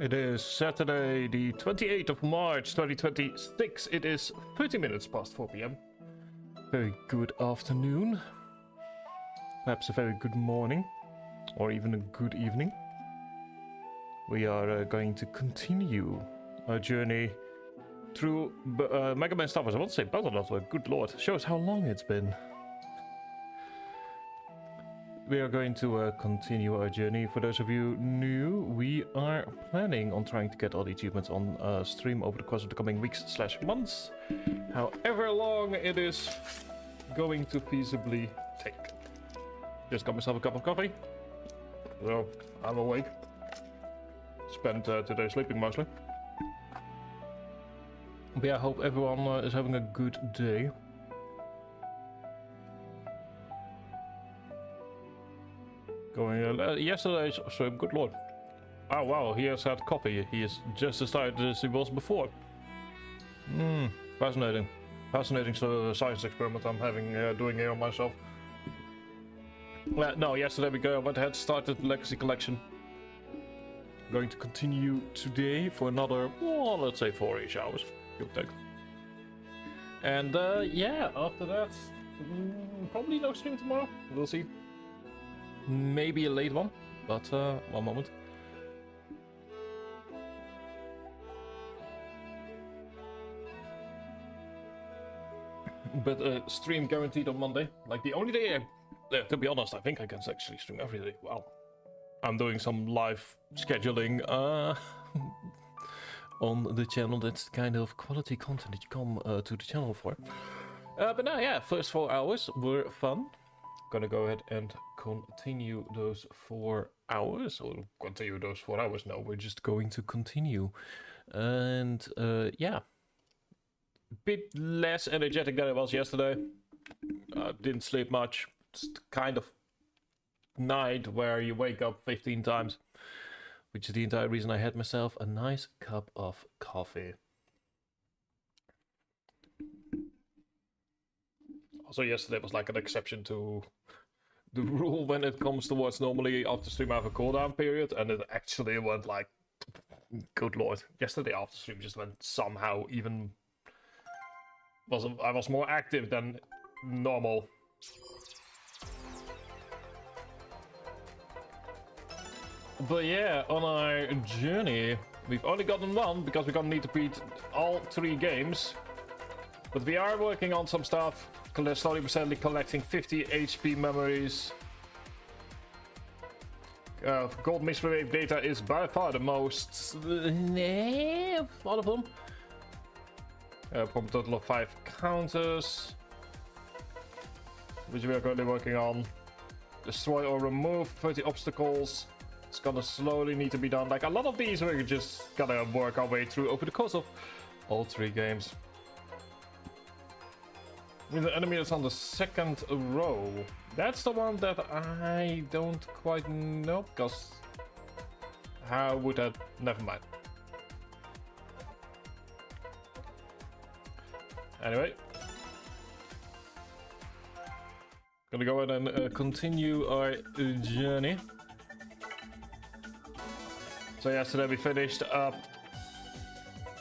It is Saturday, the 28th of March, 2026. It is 30 minutes past 4 p.m. Very good afternoon. Perhaps a very good morning. Or even a good evening. We are going to continue our journey through Mega Man Star Wars. I want to say Battle, but good lord. Shows how long it's been. We are going to continue our journey. For those of you new, we are planning on trying to get all the achievements on stream over the course of the coming weeks/months. However long it is going to feasibly take. Just got myself a cup of coffee. So, I'm awake. Spent today sleeping mostly. But yeah, I hope everyone is having a good day. Going yesterday's stream, good lord. Oh wow, he has had coffee. He is just as tired as he was before. Fascinating. Fascinating science experiment I'm having, doing here on myself. No, yesterday we went ahead, started the Legacy Collection. Going to continue today for another, well, let's say 4-ish hours. Give or take. And yeah, after that, probably no stream tomorrow. We'll see. Maybe a late one, but one moment. But stream guaranteed on Monday. Like the only day, to be honest, I think I can actually stream every day. Wow. I'm doing some live scheduling on the channel. That's the kind of quality content that you come to the channel for. But now, yeah, first 4 hours were fun. Gonna go ahead and continue those 4 hours, or continue those 4 hours. No, we're just going to continue. And yeah, a bit less energetic than I was yesterday. Didn't sleep much. Just the kind of night where you wake up 15 times, which is the entire reason I had myself a nice cup of coffee. Also, yesterday was like an exception to the rule when it comes towards normally after stream I have a cooldown period, and it actually went like, good lord. Yesterday after stream just went somehow even, I was more active than normal. But yeah, on our journey, we've only gotten one because we're gonna need to beat all 3 games. But we are working on some stuff. Slowly but steadily collecting 50 HP memories. Gold Mmsflc data is by far the most all of them. From a total of 5 counters, which we are currently working on. Destroy or remove 30 obstacles. It's gonna slowly need to be done. Like a lot of these, we're just gonna work our way through over the course of all 3 games. With the enemy that's on the 2nd row. That's the one that I don't quite know, because how would that... Never mind. Anyway. Gonna go ahead and continue our journey. So yesterday we finished up...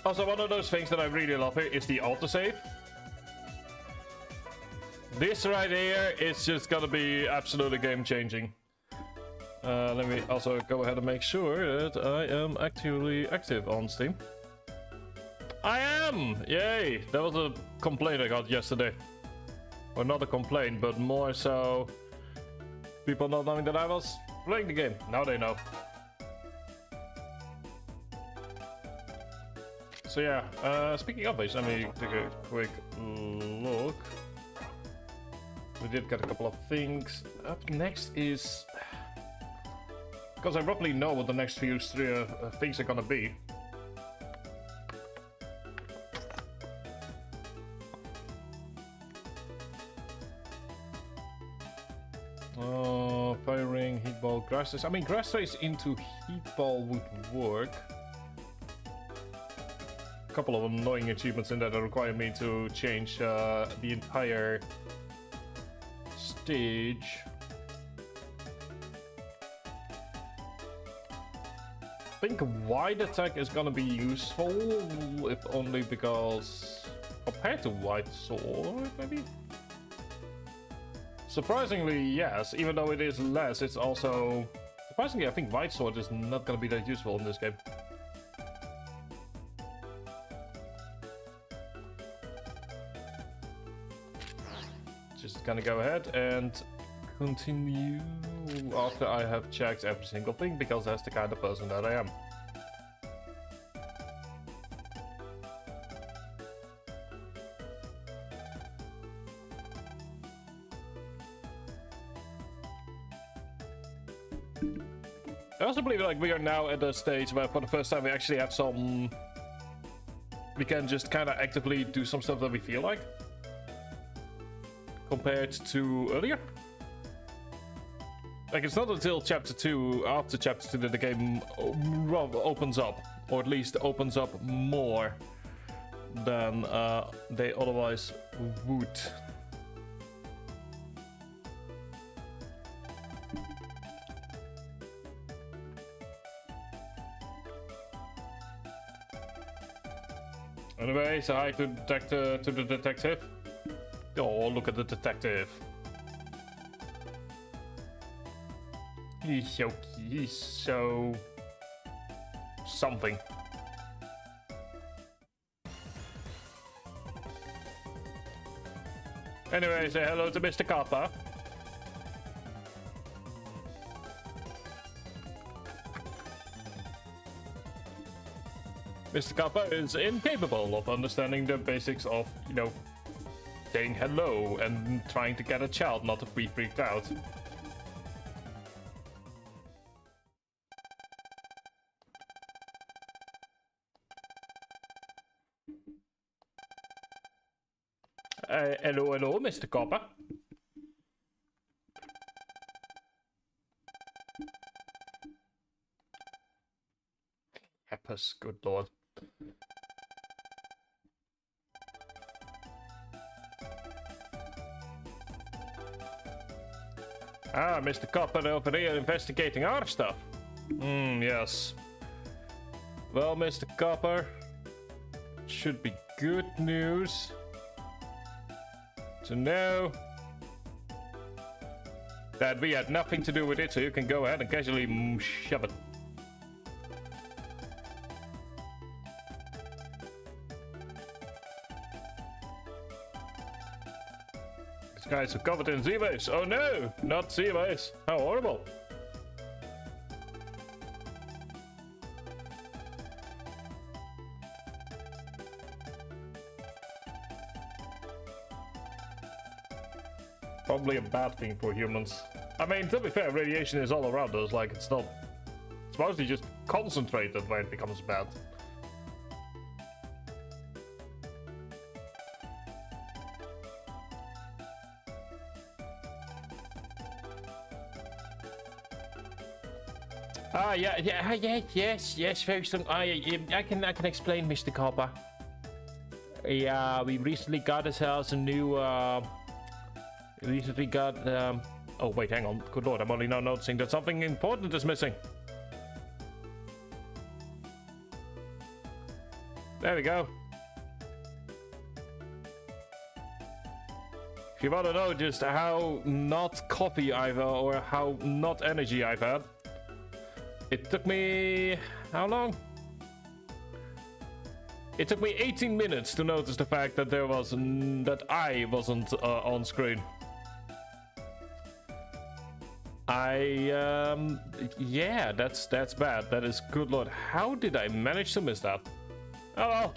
Also, one of those things that I really love here is the autosave. This right here is just gonna be absolutely game-changing. Let me also go ahead and make sure that I am actually active on Steam. I am! Yay! That was a complaint I got yesterday. Or not a complaint, but more so people not knowing that I was playing the game. Now they know. So yeah, speaking of which, let me take a quick look. We did get a couple of things. Up next is... Because I roughly know what the next few things are gonna be. Firing, heat ball, grass race. I mean, grass race into heat ball would work. A couple of annoying achievements in there that require me to change the entire stage. think white attack is gonna be useful, if only because compared to white sword, maybe? Surprisingly, yes. Even though it is less, it's also... Surprisingly, I think white sword is not gonna be that useful in this game. Just gonna go ahead and continue after I have checked every single thing, because that's the kind of person that I am. I also believe like we are now at a stage where for the first time we actually have some... We can just kind of actively do some stuff that we feel like. Compared to earlier. Like, it's not until chapter 2, after chapter 2, that the game opens up. Or at least opens up more than they otherwise would. Anyway, say hi to the detective. Oh, look at the detective. He's so... something. Anyway, say hello to Mr. Kappa. Mr. Kappa is incapable of understanding the basics of, you know, saying hello and trying to get a child not to be freaked out. Hello, Mr. Kappa. Peppers, good lord. Ah, Mr. Copper over here investigating our stuff. Yes. Well, Mr. Copper, it should be good news to know that we had nothing to do with it, so you can go ahead and casually shove it. Guys are covered in Z-waves. Oh no, not Z-waves. How horrible. Probably a bad thing for humans. I mean, to be fair, radiation is all around us. Like, it's not... It's mostly just concentrated when it becomes bad. Yes, very strong. I can explain, Mr. Copper. Yeah, we recently got ourselves a new, oh wait, hang on. Good lord, I'm only now noticing that something important is missing. There we go. If you want to know just how not coffee I've, or how not energy I've had, it took me... how long? It took me 18 minutes to notice the fact that there was... that I wasn't on screen. Yeah, that's bad. That is good lord. How did I manage to miss that? Oh well.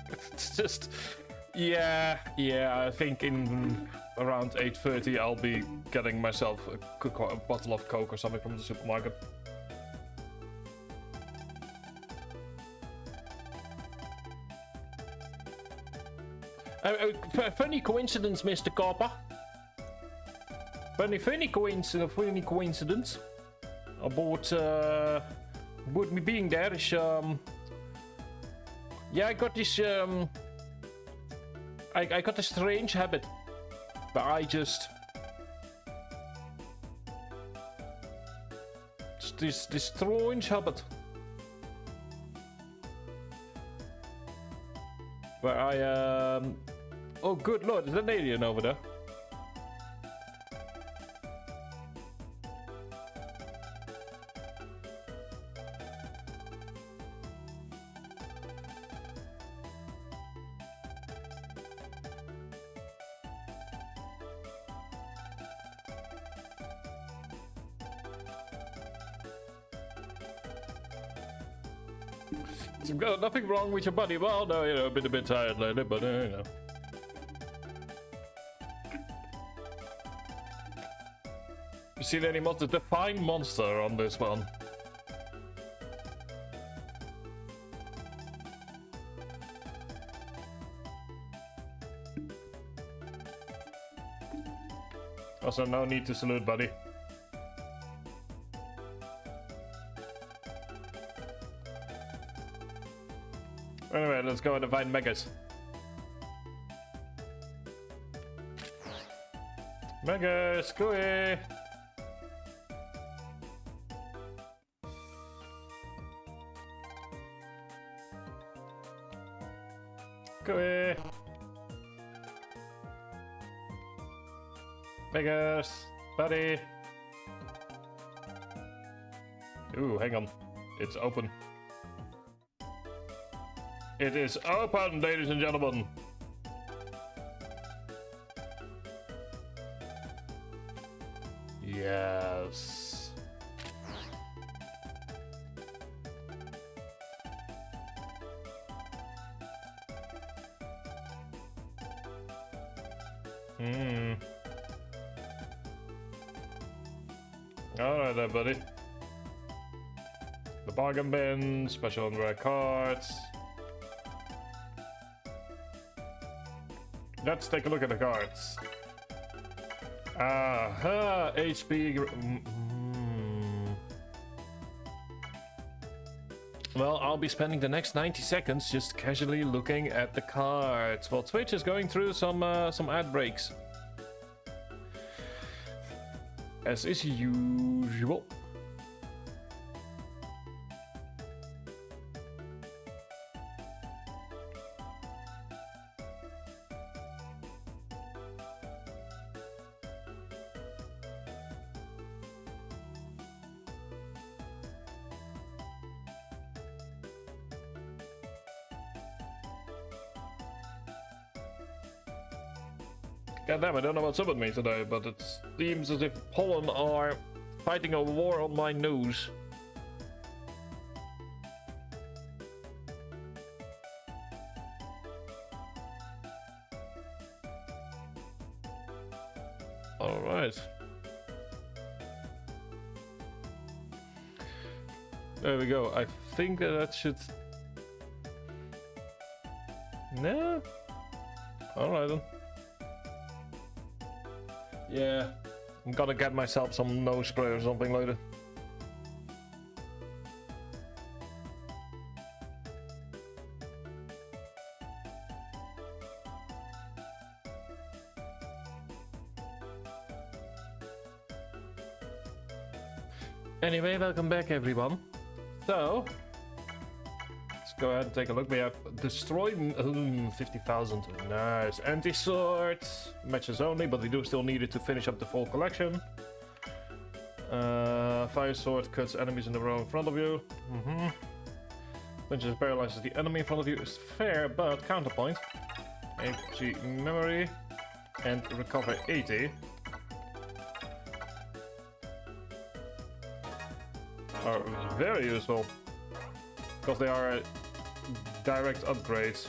It's just... Yeah, I think in around 8:30 I'll be getting myself a bottle of Coke or something from the supermarket. Funny coincidence, Mr. Copper. Funny coincidence. About me being there is yeah, I got this I got a strange habit, but I just this destroying habit. Where I oh good lord, there's an alien over there. Nothing wrong with your body. Well, no, you know, been a bit tired lately, but you know. You seen any monster? Define monster on this one. Also, no need to salute, buddy. Anyway, let's go and find megas. Megas, go away! Go away! Megas, buddy! Ooh, hang on. It's open. It is open, ladies and gentlemen. Yes. Alright then, buddy. The bargain bin, special and rare cards. Let's take a look at the cards. Aha, HP. Well, I'll be spending the next 90 seconds just casually looking at the cards while Twitch is going through some ad breaks. As is usual. God damn, I don't know what's up with me today, but it seems as if pollen are fighting a war on my nose. Alright. There we go. I think that should... No? Alright then. Yeah, I'm gonna get myself some nose spray or something later. Anyway, welcome back everyone. So, let's go ahead and take a look. We have destroyed 50,000. Nice. Anti-sword. Matches only, but we do still need it to finish up the full collection. Fire sword cuts enemies in the row in front of you. Punches paralyzes the enemy in front of you is fair, but counterpoint. HG memory and recover 80. Are very useful because they are direct upgrades.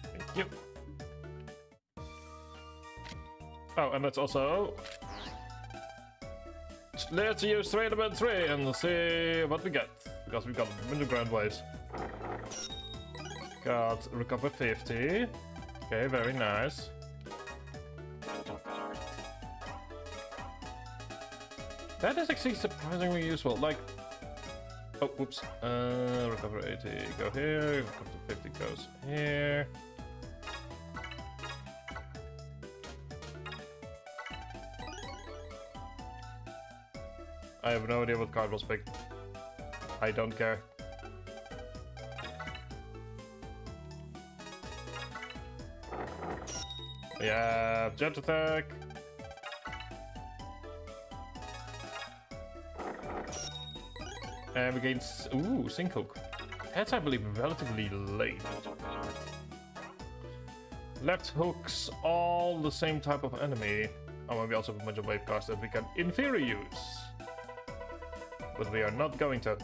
Thank you. Oh, and let's also... Let's use trade event 3 and see what we get. Because we got underground waves. Got recover 50. Okay, very nice. That is actually surprisingly useful. Like, Oh, whoops. Recover 80, go here. Recover 50 goes here. I have no idea what card was picked. I don't care. Yeah, jet attack. And we gain... Ooh, Sinkhook. That's, I believe, relatively late. Left hooks, all the same type of enemy. Oh, and we also have a bunch of wave cards that we can, in theory, use. But we are not going to.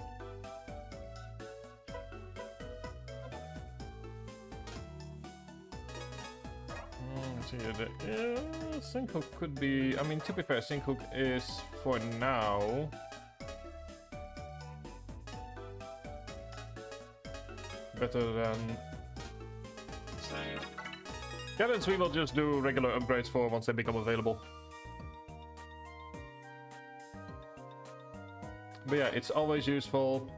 Yeah, Sinkhook could be... I mean, to be fair, Sinkhook is, for now... better than... Cannons we will just do regular upgrades for once they become available. But yeah, it's always useful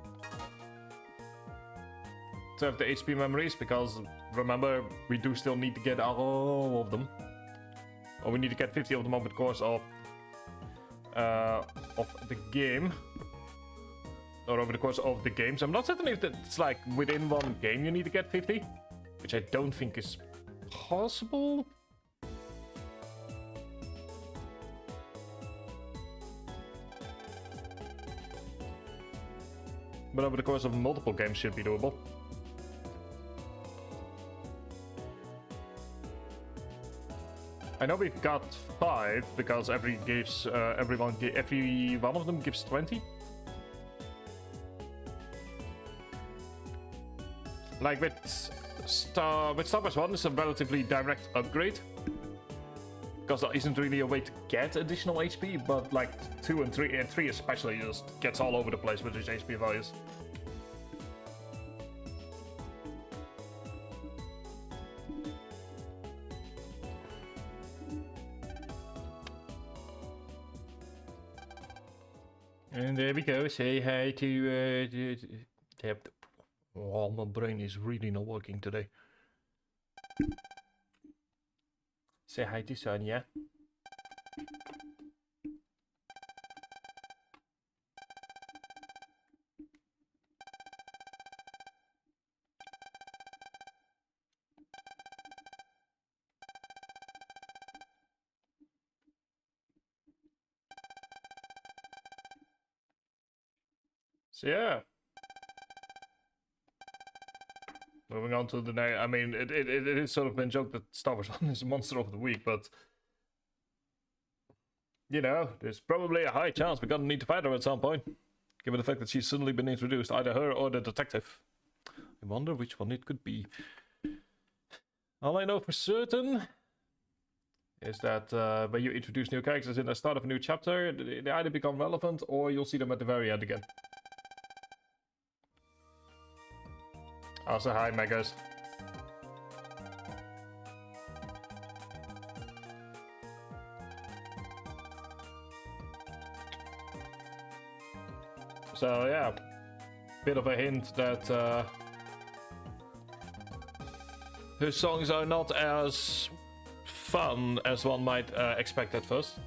to have the HP memories, because remember, we do still need to get all of them. Or we need to get 50 of them over the course of the game. Or over the course of the games. I'm not certain if it's like within one game you need to get 50, which I don't think is possible. But over the course of multiple games should be doable. I know we've got 5 because every one of them gives 20. Like with Star Wars 1 is a relatively direct upgrade, because there isn't really a way to get additional HP, but like 2 and 3 especially just gets all over the place with its HP values. And there we go. Say hi to oh, my brain is really not working today. Say hi to Sonia. So yeah. Moving on to the next. I mean, it is sort of been joked that Star Wars 1 is a monster of the week, but you know, there's probably a high chance we're gonna need to fight her at some point, given the fact that she's suddenly been introduced, either her or the detective. I wonder which one it could be. All I know for certain is that when you introduce new characters in the start of a new chapter, they either become relevant or you'll see them at the very end again. Also, hi, Megas. So, yeah. Bit of a hint that her songs are not as fun as one might expect at first.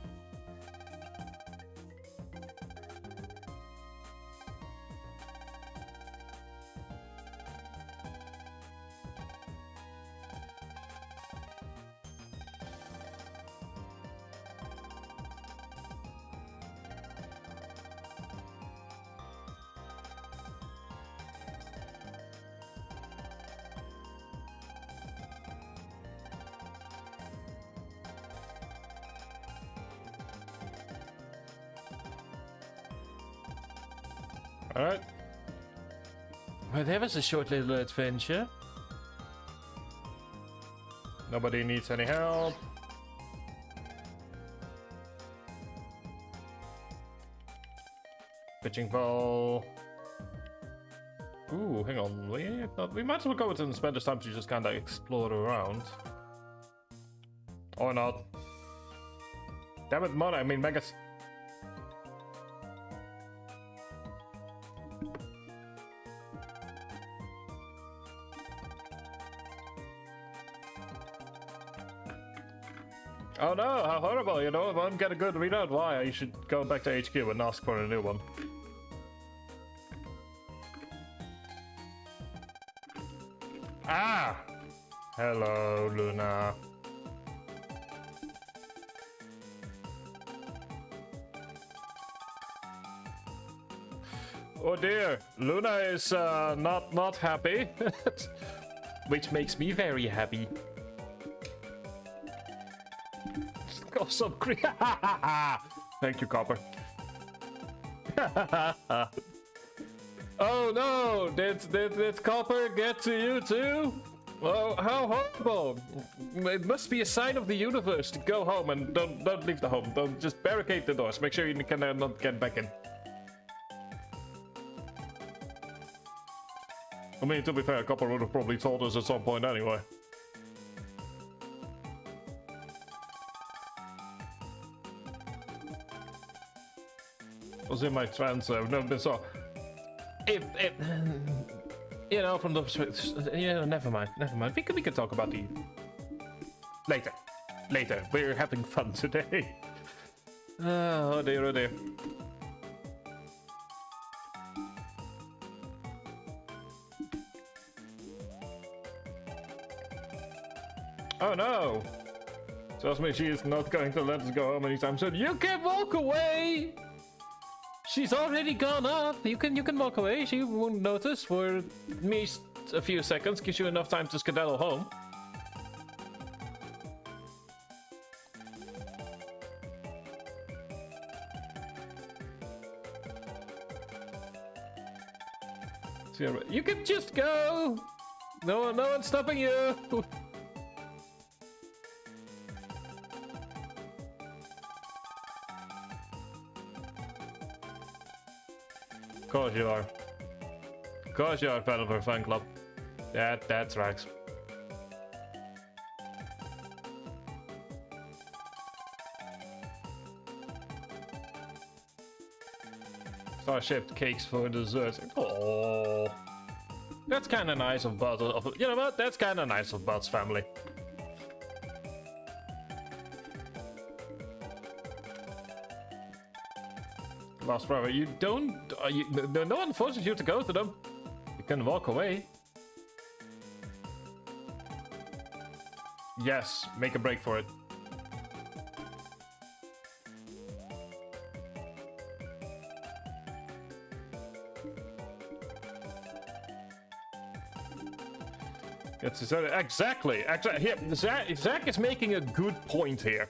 Alright. Well, that was a short little adventure. Nobody needs any help. Pitching ball. Ooh, hang on. We might as well go and spend this time to just kind of explore around. Or not. Damn it, Mona. I mean, Megas. Oh no, how horrible, you know, if I don't get a good readout, why? I should go back to HQ and ask for a new one. Ah! Hello, Luna. Oh dear, Luna is not happy, which makes me very happy. Awesome. Thank you, Copper. Oh no, did Copper get to you too? Oh, how horrible! It must be a sign of the universe to go home and don't leave the home. Don't just barricade the doors. Make sure you can not get back in. I mean, to be fair, Copper would have probably told us at some point anyway. Was in my trance, I've never been so. If you know, from the perspective, yeah, never mind. We can talk about the later. We're having fun today. Oh dear, oh dear. Oh no! Tells me she is not going to let us go home anytime soon. You can walk away! She's already gone up! You can walk away, she won't notice for me a few seconds, gives you enough time to skedaddle home. You can just go! No one's stopping you! Of course you are. Of course you are part of her fan club. That's right. Star-shaped cakes for dessert. Oh, that's kind of nice of Buzz. You know what? That's kind of nice of Bud's family. Last forever. You don't. No one forces you to go to them. You can walk away. Yes, make a break for it. Exactly. Here, Zach is making a good point here.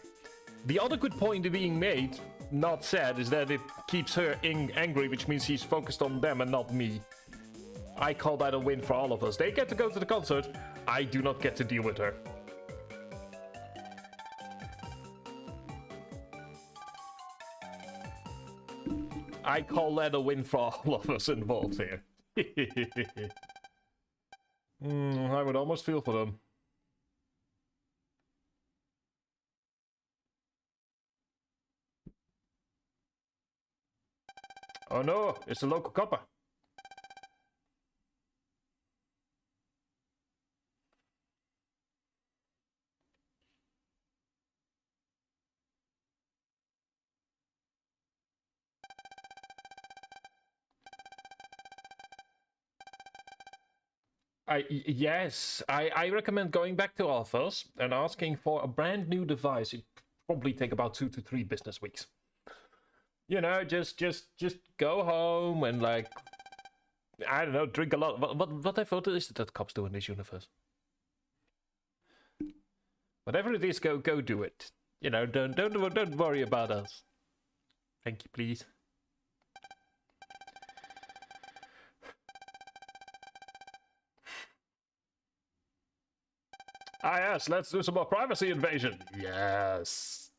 The other good point being made, not said, is that it keeps her angry, which means she's focused on them and not me. I call that a win for all of us. They get to go to the concert. I do not get to deal with her. I call that a win for all of us involved here. I would almost feel for them. Oh no, it's a local copper. Yes, I recommend going back to Alphas and asking for a brand new device. It'd probably take about 2 to 3 business weeks. You know, just go home and, like, I don't know, drink a lot. What I thought is that cops do in this universe. Whatever it is, go do it. You know, don't worry about us. Thank you, please. Ah yes, let's do some more privacy invasion. Yes.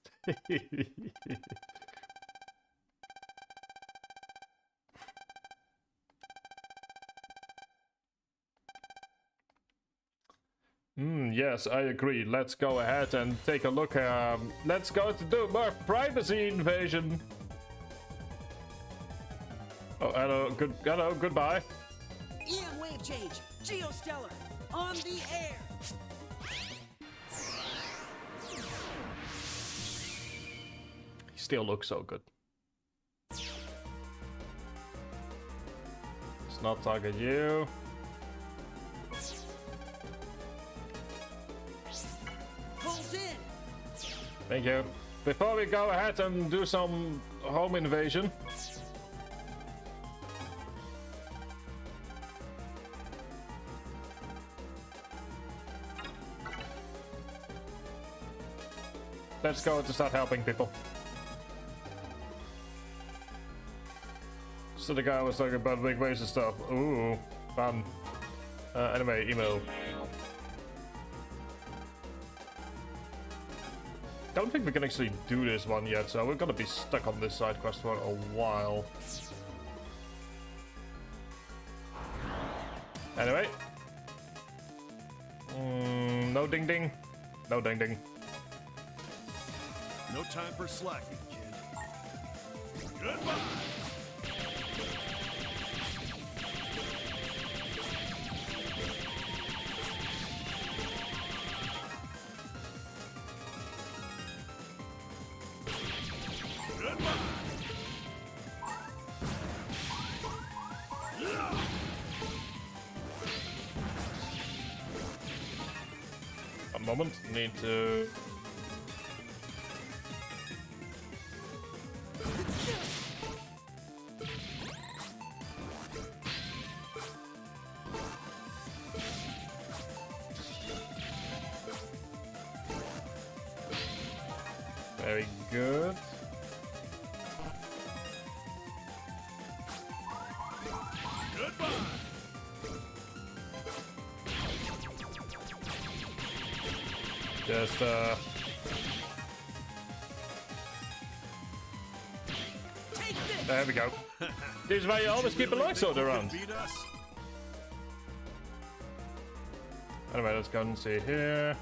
Yes, I agree. Let's go ahead and take a look. Let's go to do more privacy invasion. Oh, hello, goodbye. EM wave change, geostellar, on the air. still look so good. Let's not target you. Pulls in. Thank you. Before we go ahead and do some home invasion. Let's go to start helping people. So the guy was talking about big waves and stuff. Ooh, fun. Anyway, email. Don't think we can actually do this one yet, so we're gonna be stuck on this side quest for a while. Anyway. No ding ding. No ding ding. No time for slacking, kid. Goodbye. Goodbye. A moment, need to. Very good. Goodbye. Just Take this. there we go. This is why you always keep a light sword around. Beat us? Anyway, let's go and see here.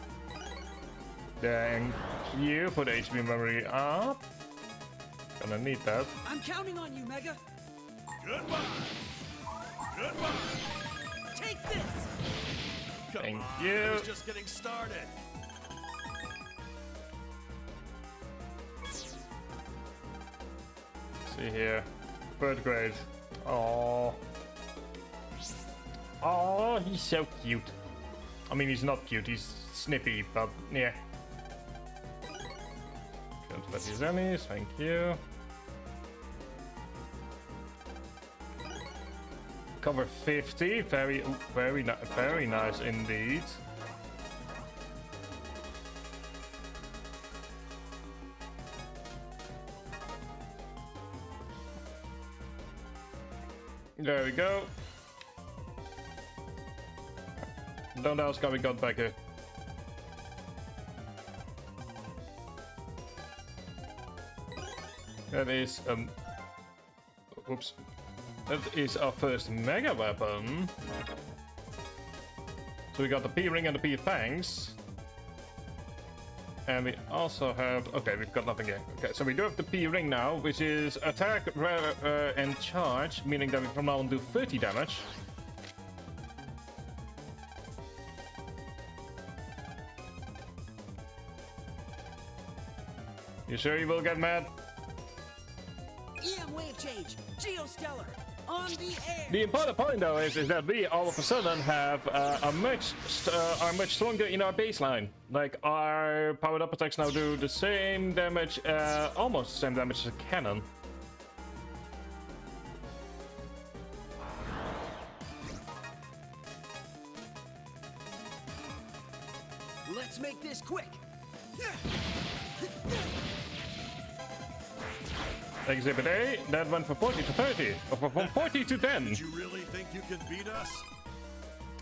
Thank you for the HP memory up. Gonna need that. I'm counting on you, Mega. Goodbye. Goodbye. Take this. Come Thank on, you. I was just getting started. See here. Third grade. Oh. Oh, he's so cute. I mean, he's not cute, he's snippy, but yeah. Don't let these enemies, thank you. Cover 50, very nice indeed. There we go. Don't ask how we got back here. That is oops. That is our first mega weapon. So we got the P-ring and the P-fangs. And we also have... Okay, we've got nothing here. Okay, so we do have the P-ring now, which is attack and charge, meaning that we from now on do 30 damage. You sure you will get mad? EM wave change. Geostellar. On the air. The important point, though, is that we all of a sudden have are much stronger in our baseline. Like our powered up attacks now do the same damage, almost the same damage as a cannon. Let's make this quick. Exhibit A, that went from 40 to 30, or from 40 to 10. Did you really think you could beat us?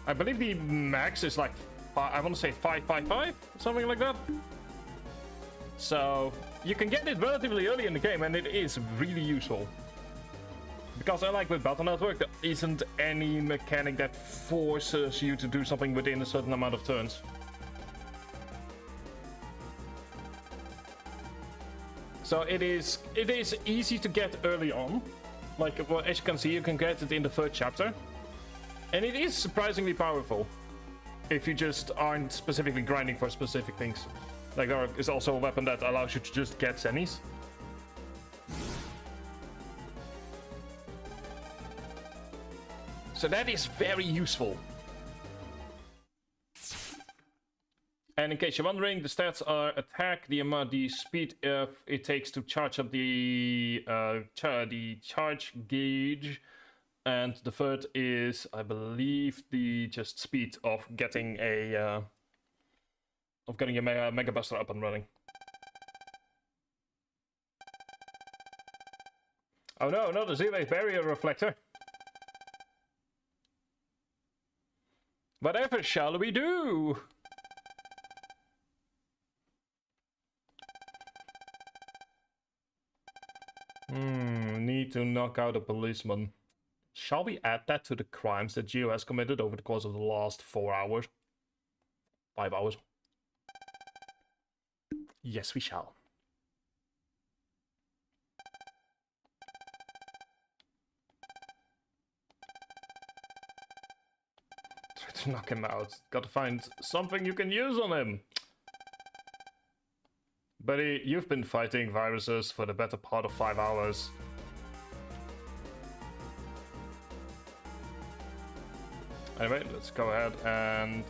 I believe the max is like, I want to say 555, something like that. So you can get it relatively early in the game, and it is really useful. Because unlike with Battle Network, there isn't any mechanic that forces you to do something within a certain amount of turns. So it is easy to get early on. Like, well, as you can see, you can get it in the third chapter. And it is surprisingly powerful. If you just aren't specifically grinding for specific things. Like, there is also a weapon that allows you to just get semis. So that is very useful. And in case you're wondering, the stats are attack, the speed it takes to charge up the charge gauge, and the third is, I believe, the just speed of getting a Mega Buster up and running. Oh no, not a Z-Wave barrier reflector. Whatever shall we do? Need to knock out a policeman. Shall we add that to the crimes that Geo has committed over the course of the last 4 hours? 5 hours? Yes, we shall. Try to knock him out. Gotta find something you can use on him. Buddy, you've been fighting viruses for the better part of 5 hours. Anyway, let's go ahead and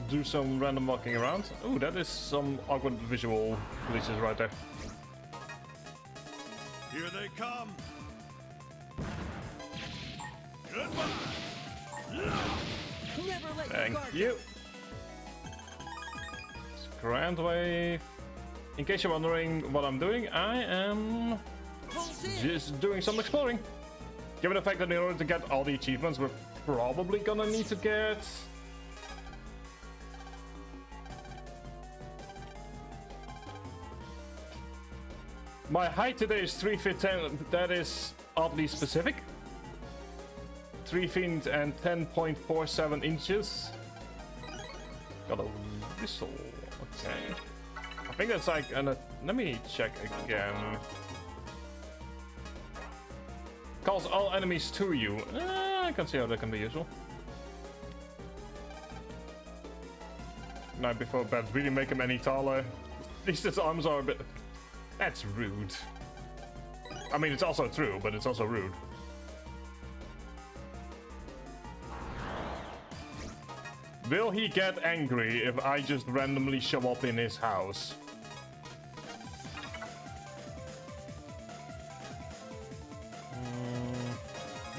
do some random walking around. Oh, that is some awkward visual glitches right there. Here they come. Goodbye. Never let your Thank guard you. Grand wave. In case you're wondering what I'm doing, I am Pulse in. just doing some exploring. Given the fact that in order to get all the achievements, we're probably gonna need to get... My height today is 3 feet 10, that is oddly specific. 3 feet and 10.47 inches. Got a whistle, okay. I think that's like, let me check again. Calls all enemies to you. I can see how that can be useful. Night before bed, really make him any taller. At least his arms are a bit... That's rude. I mean, it's also true, but it's also rude. Will he get angry if I just randomly show up in his house?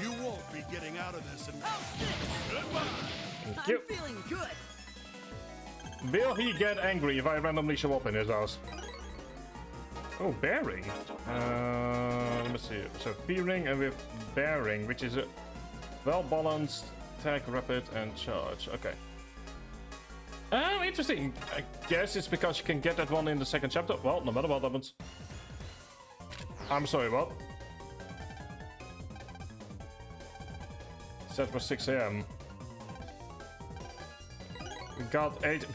You won't be getting out of this. And How's this? goodbye. Thank you. I'm feeling good. Will he get angry if I randomly show up in his house? Oh, bearing. Let me see. So P-ring and with bearing, which is a well-balanced attack, rapid, and charge. Okay. Oh, interesting. I guess it's because you can get that one in the second chapter. Well, no matter what happens. I'm sorry, what? Set for 6 AM. We got 8.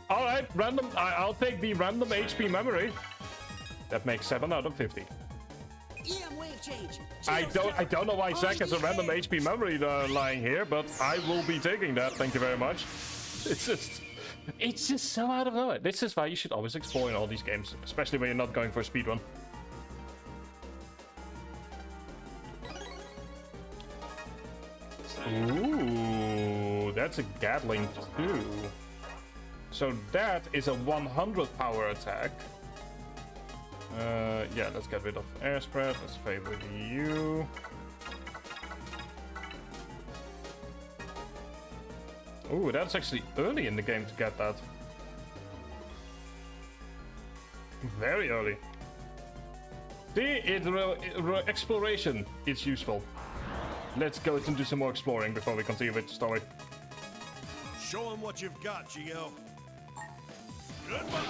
Alright, random. I'll take the random HP memory. That makes 7 out of 50. EM wave change. I don't know why Zack has a random HP memory lying here, but I will be taking that. Thank you very much. It's just so out of nowhere. This is why you should always explore in all these games, especially when you're not going for a speedrun. Ooh, that's a Gatling too. So that is a 100 power attack. Yeah, let's get rid of air spread. Let's favor you. Ooh, that's actually early in the game to get that. Very early. See, exploration is useful. Let's go and do some more exploring before we continue with the story. Show them what you've got, Geo. Goodbye.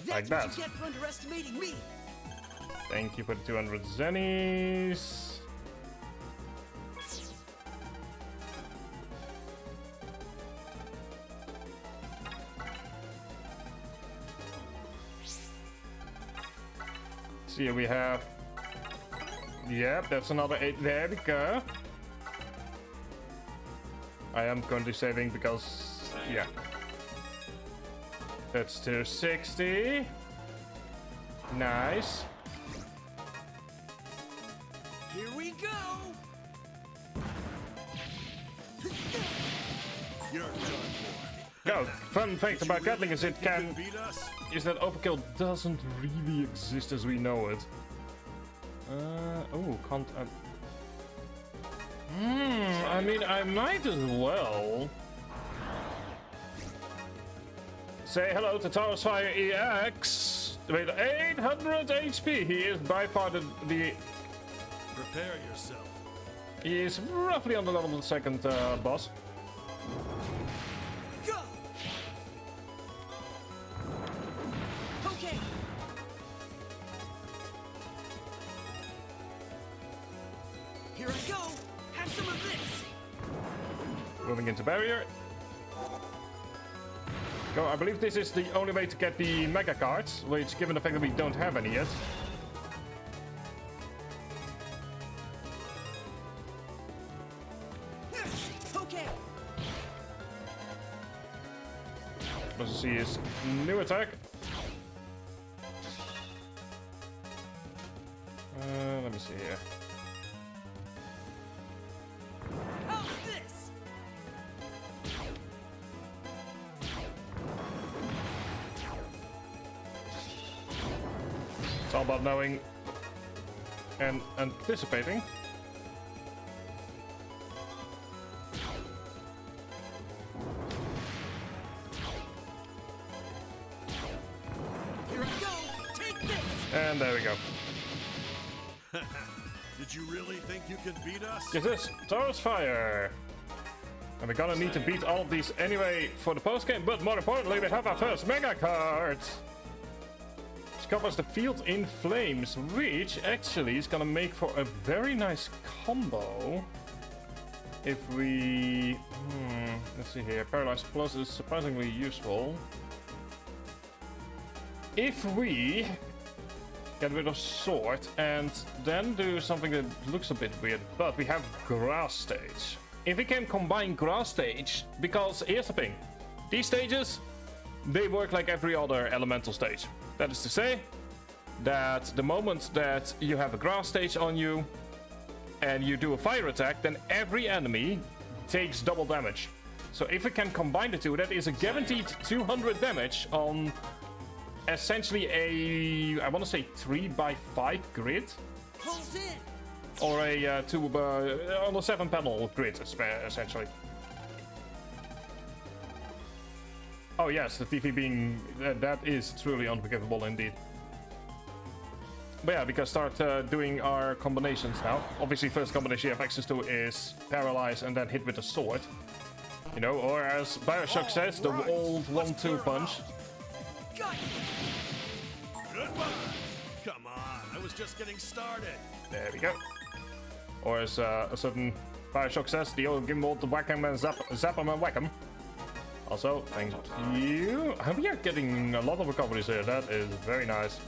Like That's that. what you get for underestimating me. Thank you for the 200 zennies. See, here we have... Yep, that's another 8. There we go. I am currently saving because... Yeah. That's 260. Nice. Here we go. You're done for. Go. Fun fact about Gatling is it You can beat us? is that overkill doesn't really exist as we know it. Oh, can't. I mean, I might as well say hello to Taurus Fire EX with 800 HP. He is by far the. Prepare yourself. He is roughly on the level of the second boss. Go! Okay! Here I go! Have some of this! Moving into barrier. Go. I believe this is the only way to get the mega cards, which, given the fact that we don't have any yet. Okay! Let's see his new attack. Let me see here. How's this? It's all about knowing and anticipating. Here I go! Take this! And there we go. Did you really think you could beat us? Get this, Taurus Fire. And we're gonna need to beat all of these anyway for the post game, but more importantly, we have our first mega card. Which covers the field in flames, which actually is gonna make for a very nice combo. If we... let's see here. Paralyzed Plus is surprisingly useful. If we get rid of Sword and then do something that looks a bit weird, but we have Grass Stage. If we can combine Grass Stage, because here's the thing. These stages, they work like every other elemental stage. That is to say, that the moment that you have a Grass Stage on you, and you do a fire attack, then every enemy takes double damage. So if we can combine the two, that is a guaranteed 200 damage on essentially a, I want to say 3x5 grid, Pulls in! or a on a 7 panel grid essentially. Oh yes, the TV being that is truly unforgivable indeed. But yeah, because start doing our combinations now. Obviously, first combination you have access to is paralyze and then hit with a sword. You know, or as Bioshock says, the old 1-2 punch. Got it! Goodbye. Come on, I was just getting started. There we go. Or as a certain Bioshock says, the old game mode, the whack 'em and zap 'em and whack 'em. Also, thank you. We are getting a lot of recoveries here. That is very nice.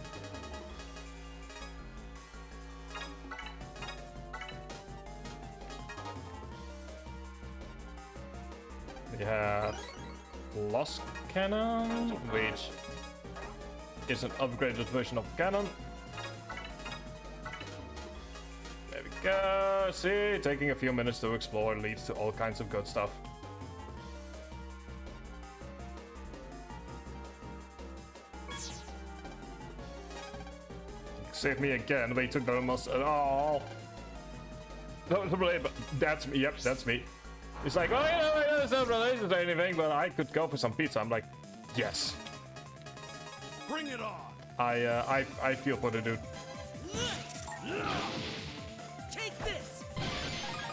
We have Lost Cannon, which is an upgraded version of cannon. There we go. See, taking a few minutes to explore leads to all kinds of good stuff. Save me again. They took the most. Oh, that's me. Yep, that's me. It's like, oh, you know, it's not related to anything, but I could go for some pizza. I'm like, yes. Bring it on. I feel for the dude. Take this!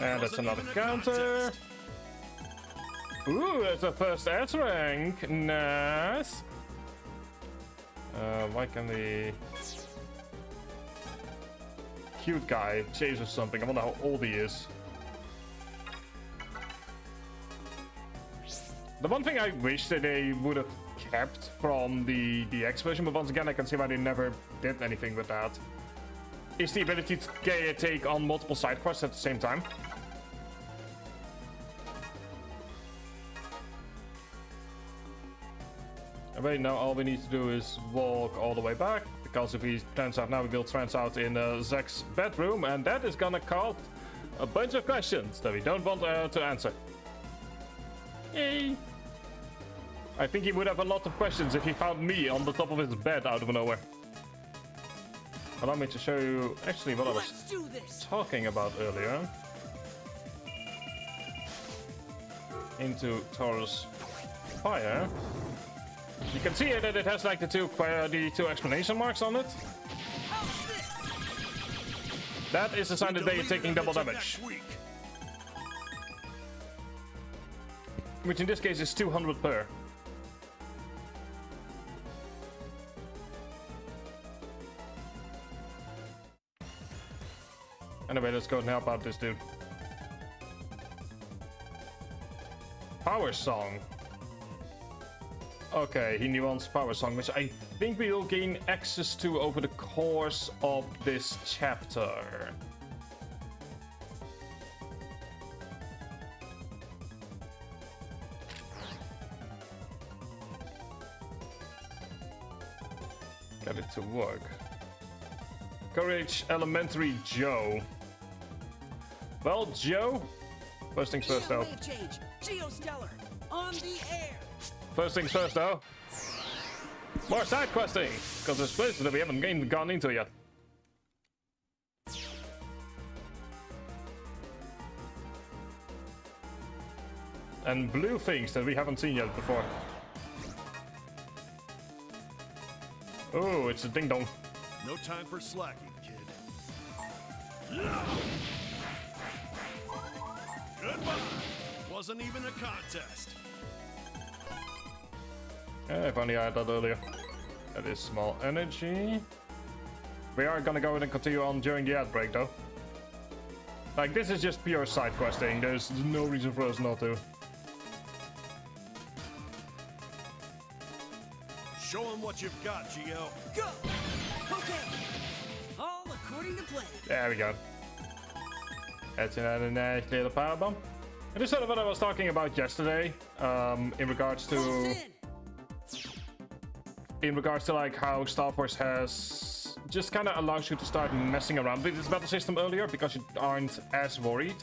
And that's Wasn't another even a counter. contest. Ooh, that's a first S rank. Nice. Why can the cute guy chase us something? I wonder how old he is. The one thing I wish that they would have kept from the DX version, but once again I can see why they never did anything with that, is the ability to take on multiple side quests at the same time. And right now all we need to do is walk all the way back, because if he turns out now, we will trans out in Zach's bedroom, and that is gonna cause a bunch of questions that we don't want to answer. Yay! I think he would have a lot of questions if he found me on the top of his bed out of nowhere. Allow me to show you actually what I was Let's do this. talking about earlier. Into Taurus Fire. You can see it that it has like the two exclamation marks on it. How's this? That is a sign that they are taking double damage. Next week. Which in this case is 200 per. Anyway, let's go and help out this dude. Power Song. Okay, he nuanced Power Song, which I think we will gain access to over the course of this chapter. Get it to work. Courage Elementary Joe. Well, Joe, first things first though. Wave change. Geostellar. On the air. First things first though. More side questing, because there's places that we haven't gone into yet. And blue things that we haven't seen yet before. Oh, it's a ding dong. No time for slacking, kid. Goodbye. Wasn't even a contest. If only I had that earlier. That is small energy. We are gonna go ahead and continue on during the ad break though. Like, this is just pure side questing. There's no reason for us not to. Show him what you've got, Geo. Go. Okay. All according to plan. There we go. That's another nice little power bomb. And this is sort of what I was talking about yesterday, in regards to like how Star Wars has just kind of allows you to start messing around with this battle system earlier because you aren't as worried.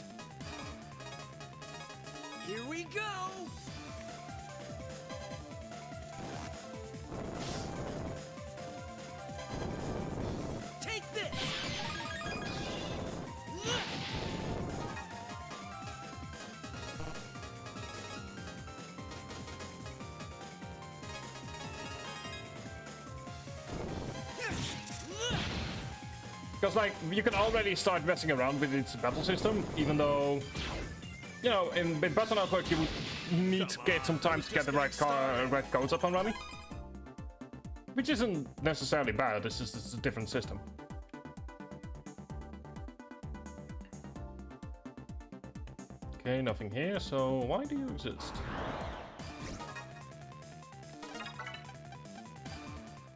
Here we go. Take this. Because like you can already start messing around with its battle system, even though, you know, in Battle Network you would need to get some time to get the right codes up and running, which isn't necessarily bad. It's just a different system. Okay, nothing here. So why do you exist?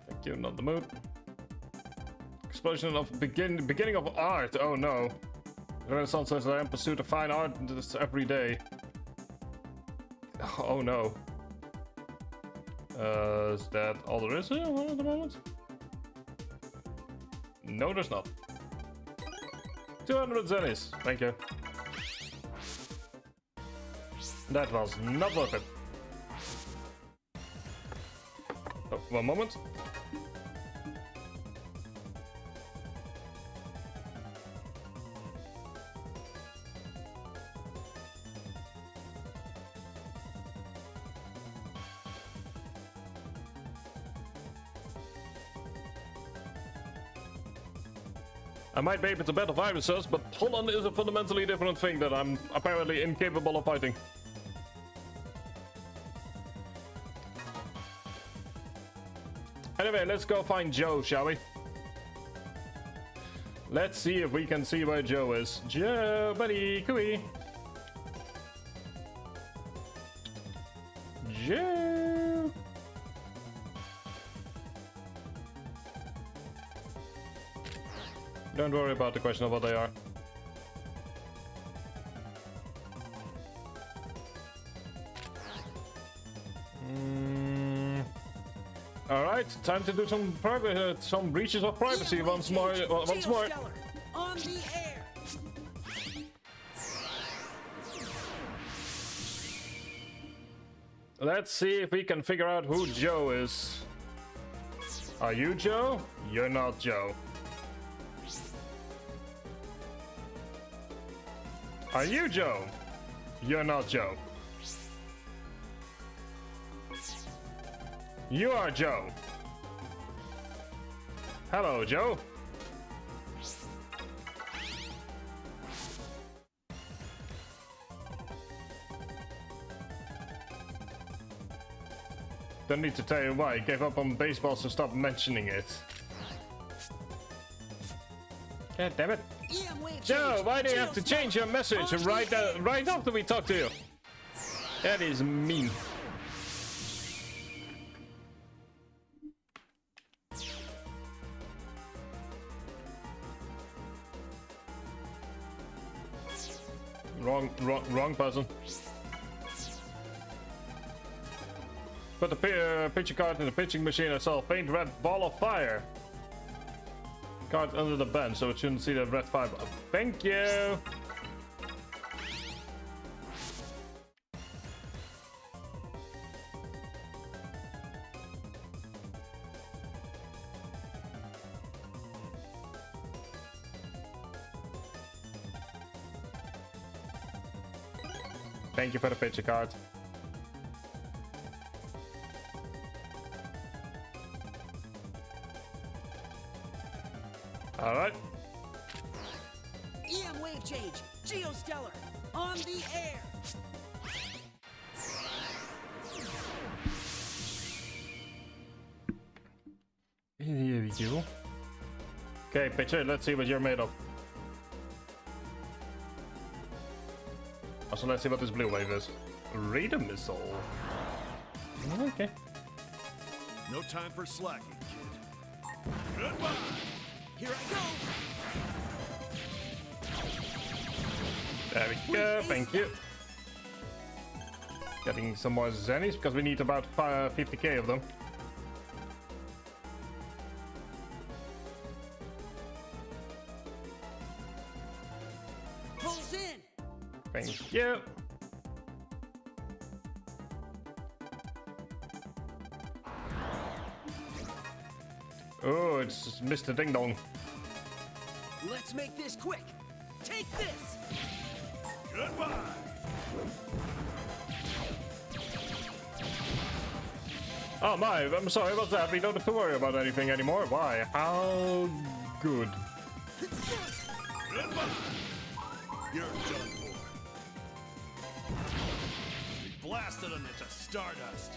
Thank you. Not the mood. Explosion of beginning of art. Oh no. Renaissance says I am pursuit of fine art this every day. Oh no. Is that all there is here at the moment? No, there's not. 200 zennies. Thank you. That was not worth it. Oh, one moment. I might be able to battle viruses, but Holland is a fundamentally different thing that I'm apparently incapable of fighting. Anyway, let's go find Joe, shall we? Let's see if we can see where Joe is. Joe, buddy, cooey. Joe. Don't worry about the question of what they are. All right, time to do some breaches of privacy once more. On the air. Let's see if we can figure out who Joe is. Are you Joe? You're not Joe. Are you Joe? You're not Joe. You are Joe. Hello, Joe. Don't need to tell you why. He gave up on baseball, so stop mentioning it. God damn it. Joe, why do you have to change your message right after we talk to you? That is mean. Wrong person. Put the pitching card in the pitching machine. I saw a faint red ball of fire. Card under the bench, so it shouldn't see the red fire. Thank you. Thank you for the picture card. All right. EM wave change. Geostellar. On the air. Here we go. Okay, pitcher, let's see what you're made of. Also, let's see what this blue wave is. Radar missile. Okay. No time for slacking, kid. Goodbye. Here I go. There we go. Thank you. Getting some more zennies because we need about 50k of them. Pulls in. Thank you. Oh, it's Mr. Ding Dong. Let's make this quick. Take this. Goodbye. Oh my, I'm sorry about that. We don't have to worry about anything anymore. Why? How good. Goodbye. You're done for. We blasted them into stardust.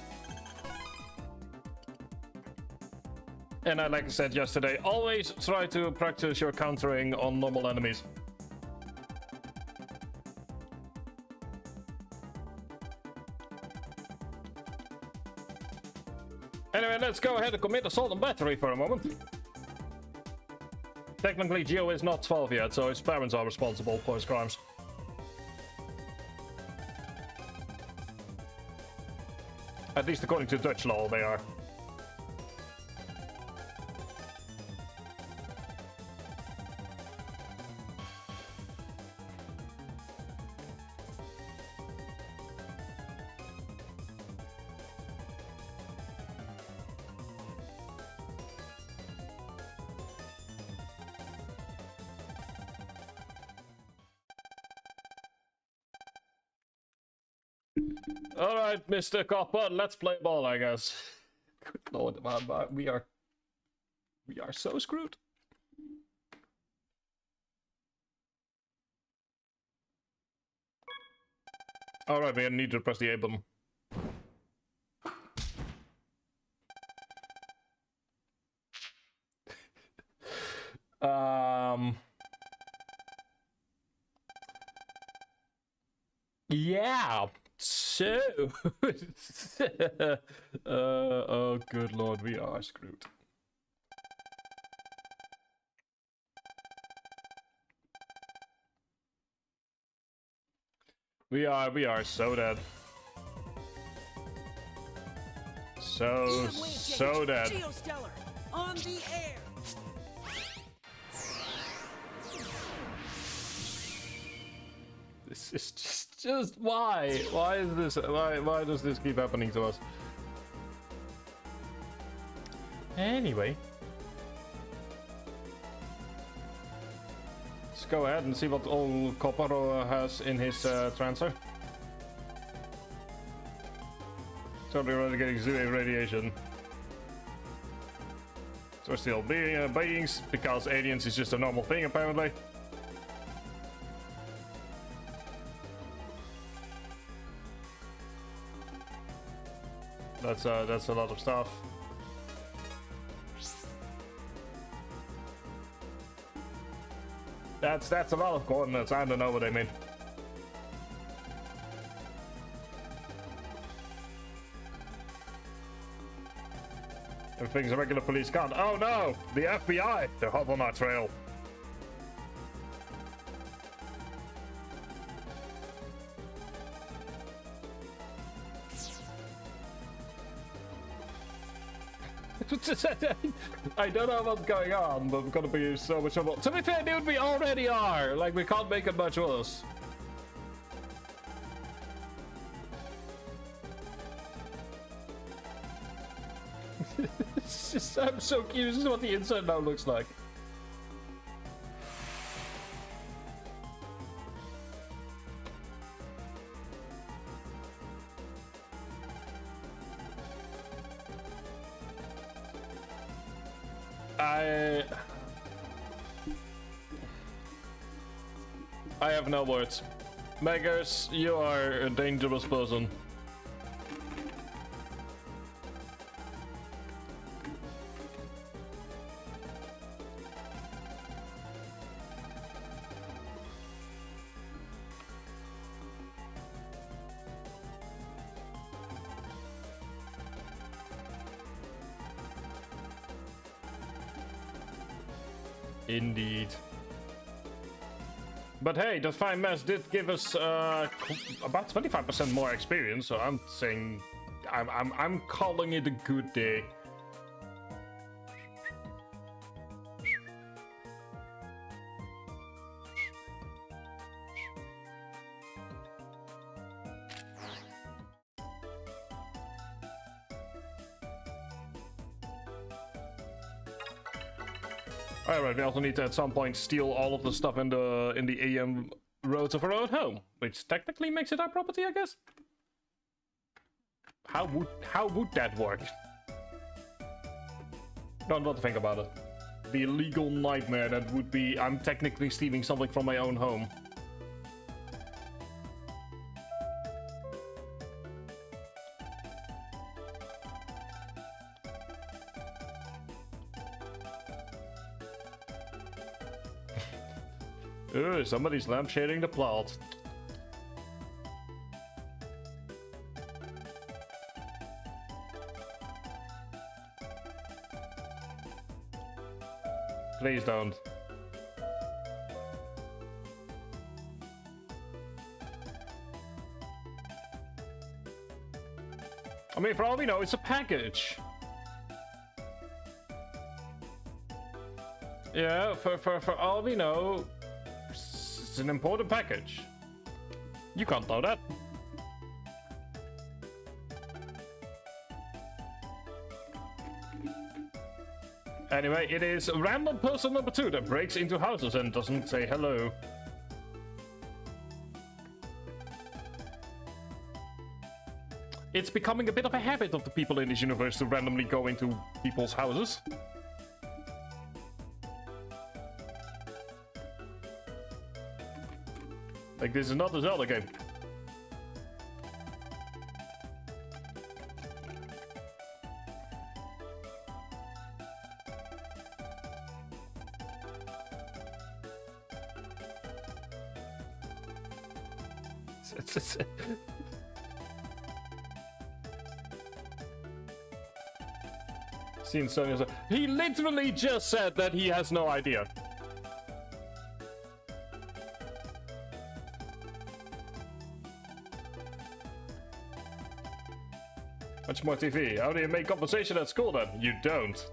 And like I said yesterday, always try to practice your countering on normal enemies. Anyway, let's go ahead and commit assault on battery for a moment. Technically, Geo is not 12 yet, so his parents are responsible for his crimes. At least according to Dutch law, they are. All right, Mr. Copper, let's play ball, I guess. Good lord, we are so screwed. All right, we need to press the A button. Yeah. So, oh good lord, we are screwed. We are so dead. So dead. Geostellar. On the air. This is just Just why? Why is this? Why does this keep happening to us? Anyway, let's go ahead and see what old Koparo has in his transfer. Totally already getting Zue radiation. So we're still beings because aliens is just a normal thing apparently. That's a lot of stuff. That's a lot of coordinates. I don't know what I mean. Everything's a regular police can't. Oh no! The FBI! They're hot on our trail. I don't know what's going on, but we're gonna be so much trouble. To be fair, dude, we already are. Like, we can't make it much worse. It's just, I'm so curious what the inside now looks like. I have no words. Meggers, you are a dangerous person. Indeed. But hey, the fine mess did give us about 25% more experience, so I'm saying I'm calling it a good day. Alright, we also need to at some point steal all of the stuff in the AM roads of our own home, which technically makes it our property, I guess. How would that work? Don't want to think about it. The illegal nightmare that would be I'm technically stealing something from my own home. Somebody's lampshading the plot. Please don't. I mean, for all we know, it's a package. Yeah, for all we know, it's an important package. You can't know that. Anyway, it is random person number 2 that breaks into houses and doesn't say hello. It's becoming a bit of a habit of the people in this universe to randomly go into people's houses. Like, this is not a Zelda game. Seen Sonya. He literally just said that he has no idea. Much more TV. How do you make conversation at school then? You don't.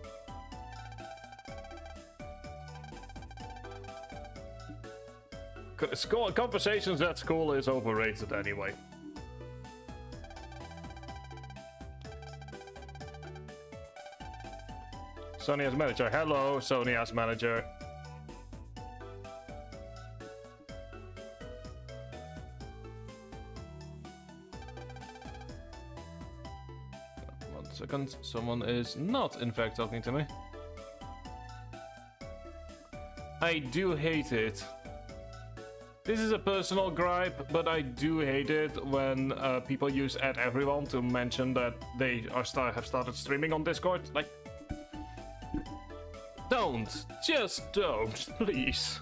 Conversations at school is overrated anyway. Sony as manager. Hello, Sony as manager. One second. Someone is not, in fact, talking to me. I do hate it. This is a personal gripe, but I do hate it when people use @everyone to mention that they have started streaming on Discord. Like, don't. Just don't, please.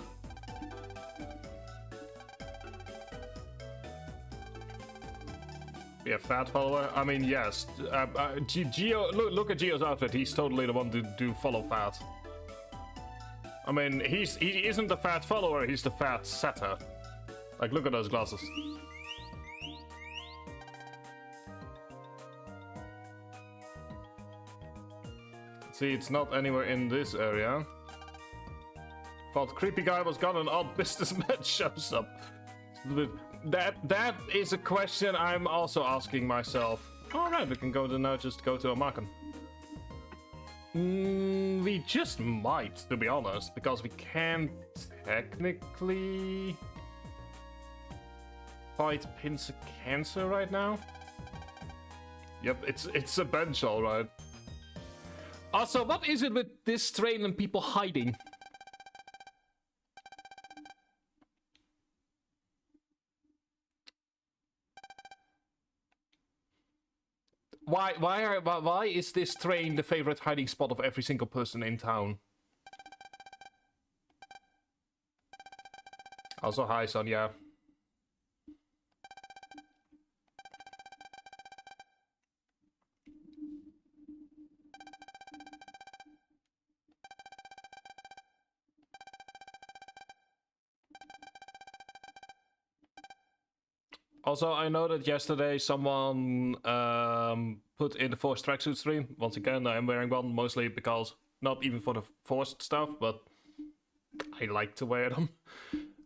Yeah, fat follower? I mean, yes. Geo, look at Geo's outfit. He's totally the one to do follow fat. I mean, he isn't the fat follower, he's the fat setter. Like, look at those glasses. See, it's not anywhere in this area. Thought creepy guy was gone and odd businessman shows up. That is a question I'm also asking myself. Alright, we can go to now just go to a market. We just might, to be honest, because we can technically fight pincer cancer right now. Yep, it's a bench, alright. Also, what is it with this train and people hiding? Why is this train the favorite hiding spot of every single person in town? Also, hi, Sonia. Also, I know that yesterday someone put in the Forced tracksuit stream. Once again, I am wearing one, mostly because, not even for the forced stuff, but I like to wear them.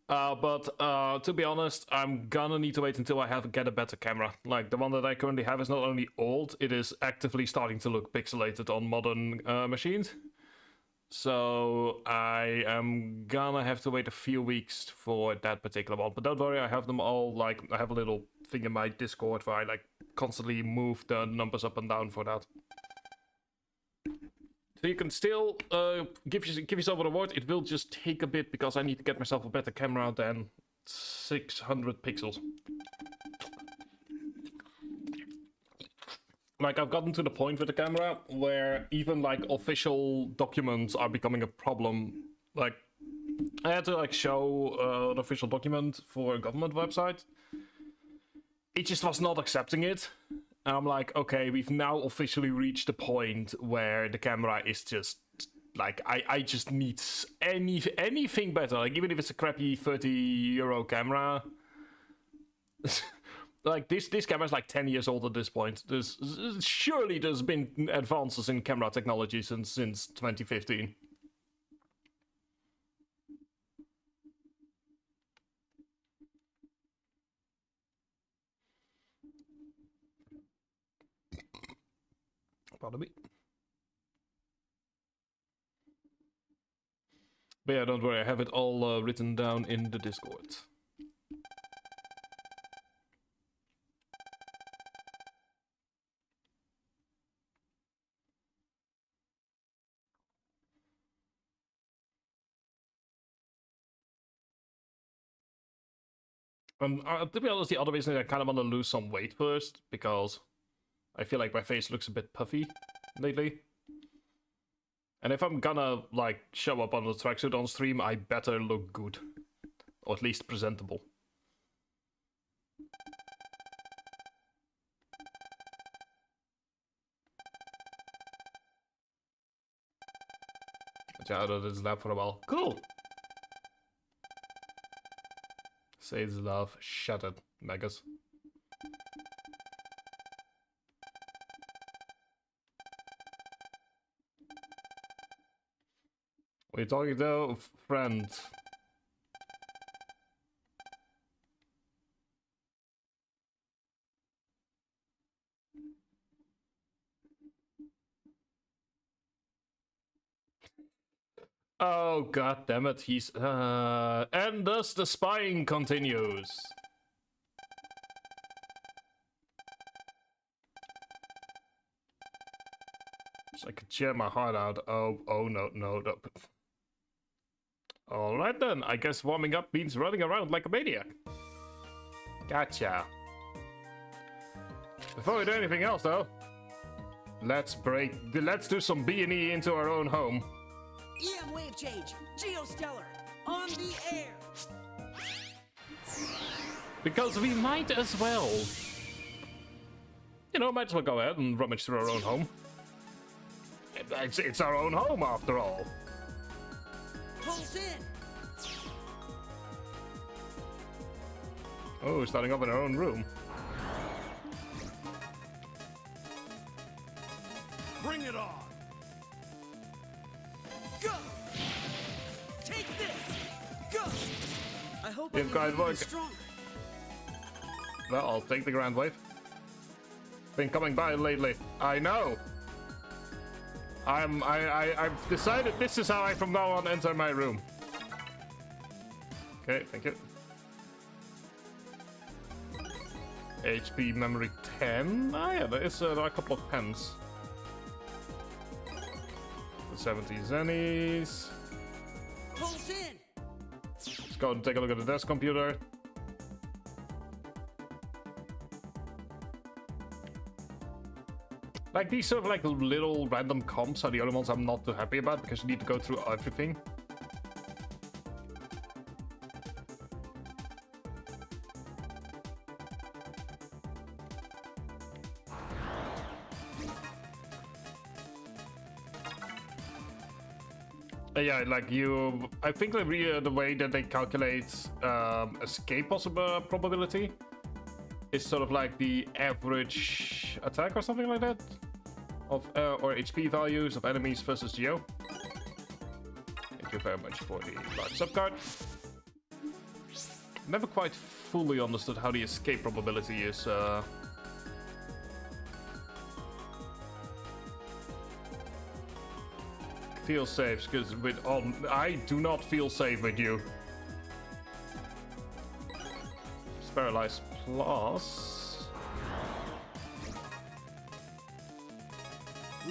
But to be honest, I'm gonna need to wait until I get a better camera. Like, the one that I currently have is not only old, it is actively starting to look pixelated on modern machines. So I am gonna have to wait a few weeks for that particular one. But don't worry, I have them all, like, I have a little thing in my Discord where I, like, constantly move the numbers up and down for that. So you can still give yourself a reward. It will just take a bit because I need to get myself a better camera than 600 pixels. Like, I've gotten to the point with the camera where even, like, official documents are becoming a problem. Like, I had to, like, show an official document for a government website. It just was not accepting it. And I'm like, okay, we've now officially reached the point where the camera is just, like, I just need anything better. Like, even if it's a crappy €30 camera... Like, this camera is like 10 years old at this point. Surely there's been advances in camera technology since 2015. Pardon me. But yeah, don't worry, I have it all written down in the Discord. To be honest, the other reason is I kind of want to lose some weight first, because I feel like my face looks a bit puffy lately. And if I'm gonna, like, show up on the tracksuit on stream, I better look good. Or at least presentable. Yeah, out of this lab for a while. Cool! Saves love. Shut it, Megas. What are you talking to, friend? Oh, god damn it, he's... and thus the spying continues. So I could cheer my heart out. Oh, no. Alright then, I guess warming up means running around like a maniac. Gotcha. Before we do anything else though, let's do some B&E into our own home. EM wave change. Geostellar. On the air. Because we might as well. You know, might as well go ahead and rummage through our own home. It's our own home after all. Pulse in. Oh, starting up in our own room. Bring it on. Go. Take this. Go. I hope You've I got can work. get stronger. Well, I'll take the ground wave. Been coming by lately. I know. I've decided this is how I from now on enter my room. Okay, thank you. HP memory 10. Ah, yeah, there is a couple of pens. The 70 zennies. Pulse in. Let's go and take a look at the desk computer. Like, these sort of like little random comps are the only ones I'm not too happy about because you need to go through everything. Yeah, like I think the way that they calculate escape possible probability is sort of like the average attack or something like that of or HP values of enemies versus Geo. Thank you very much for the large subcard. Never quite fully understood how the escape probability is. Feel safe, because with I do not feel safe with you. Paralyze plus.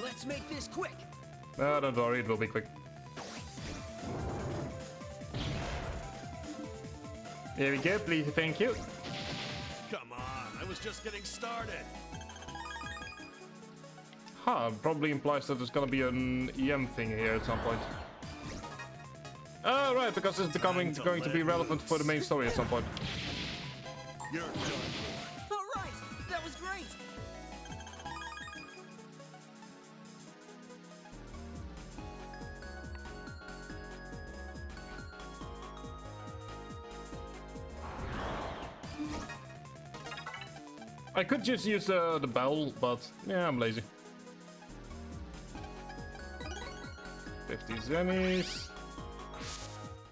Let's make this quick. No, don't worry, it will be quick. Here we go, please, thank you. Come on, I was just getting started. Huh, probably implies that there's gonna be an EM thing here at some point. Oh, right, because it's going to be relevant for the main story at some point. You're done for. All right. That was great. I could just use the bell, but yeah, I'm lazy. 50 zennies.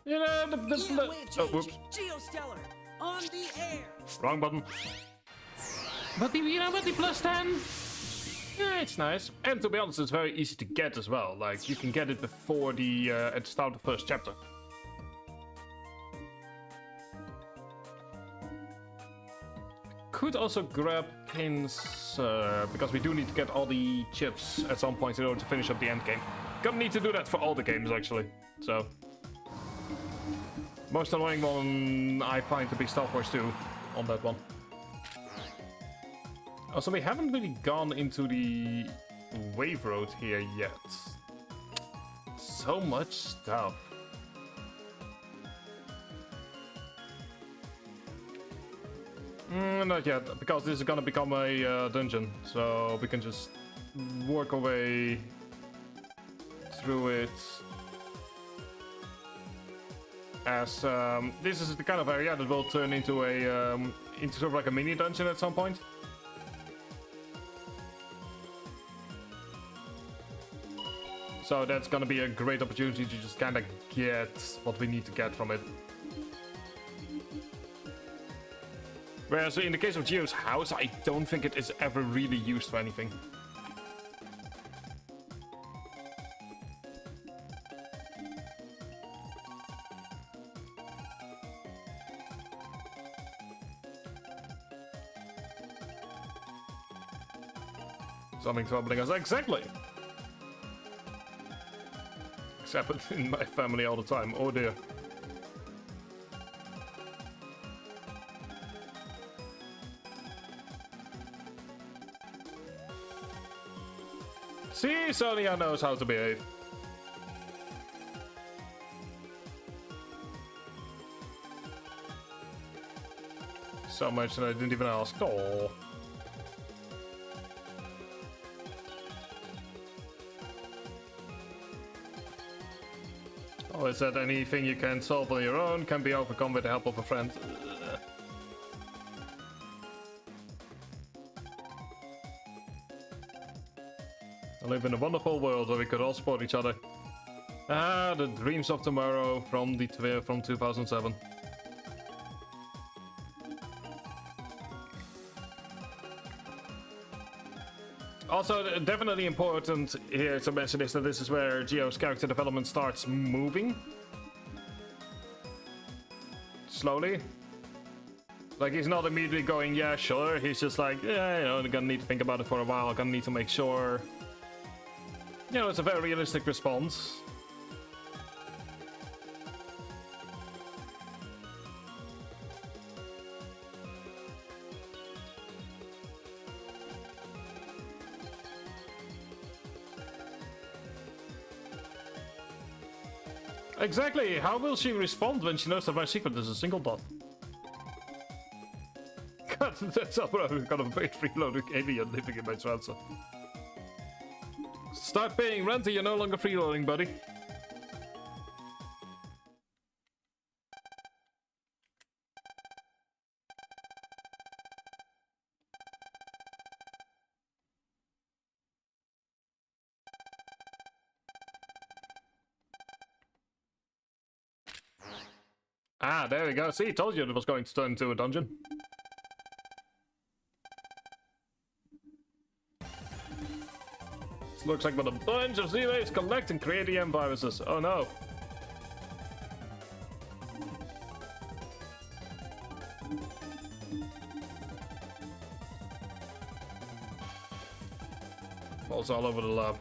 You know, EM wave oh, change. whoops. Geostellar. On the air. Wrong button. But the plus 10. Yeah, it's nice. And to be honest, it's very easy to get as well. Like, you can get it before the at the start of the first chapter. Could also grab pins because we do need to get all the chips at some point in order to finish up the end game. Gonna need to do that for all the games actually. So most annoying one I find to be Star Wars 2 on that one. Also, we haven't really gone into the wave road here yet. So much stuff. Not yet, because this is gonna become a dungeon, so we can just work our way through it. As this is the kind of area that will turn into a into sort of like a mini dungeon at some point. So that's gonna be a great opportunity to just kind of get what we need to get from it. Whereas in the case of Geo's house, I don't think it is ever really used for anything. Something troubling us. Exactly! It's happened in my family all the time. Oh dear. See, Sonia knows how to behave. So much that I didn't even ask. Oh. Oh, is that anything you can solve on your own can be overcome with the help of a friend? I live in a wonderful world where we could all support each other. Ah, the dreams of tomorrow from 2007. Also, definitely important here to mention is that this is where Geo's character development starts moving. Slowly. Like, he's not immediately going, yeah, sure. He's just like, yeah, you know, I'm gonna need to think about it for a while. I'm gonna need to make sure. You know, it's a very realistic response. Exactly. How will she respond when she knows that my secret is a single dot? God, that's how I've got a great freeloading alien living in my transfer. Start paying rent or you're no longer freeloading, buddy. Ah, there we go. See, told you it was going to turn into a dungeon. This looks like what a bunch of Z-Waves collect and create EM viruses. Oh no. Balls all over the lab.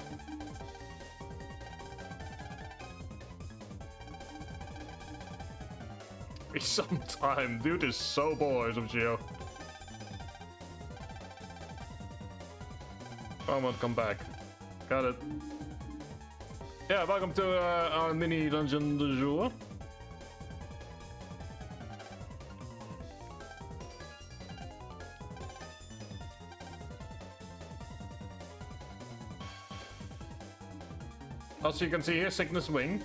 Some time. Dude is so bored of Geo. Come on, come back. Got it. Yeah, welcome to our mini dungeon du jour. As you can see here, Sickness Wing.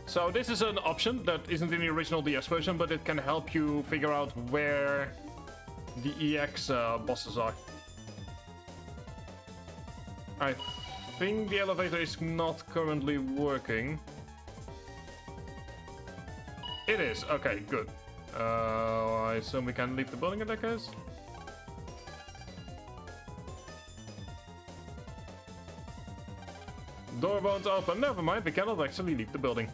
So this is an option that isn't in the original DS version, but it can help you figure out where the EX bosses are. I think the elevator is not currently working. It is. Okay, good. I assume we can leave the building in that case. Door won't open. Never mind, we cannot actually leave the building.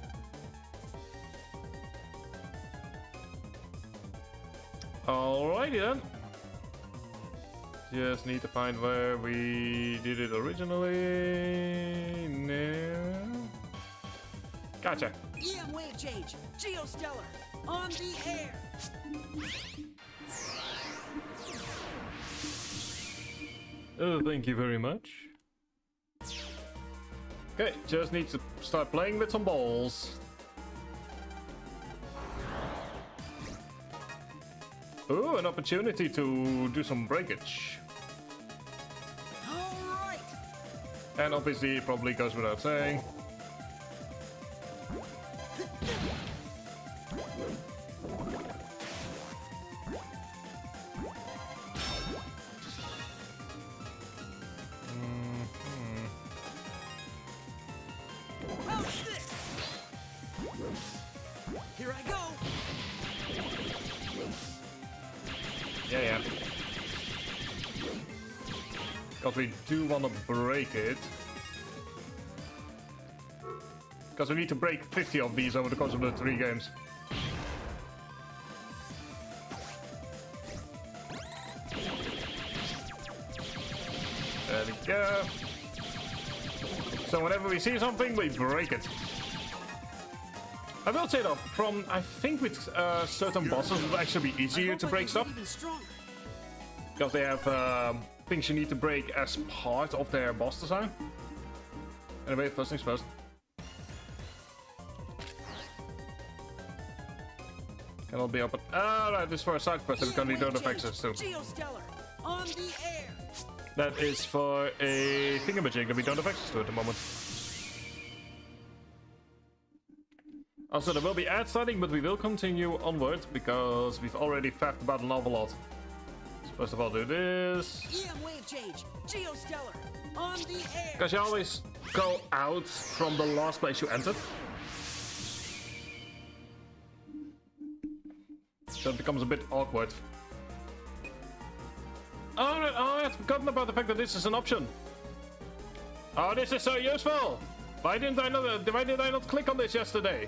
Alrighty then. Just need to find where we did it originally. No. Gotcha. EM wave change. Geostellar. On the air. Oh, thank you very much. Okay, just need to start playing with some balls. Ooh, an opportunity to do some breakage. All right. And obviously it probably goes without saying. How's this? Here I go. Yeah. Because we do want to break it. Because we need to break 50 of these over the course of the 3 games. There we go. So whenever we see something, we break it. I will say though, I think with certain bosses, it will actually be easier to break stuff. Because they have things you need to break as part of their boss design. Anyway, first things first. Cannot be open. Right, this is for a side quest that we currently don't have access to. On the air. That is for a thingamajig that we don't have access to at the moment. Also, there will be ad starting, but we will continue onward because we've already faffed about an awful lot. So first of all, do this. EM wave change. Geostellar. On the air. Because you always go out from the last place you entered. So it becomes a bit awkward. Oh, I'd forgotten about the fact that this is an option. Oh, this is so useful! Why did I not click on this yesterday?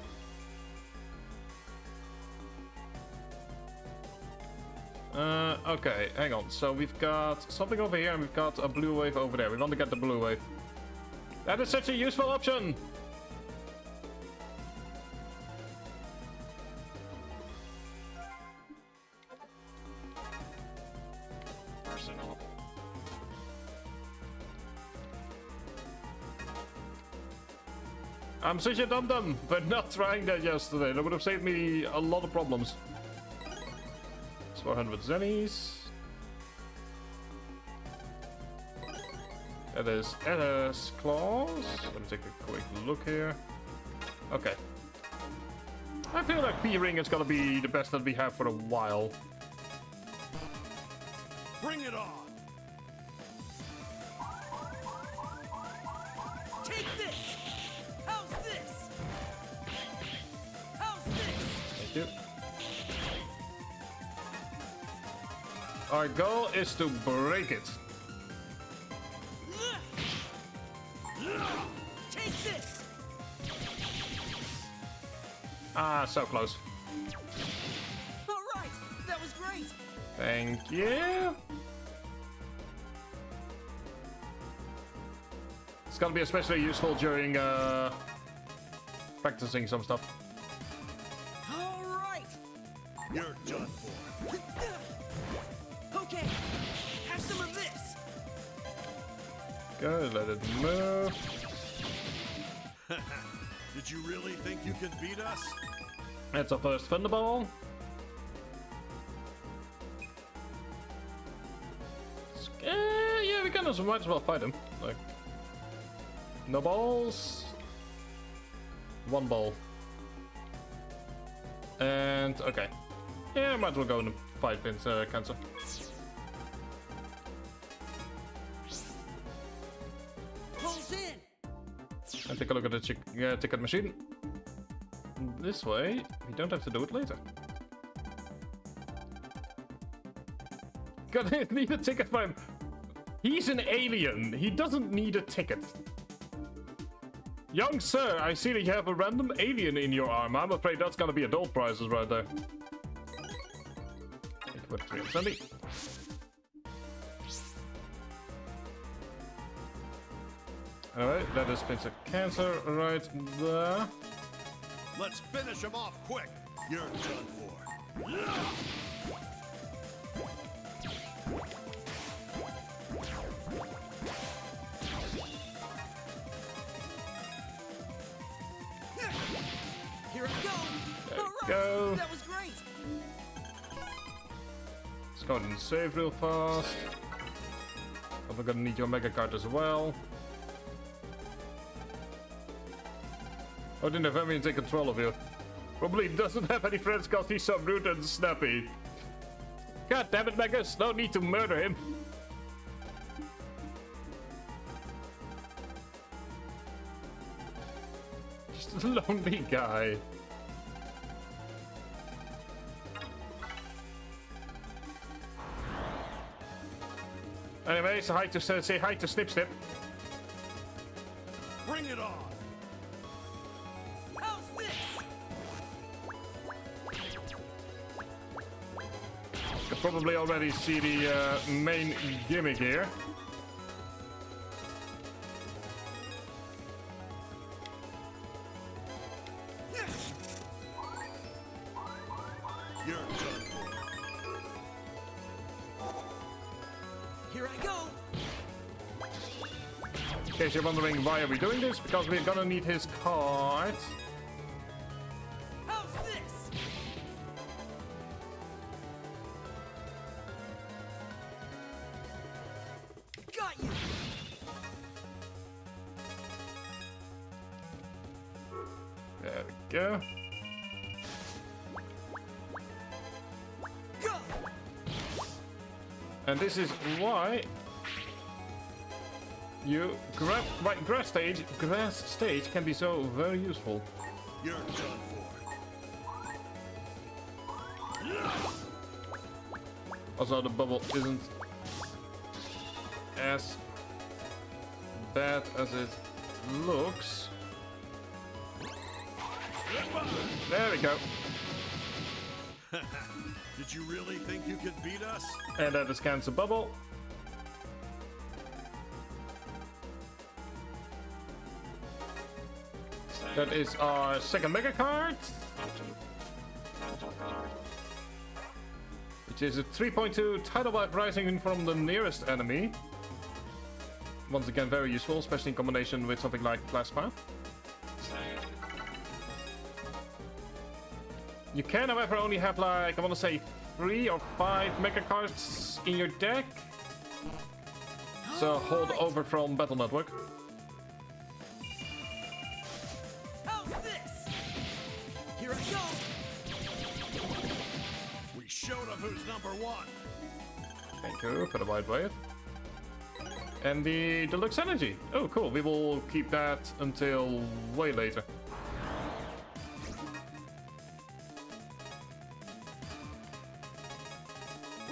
Okay, hang on. So we've got something over here and we've got a blue wave over there. We want to get the blue wave. That is such a useful option! I'm such a dum-dum for not trying that yesterday. That would have saved me a lot of problems. It's 400 zennies. That is Ella's claws. Let me take a quick look here. Okay. I feel like P-Ring is gonna be the best that we have for a while. Bring it on! Take this! How's this? How's this? Thank you. Our goal is to break it. Take this! Ah, so close. All right, that was great. Thank you. It's gonna be especially useful during practicing some stuff. All right. You're done for. Okay, have some of this. Good, let it move. Did you really think you could beat us? That's our first Thunderball. Yeah, we kind of might as well fight him. Like, no balls, one ball, and okay. Yeah, might as well go in the fight pins cancer. Pulls in. And take a look at the ticket machine. This way, we don't have to do it later. Gonna need a ticket for him. He's an alien. He doesn't need a ticket. Young sir, I see that you have a random alien in your arm. I'm afraid that's gonna be adult prizes right there. Thank you for the 370. Alright, that is Pizza Cancer right there. Let's finish him off quick. You're done for. Here I go. There All we right, go. that was great. Let's go ahead and save real fast. But we're gonna need your mega card as well. Oh, didn't have any to take control of you. Probably doesn't have any friends because he's so rude and snappy. God damn it, Megas! No need to murder him. Just a lonely guy. Anyway, say hi to Snip Snip. Bring it on. How's this? You can probably already see the main gimmick here. I go. In case you're wondering why are we doing this, because we're gonna need his card. How's this? Got you. There we go. Go. And this is why grass stage can be so very useful. You're done for. Also, the bubble isn't as bad as it looks. There we go. Did you really think you could beat us? And that scans the bubble. That is our second mega card, which is a 3.2 tidal wave rising from the nearest enemy. Once again, very useful, especially in combination with something like plasma. You can, however, only have like, I want to say 3 or 5 mega cards in your deck. So hold over from Battle Network. How's this? Here I go. We showed them who's number one. Thank you for the wide wave. And the deluxe energy. Oh, cool. We will keep that until way later.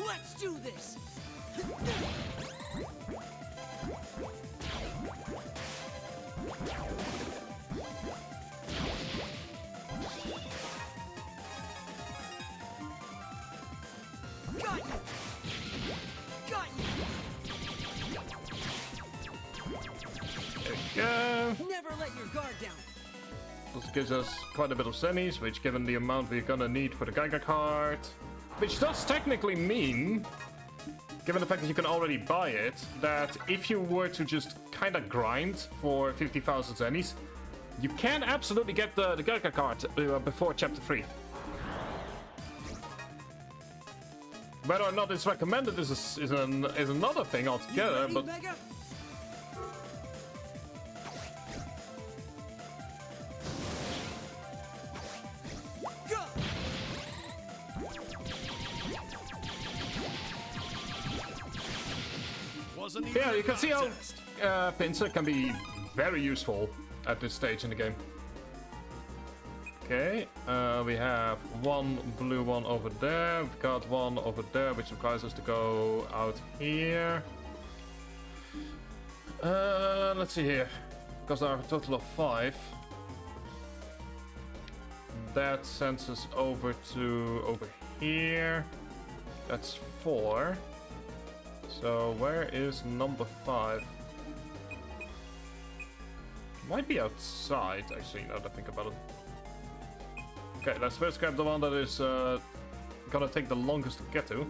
Let's do this. Got you. Got you. There we go. Never let your guard down. This gives us quite a bit of semis, which given the amount we're gonna need for the Geiger card, which does technically mean, given the fact that you can already buy it, that if you were to just kind of grind for 50,000 zennies, you can absolutely get the Geiger card before Chapter 3. Whether or not it's recommended is another thing You altogether, ready, but Mega? Go. Wasn't even yeah, you can a see how contest. Pincer can be very useful at this stage in the game. Okay, we have one blue one over there. We've got one over there, which requires us to go out here. Let's see here. Because there are a total of 5. That sends us over here. That's 4. So where is number 5? Might be outside, actually, now that I think about it. Okay, let's first grab the one that is gonna take the longest to get to.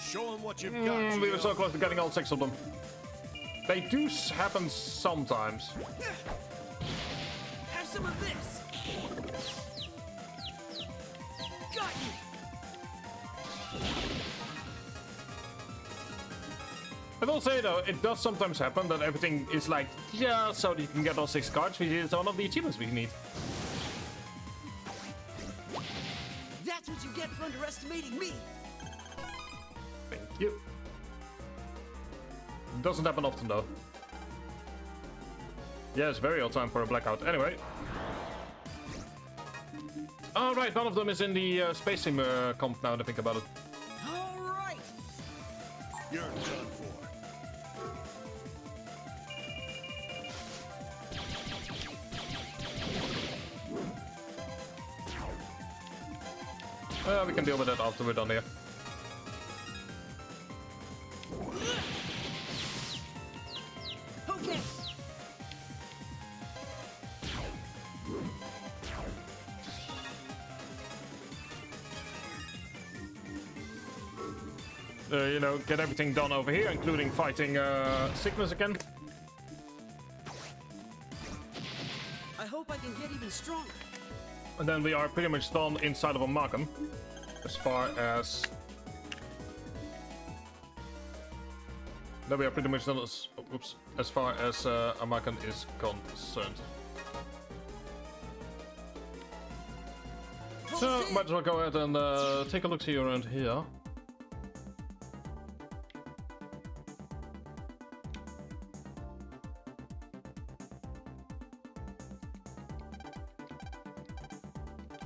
Show them what you've got. We were so Gio. close to getting all 6 of them. They do happen sometimes. Have some of this. Got you. I will say though, it does sometimes happen that everything is like, yeah, so that you can get all 6 cards, which is one of the achievements we need. That's what you get for underestimating me. Thank you. Doesn't happen often though. Yeah, it's very old time for a blackout. Anyway. Alright, one of them is in the Space Sim comp now to think about it. All right. You're done for. We can deal with that after we're done here. Okay. you know, get everything done over here, including fighting sickness again. I hope I can get even stronger. And then we are pretty much done inside of a Markham. As far as... Then we are pretty much done as far as Amakan is concerned. So, might as well go ahead and take a look see around here.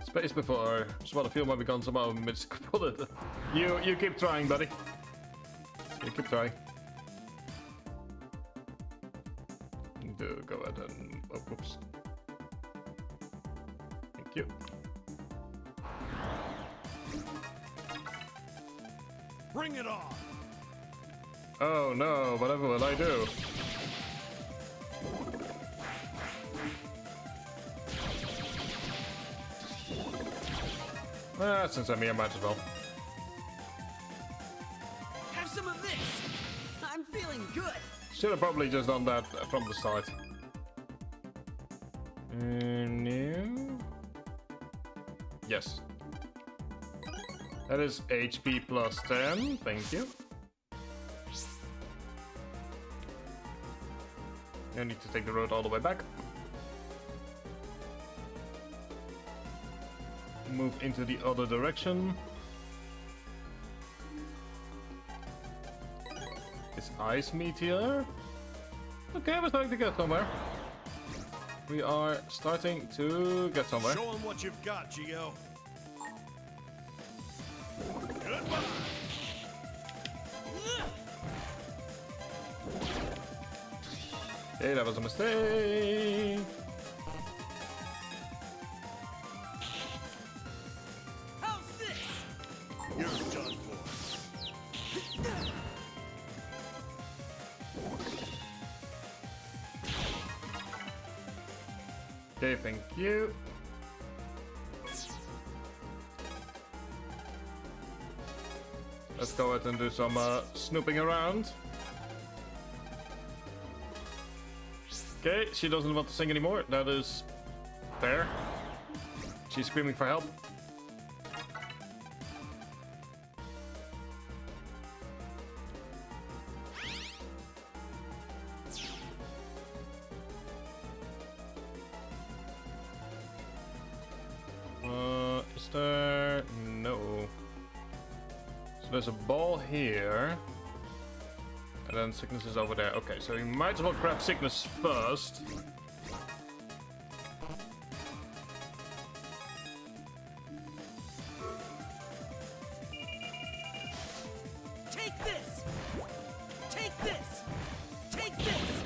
Space before. Just want to feel my begun somehow misquoted. You keep trying, buddy. You keep trying. Do go ahead and oops. Thank you. Bring it on! Oh no, whatever will I do? Since I'm here, might as well. Have some of this. I'm feeling good. Should have probably just done that from the start. No. Yes. That is HP plus 10. Thank you. I need to take the road all the way back. Move into the other direction. It's Ice Meteor. Okay, we're starting to get somewhere. We are starting to get somewhere. Show 'em what you've got, Geo. Goodbye. Hey, that was a mistake. How's this? You're done for. Okay, thank you. Let's go ahead and do some snooping around. Okay, she doesn't want to sing anymore. That is fair. She's screaming for help. Is there? No. So there's a ball here. And then sickness is over there. Okay, so you might as well grab sickness first. Take this. Take this. Take this.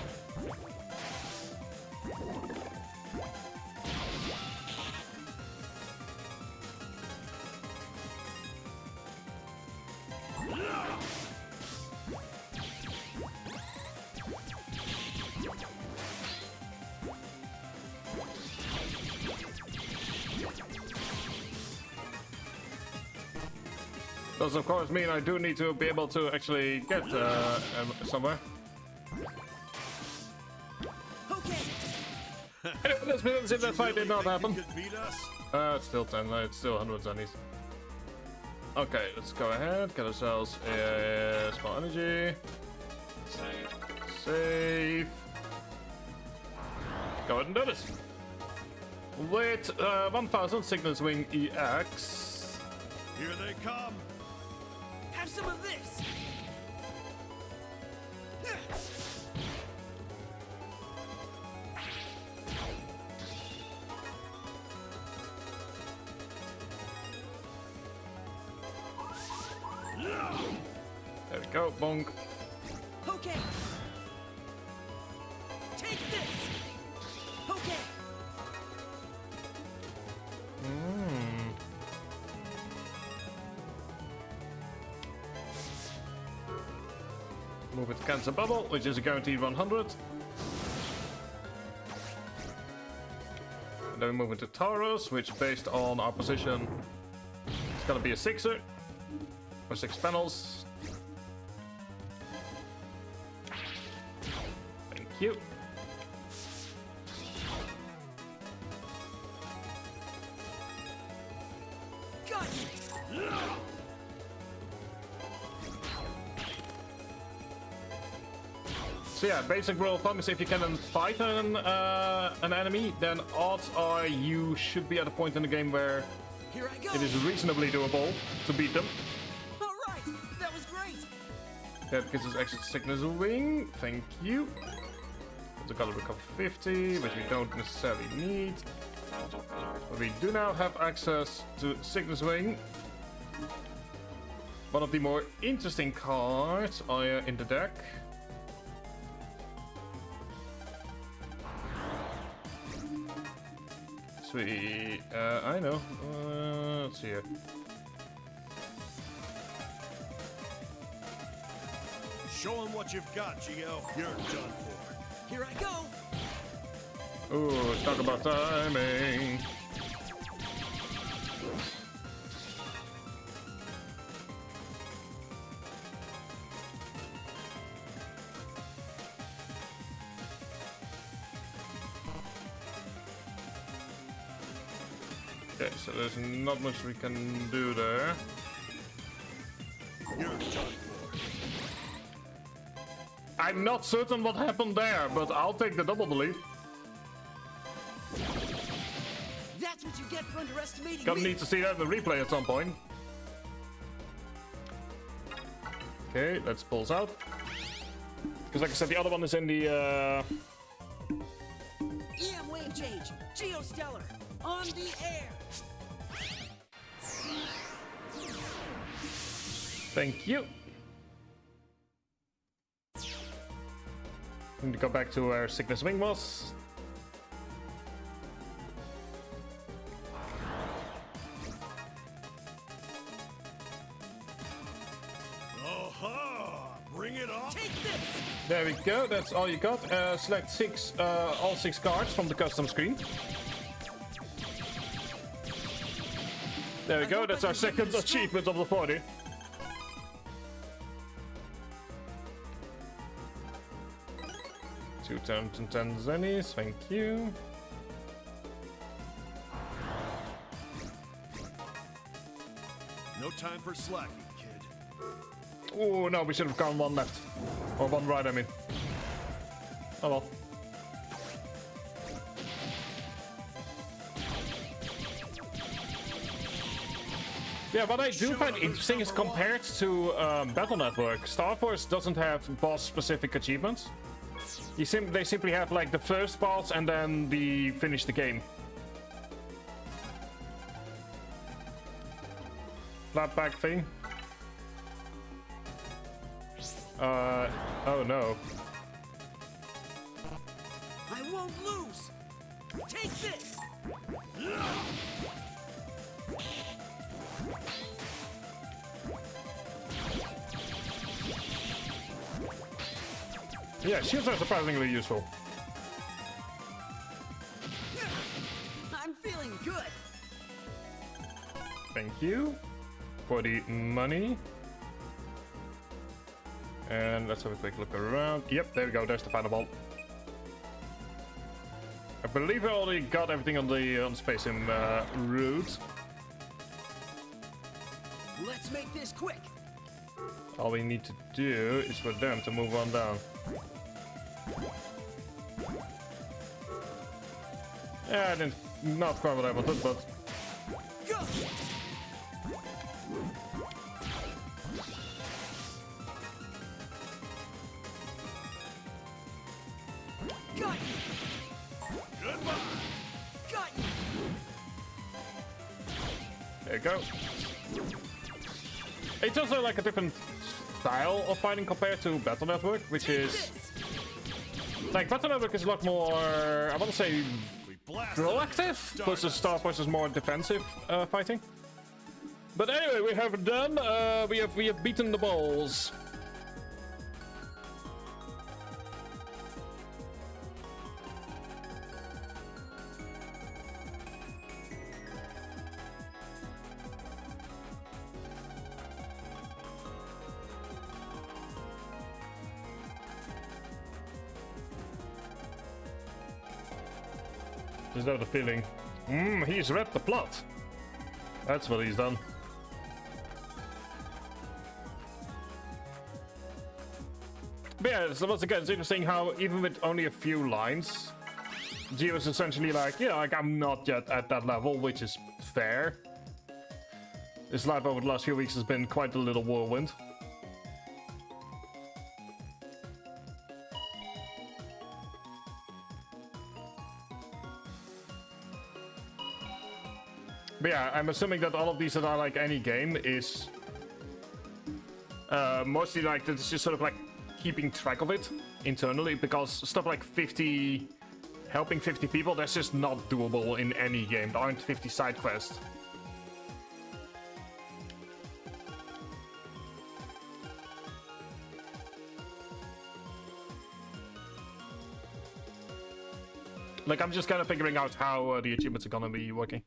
Does of course mean I do need to be able to actually get somewhere. Okay. Anyway, let's see if that fight did not Think happen. you could beat us? It's still 10, it's still 100 zennies. Okay, let's go ahead, get ourselves a small energy. Save. Go ahead and do this. With 1000 Sickness Wing EX. Here they come. Have some of this. There we go, bonk. Okay. Take this. Okay. Move it to Cancer Bubble, which is a guaranteed 100. And then we move into Taurus, which based on our position, it's gonna be a 6er. For 6 panels. you. Got you. So yeah, basic rule of thumb is if you can fight an enemy, then odds are you should be at a point in the game where Here I go. it is reasonably doable to beat them. All right, that was great. That gives us extra sickness wing. Thank you. The color recover 50, which we don't necessarily need. But we do now have access to sickness wing. One of the more interesting cards in the deck. Sweet. I know. Let's see here. Show him what you've got, Geo. You're done for. Here I go. Ooh, talk about timing. Okay, so there's not much we can do there. You're done for. I'm not certain what happened there, but I'll take the double belief. That's what you get for underestimating Gonna me. need to see that in the replay at some point. Okay, let's pulse out. Because like I said, the other one is in the... EM wave change. Geostellar. On the air. Thank you. Need to go back to where Sickness Wing was. Aha! Bring it on. Take this. There we go. That's all you got. Select all 6 cards from the custom screen. There we go. That's our second achievement of the 40. Two turns and 10 zennies, thank you. No time for slacking, kid. Oh no, we should have gone one left. Or one right, I mean. Oh well. Yeah, what I do find interesting is compared to Battle Network, Star Force doesn't have boss-specific achievements. They simply have like the first boss and then the finish the game. Flatback thing. Oh no. I won't lose. Take this. Yeah, shields are surprisingly useful. I'm feeling good. Thank you for the money. And let's have a quick look around. Yep, there we go. There's the final ball. I believe I already got everything on the Space Sim route. Let's make this quick. All we need to do is for them to move on down. Yeah, I didn't, not quite what I wanted, but Go. Got you. Goodbye. Got you. there you go. It's also like a different style of fighting compared to Battle Network, which Take is this. like Battle Network is a lot more, I want to say, We blasted proactive versus Star Force is more defensive fighting. But anyway, we have done. We have beaten the balls. Just have the feeling. He's read the plot. That's what he's done. But yeah, so once again, it's interesting how even with only a few lines, Geo is essentially like, yeah, like I'm not yet at that level, which is fair. His life over the last few weeks has been quite a little whirlwind. But yeah, I'm assuming that all of these that are like any game is mostly like it's just sort of like keeping track of it internally, because stuff like 50 helping 50 people, that's just not doable in any game. There aren't 50 side quests. Like, I'm just kind of figuring out how the achievements are gonna be working.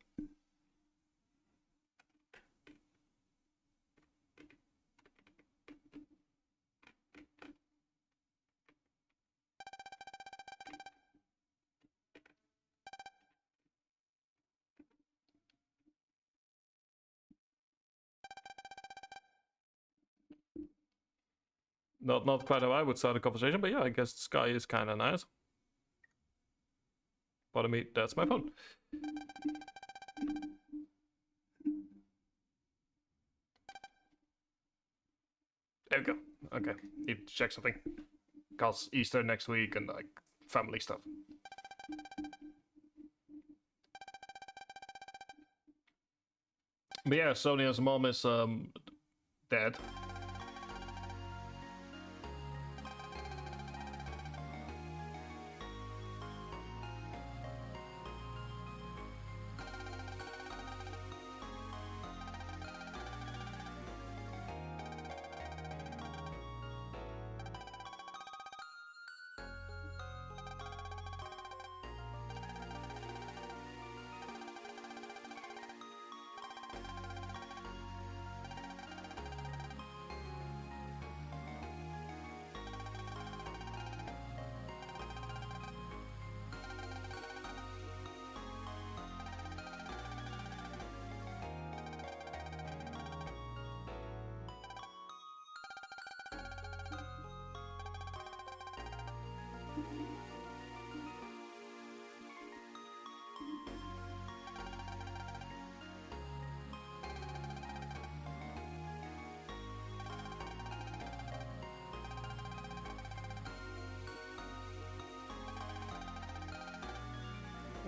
Not quite how I would start a conversation, but yeah, I guess the sky is kind of nice. Pardon me, that's my phone. There we go. Okay, need to check something. Cause Easter next week and like family stuff. But yeah, Sonia's mom is dead.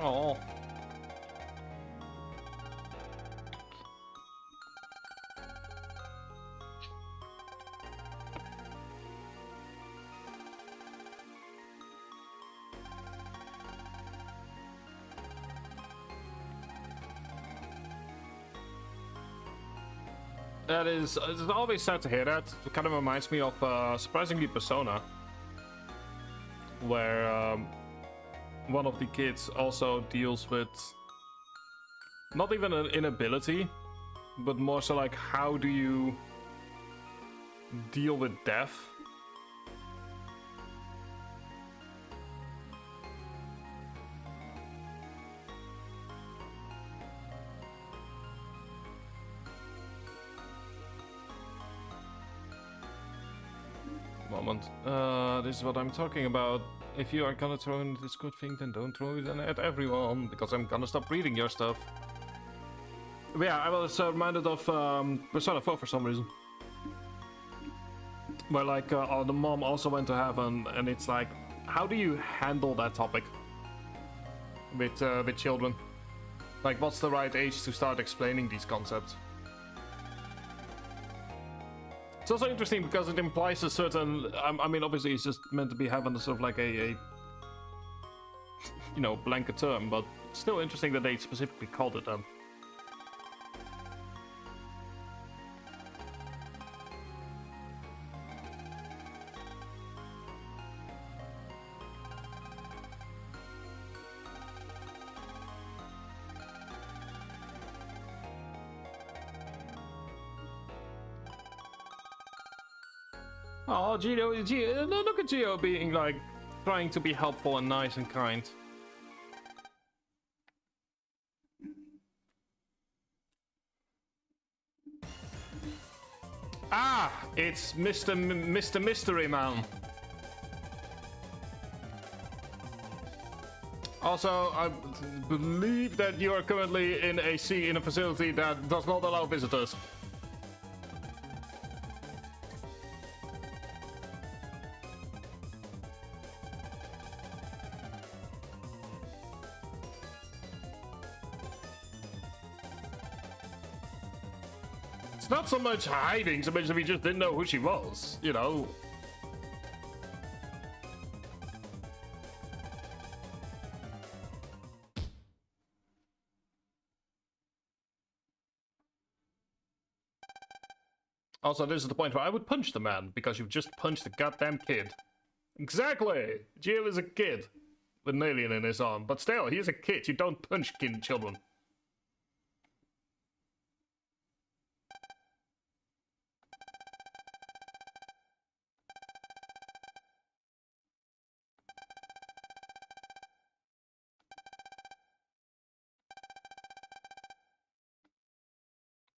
Oh. That is, it's always sad to hear that. It kind of reminds me of, surprisingly, Persona. Where, one of the kids also deals with not even an inability, but more so like, how do you deal with death? Moment. This is what I'm talking about. If you are gonna throw in this good thing, then don't throw it at everyone, because I'm gonna stop reading your stuff. But yeah, I was reminded of Persona 4 for some reason. Where like, the mom also went to heaven, and it's like, how do you handle that topic with children? Like, what's the right age to start explaining these concepts? It's also interesting because it implies a certain, I mean, obviously it's just meant to be heaven as sort of like a you know, blanket term, but it's still interesting that they specifically called it that. Oh, Geo, look at Geo being like, trying to be helpful and nice and kind. Ah, it's Mr. Mystery Man. Also, I believe that you are currently in AC in a facility that does not allow visitors. It's not so much hiding, so much that we just didn't know who she was, you know. Also, this is the point where I would punch the man, because you've just punched the goddamn kid. Exactly! Gio is a kid with an alien in his arm, but still, he is a kid. You don't punch children.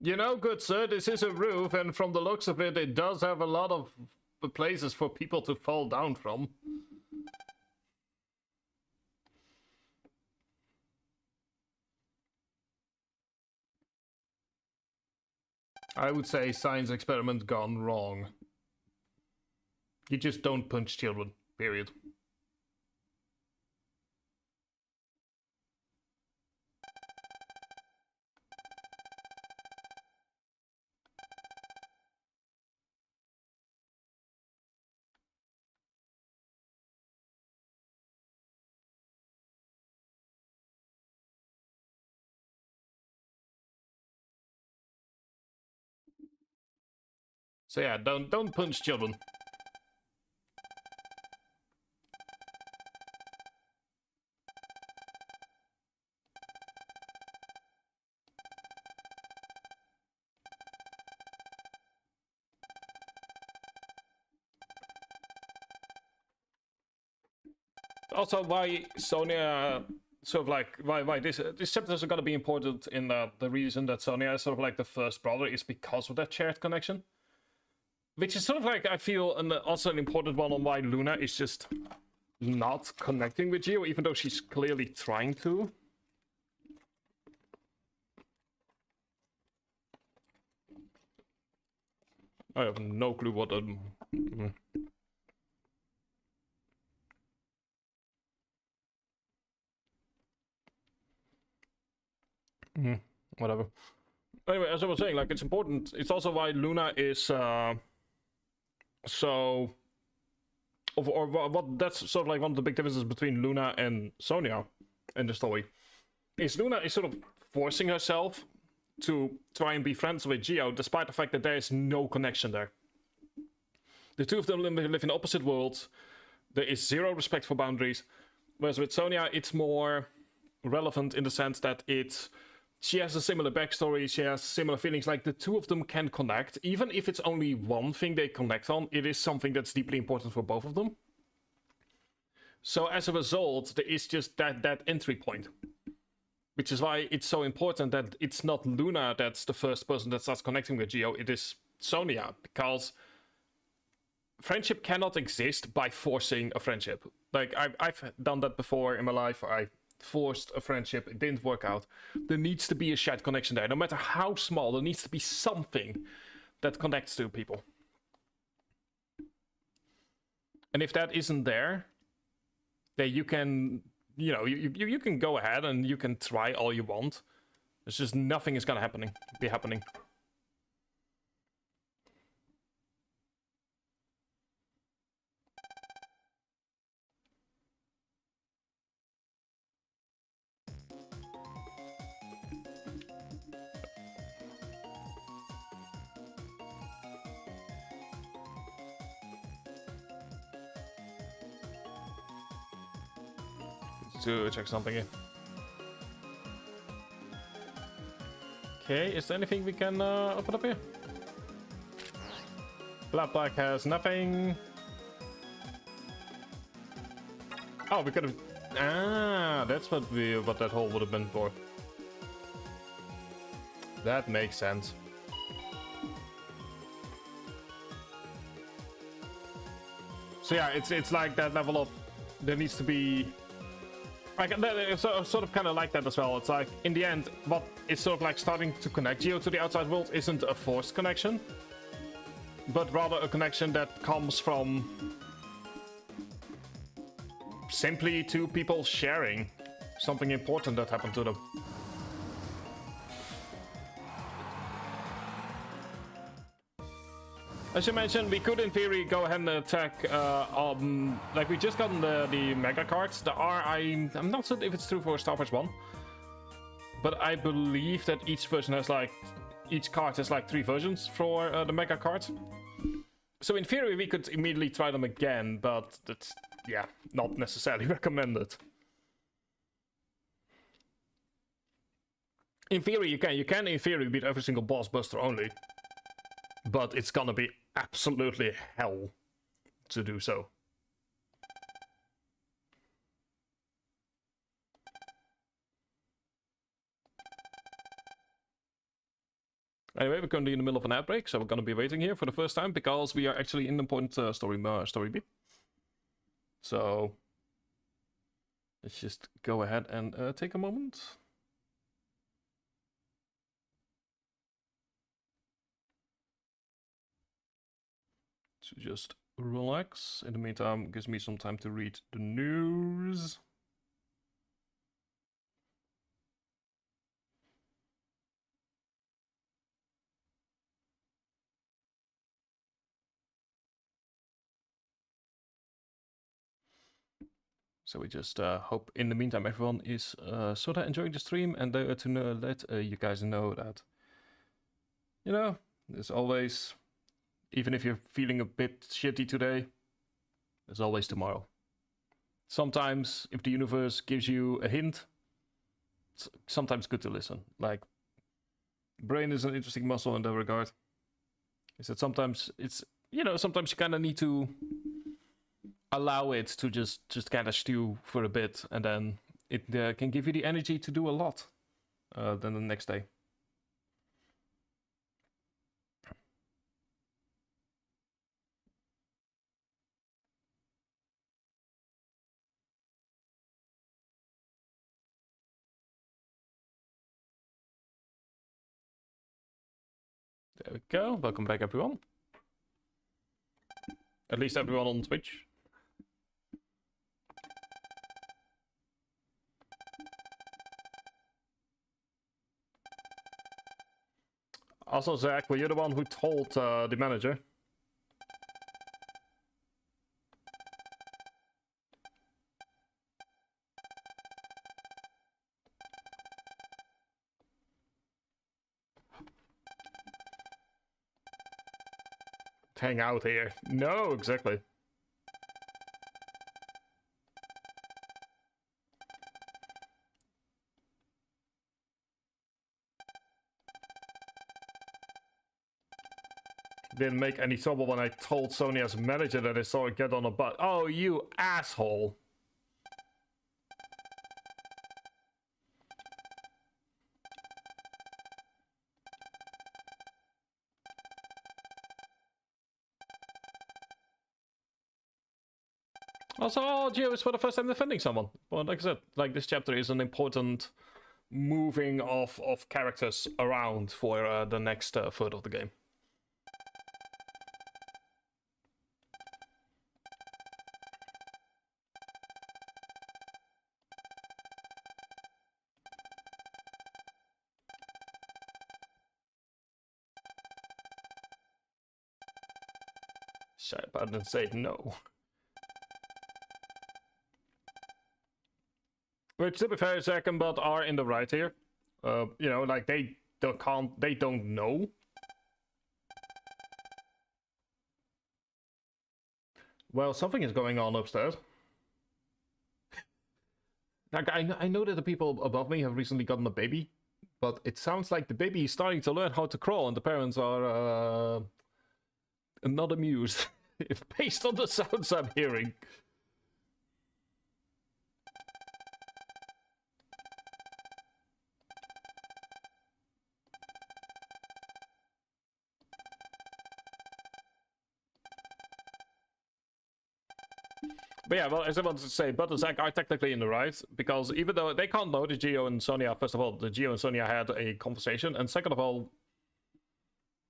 You know, good sir, this is a roof, and from the looks of it, it does have a lot of places for people to fall down from. I would say science experiment gone wrong. You just don't punch children, period. So yeah, don't punch children. Also, why Sonia sort of like why this chapters are gonna be important in the reason that Sonia is sort of like the first brother is because of that shared connection. Which is sort of like, I feel, also an important one on why Luna is just not connecting with Gio, even though she's clearly trying to. I have no clue what whatever. Anyway, as I was saying, like, it's important. It's also why Luna is what that's sort of like one of the big differences between Luna and Sonia in the story. Is Luna is sort of forcing herself to try and be friends with Gio, despite the fact that there is no connection there. The two of them live in opposite worlds. There is zero respect for boundaries. Whereas with Sonia, it's more relevant in the sense that she has a similar backstory, she has similar feelings, like the two of them can connect. Even if it's only one thing they connect on, it is something that's deeply important for both of them. So as a result, there is just that entry point. Which is why it's so important that it's not Luna that's the first person that starts connecting with Gio, it is Sonia, because friendship cannot exist by forcing a friendship. Like, I've done that before in my life. I forced a friendship, it didn't work out. There needs to be a shared connection there. No matter how small, there needs to be something that connects two people. And if that isn't there, then you can, you know, you can go ahead and you can try all you want. It's just nothing is gonna be happening. To check something in. Okay, is there anything we can open up here? Black has nothing. Oh, we could have. Ah, that's what that hole would have been for. That makes sense. So yeah, it's like that level of there needs to be like sort of kind of like that as well. It's like in the end, what is sort of like starting to connect Geo to the outside world isn't a forced connection, but rather a connection that comes from simply two people sharing something important that happened to them. As you mentioned, we could in theory go ahead and attack like we just gotten the mega cards. I'm not certain if it's true for Star Wars 1, but I believe that each card has like 3 versions for the mega cards. So in theory we could immediately try them again, but that's, yeah, not necessarily recommended. In theory you can in theory beat every single boss buster only, but it's gonna be absolutely hell to do so. Anyway, we're currently in the middle of an outbreak, so we're gonna be waiting here for the first time because we are actually in the important story B. So let's just go ahead and take a moment. To just relax. In the meantime, gives me some time to read the news. So we just hope in the meantime everyone is sort of enjoying the stream, and to let you guys know that, you know, there's always, even if you're feeling a bit shitty today, there's always tomorrow. Sometimes if the universe gives you a hint, it's sometimes good to listen. Like, brain is an interesting muscle in that regard. Is that sometimes it's, you know, sometimes you kind of need to allow it to just kind of stew for a bit, and then it can give you the energy to do a lot then the next day. There we go. Welcome back, everyone. At least everyone on Twitch. Also, Zach, were you the one who told the manager? Hang out here. No, exactly. Didn't make any trouble when I told Sonia's manager that I saw her get on a bus. Oh, you asshole. Also, oh, Geo is for the first time defending someone. Well, like I said, like this chapter is an important moving of characters around for the next third of the game. Shut up and say no. Which, to be fair, second, but are in the right here. You know, like they don't know. Well, something is going on upstairs. Like I know that the people above me have recently gotten a baby, but it sounds like the baby is starting to learn how to crawl, and the parents are not amused, if based on the sounds I'm hearing. But yeah, well, as I wanted to say, Bud and Zack are technically in the right, because even though they can't know that Gio and Sonia, first of all, the Gio and Sonia had a conversation, and second of all,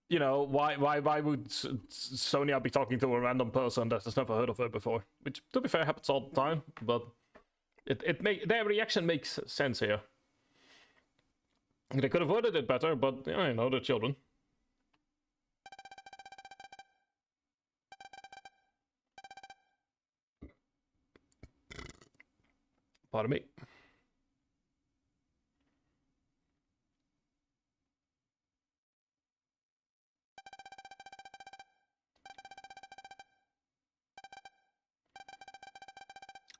you know, why would Sonia be talking to a random person that has never heard of her before? Which, to be fair, happens all the time, but their reaction makes sense here. They could have worded it better, but, you know, they're children. Pardon me.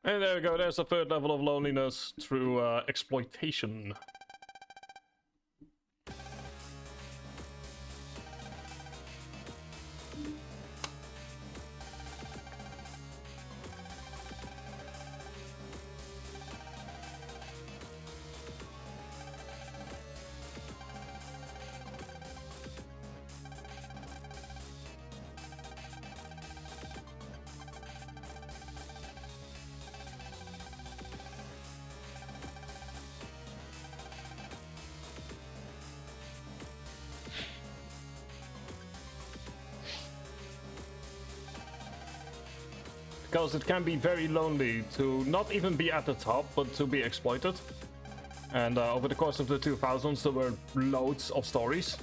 And there we go, there's a third level of loneliness through exploitation. Because it can be very lonely to not even be at the top, but to be exploited. And over the course of the 2000s, there were loads of stories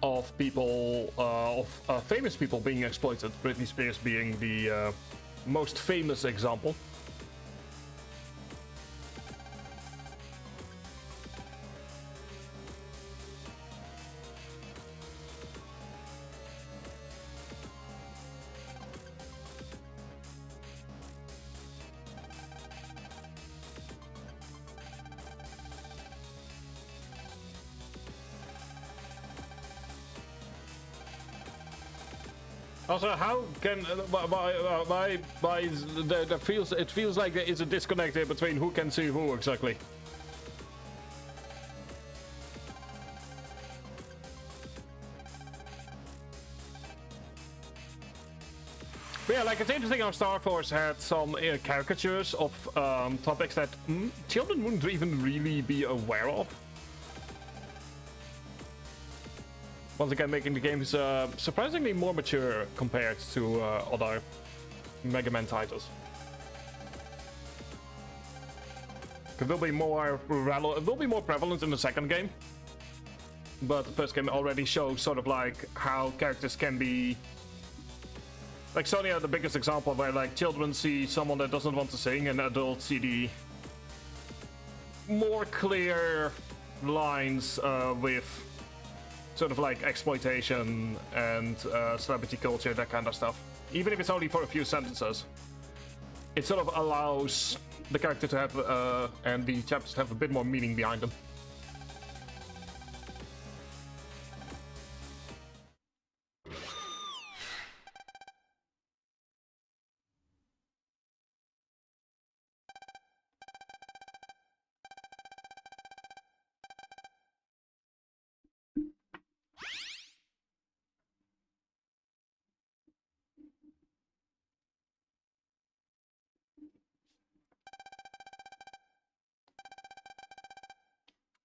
of people, famous people being exploited. Britney Spears being the most famous example. Also, how can why it feels like there is a disconnect here between who can see who exactly. But yeah, like it's interesting how Star Force had some caricatures of topics that children wouldn't even really be aware of. Once again, making the games surprisingly more mature compared to other Mega Man titles. It will be more prevalent in the second game, but the first game already shows sort of like how characters can be. Like Sonia, the biggest example, where like children see someone that doesn't want to sing, and adults see the more clear lines with sort of like exploitation and celebrity culture, that kind of stuff. Even if it's only for a few sentences, it sort of allows the character to have and the chapters to have a bit more meaning behind them.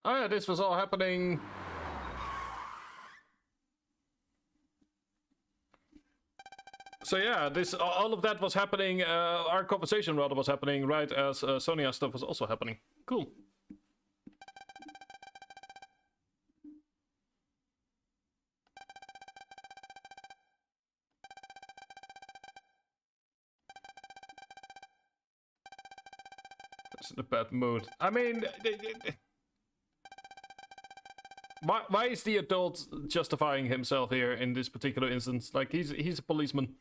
Oh yeah, this was all happening. So yeah, all of that was happening. Our conversation rather was happening right as Sonia's stuff was also happening. Cool. That's in a bad mood. I mean. Why is the adult justifying himself here in this particular instance? Like, he's a policeman.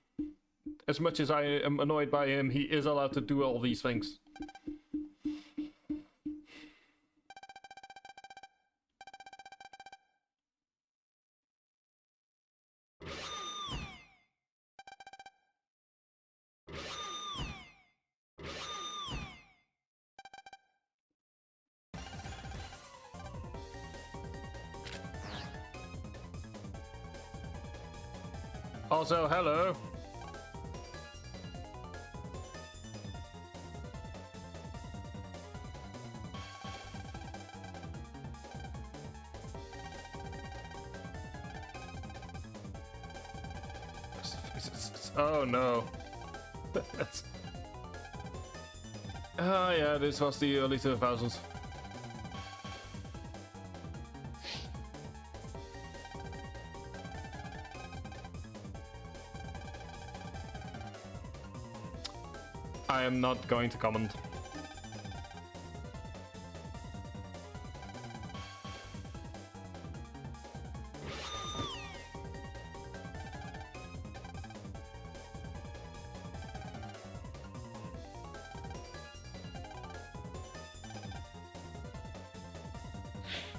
As much as I am annoyed by him, he is allowed to do all these things. Also, hello. Oh no. That's... yeah, this was the early 2000s. I am not going to comment.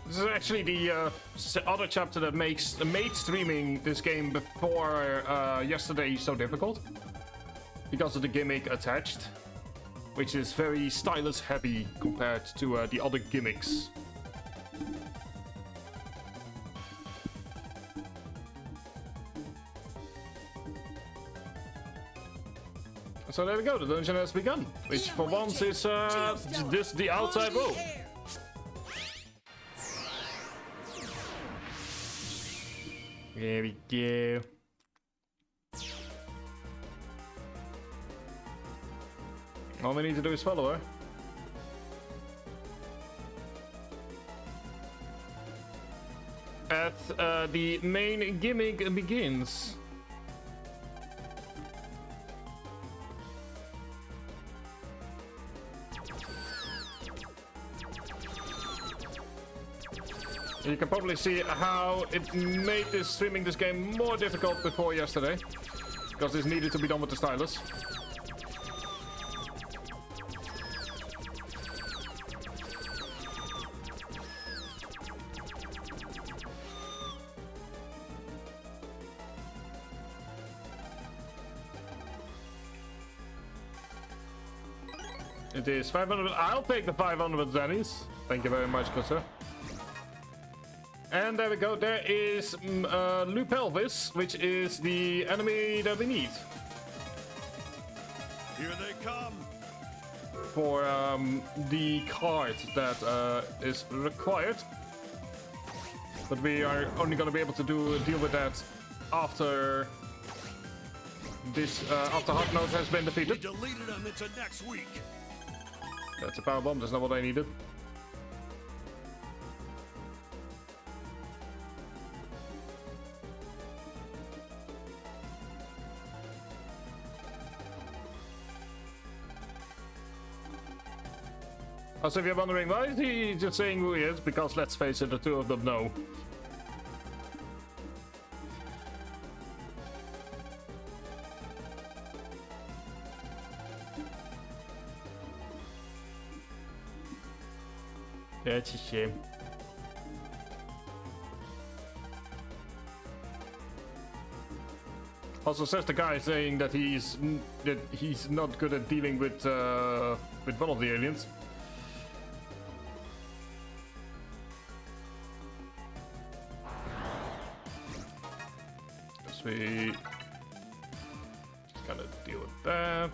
This is actually the other chapter that made streaming this game before yesterday so difficult. Because of the gimmick attached, which is very stylus heavy compared to the other gimmicks. So there we go, the dungeon has begun, which for once is just the outside wall. There we go. All we need to do is follow her. At the main gimmick begins. You can probably see how it made streaming this game more difficult before yesterday, because this needed to be done with the stylus. It is 500. I'll take the 500 zennies. Thank you very much, good sir. And there we go. There is Lupelvis, which is the enemy that we need. Here they come. For the card that is required. But we are only going to be able to deal with that after this after Hot Note has been defeated. We deleted them into next week. That's a power bomb. That's not what I needed. Also, if you're wondering why is he just saying who he is, because let's face it, the two of them know. Yeah, it's a shame. Also, says the guy saying that he's not good at dealing with one of the aliens. So we just gotta deal with that.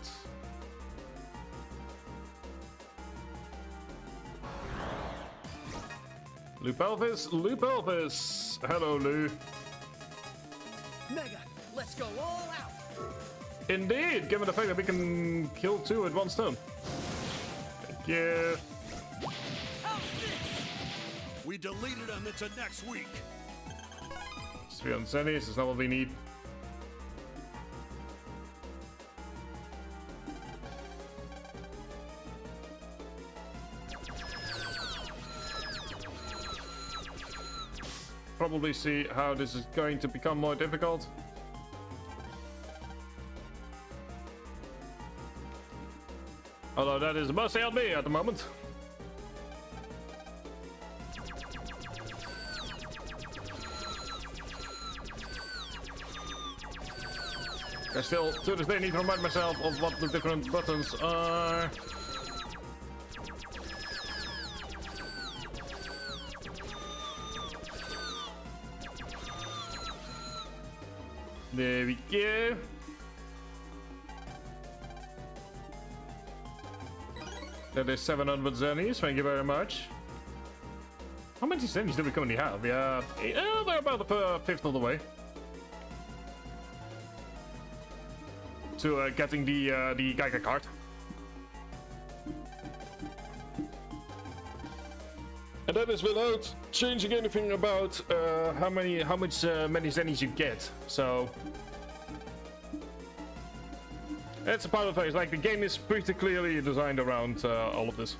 Lupelvis! Hello, Lou. Mega, let's go all out. Indeed, given the fact that we can kill two at one stone. Thank you. How's this? We deleted them into next week. 300 zennies is not what we need. Probably see how this is going to become more difficult. Although that is mostly on me at the moment. I still, to this day, need to remind myself of what the different buttons are. There we go. That is 700 zennies, thank you very much. How many zennies do we currently have? Yeah, they're about a fifth of the way. to getting the Geiger card. And that is without changing anything about how many zennies you get. So it's a part of it. Like the game is pretty clearly designed around all of this.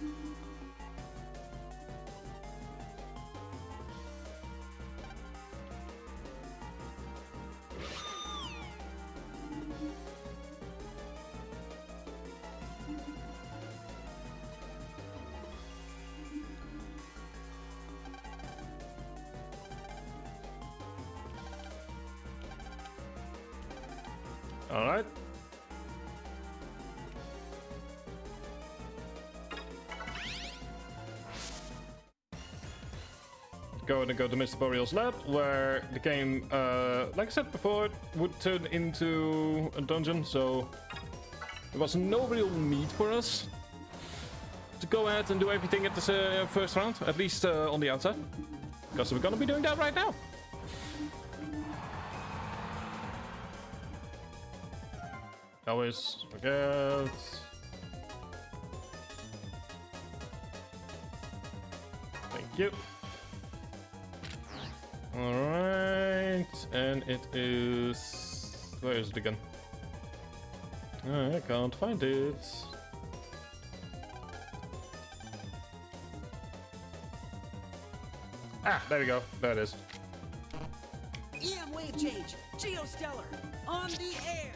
All right. Go to Mr. Boreal's lab, where the game, like I said before, would turn into a dungeon, so there was no real need for us to go ahead and do everything at this first round, at least on the outside, because we're gonna be doing that right now. Always forget. Thank you. Alright, and it is... Where is it again? I can't find it. Ah, there we go. There it is. EM wave change. Geostellar. On the air.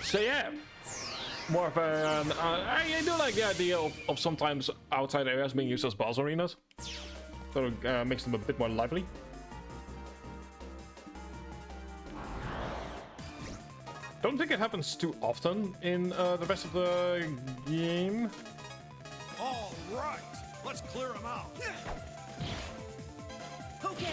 So yeah, more of a... I do like the idea of sometimes outside areas being used as boss arenas. So it makes them a bit more lively. Don't think it happens too often in the rest of the game. All right, let's clear them out. Okay.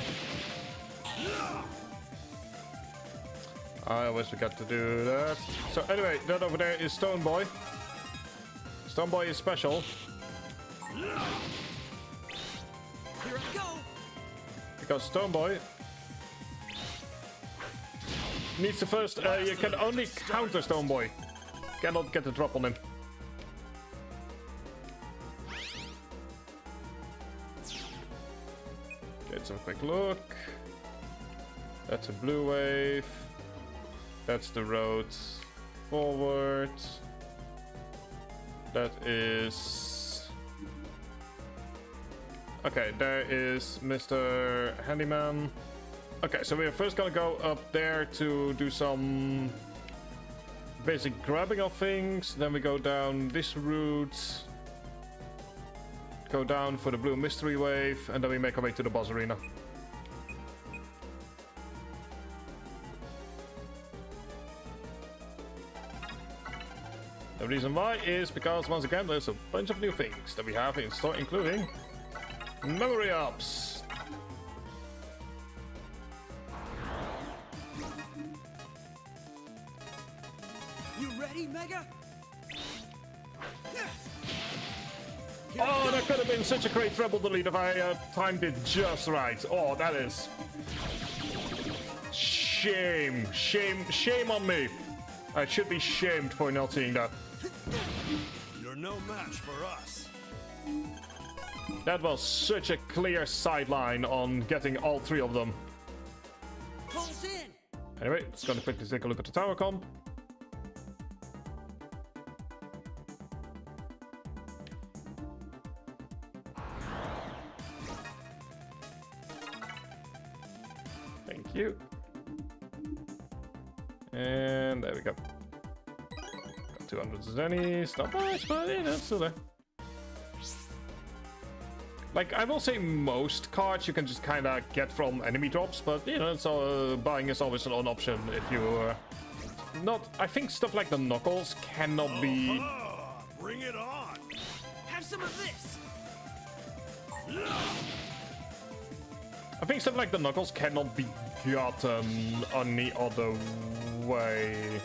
I always forgot to do that. So anyway, that over there is Stone Boy. Stone Boy is special. Here I go. Because Stone Boy needs to first, you can only counter Stone Boy. Cannot get the drop on him. Let's have a quick look. That's a blue wave. That's the road forward. That is... Okay, there is Mr. Handyman. Okay, so we're first gonna go up there to do some basic grabbing of things. Then we go down this route. Go down for the blue mystery wave. And then we make our way to the boss arena. The reason why is because, once again, there's a bunch of new things that we have in store, including memory ups. You ready, Mega? Oh, that could have been such a great treble delete if I timed it just right. Oh, that is... Shame. Shame on me. I should be shamed for not seeing that. You're no match for us. That was such a clear sideline on getting all three of them. Pulse in. Anyway, let's gonna quickly take a look at the tower comp. Thank you. And there we go. Got 200 zennies, not much, but you know, it's still there. Like, I will say most cards you can just kind of get from enemy drops, but you know, so buying is always an option if you not. I think stuff like the knuckles cannot be. Bring it on. Have some of this. I think stuff like the knuckles cannot be gotten any other way.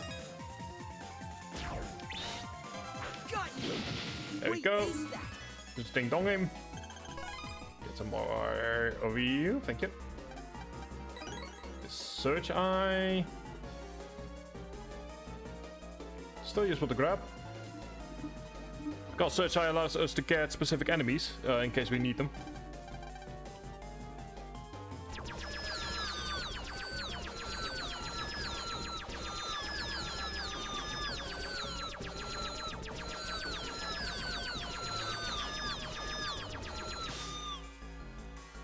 Got you. There we Wait, go. is that? Just ding dong him. Get some more over you. Thank you. The search eye. Still useful to grab. Because search eye allows us to get specific enemies in case we need them.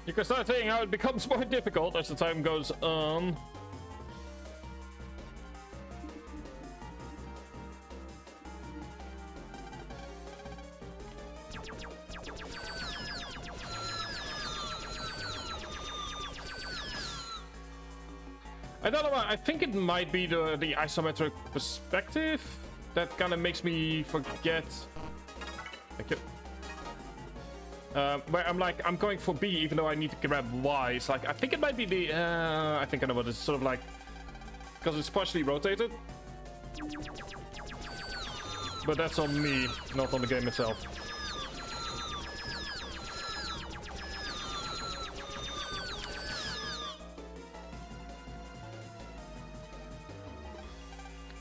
You can start seeing how it becomes more difficult as the time goes on. I don't know why, I think it might be the isometric perspective that kind of makes me forget. Thank you. Where I'm like, I'm going for B even though I need to grab Y. It's like, I think it might be the, I think I know what it's sort of like, because it's partially rotated. But that's on me, not on the game itself.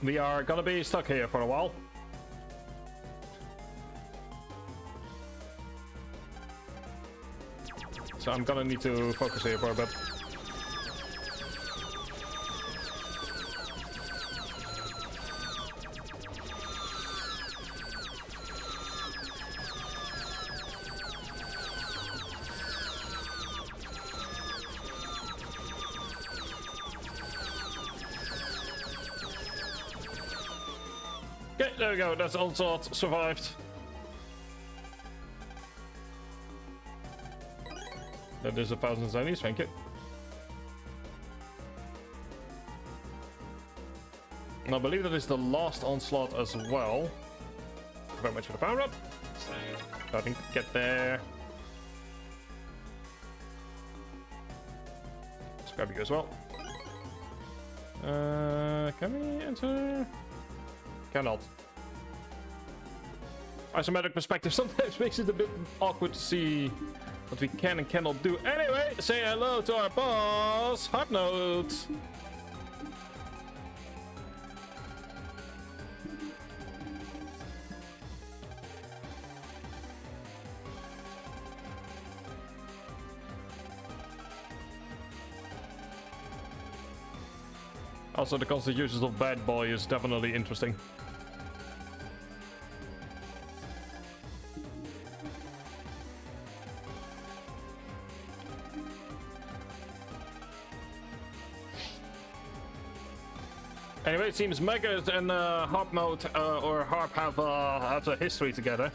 We are gonna be stuck here for a while. So I'm gonna need to focus here for a bit. Okay, there we go. That's also survived. That is 1,000 zonies, thank you. And I believe that is the last onslaught as well. Thank you very much for the power up. Starting to get there. Let's grab you as well. Can we enter? Cannot. Isometric perspective sometimes makes it a bit awkward to see what we can and cannot do. Anyway, say hello to our boss, Hard Note. Also, the constant uses of Bad Boy is definitely interesting. Anyway, it seems Maggot and Harp Mode or Harp have a history together.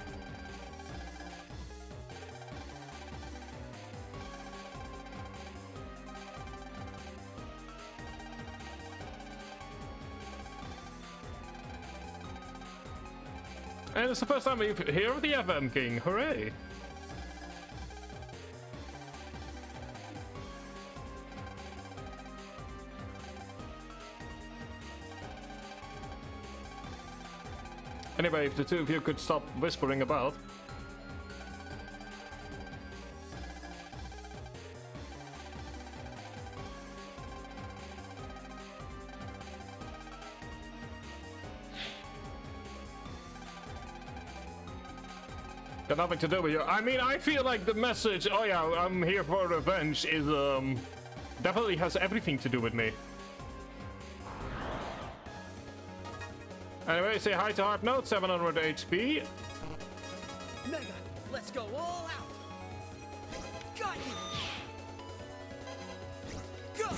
And it's the first time we hear of the FM King. Hooray! Anyway, if the two of you could stop whispering about. Got nothing to do with you. I mean, I feel like the message, oh yeah, I'm here for revenge, is definitely has everything to do with me. Anyway, say hi to Hard Note, 700 HP. Mega, let's go all out. Got you. Go.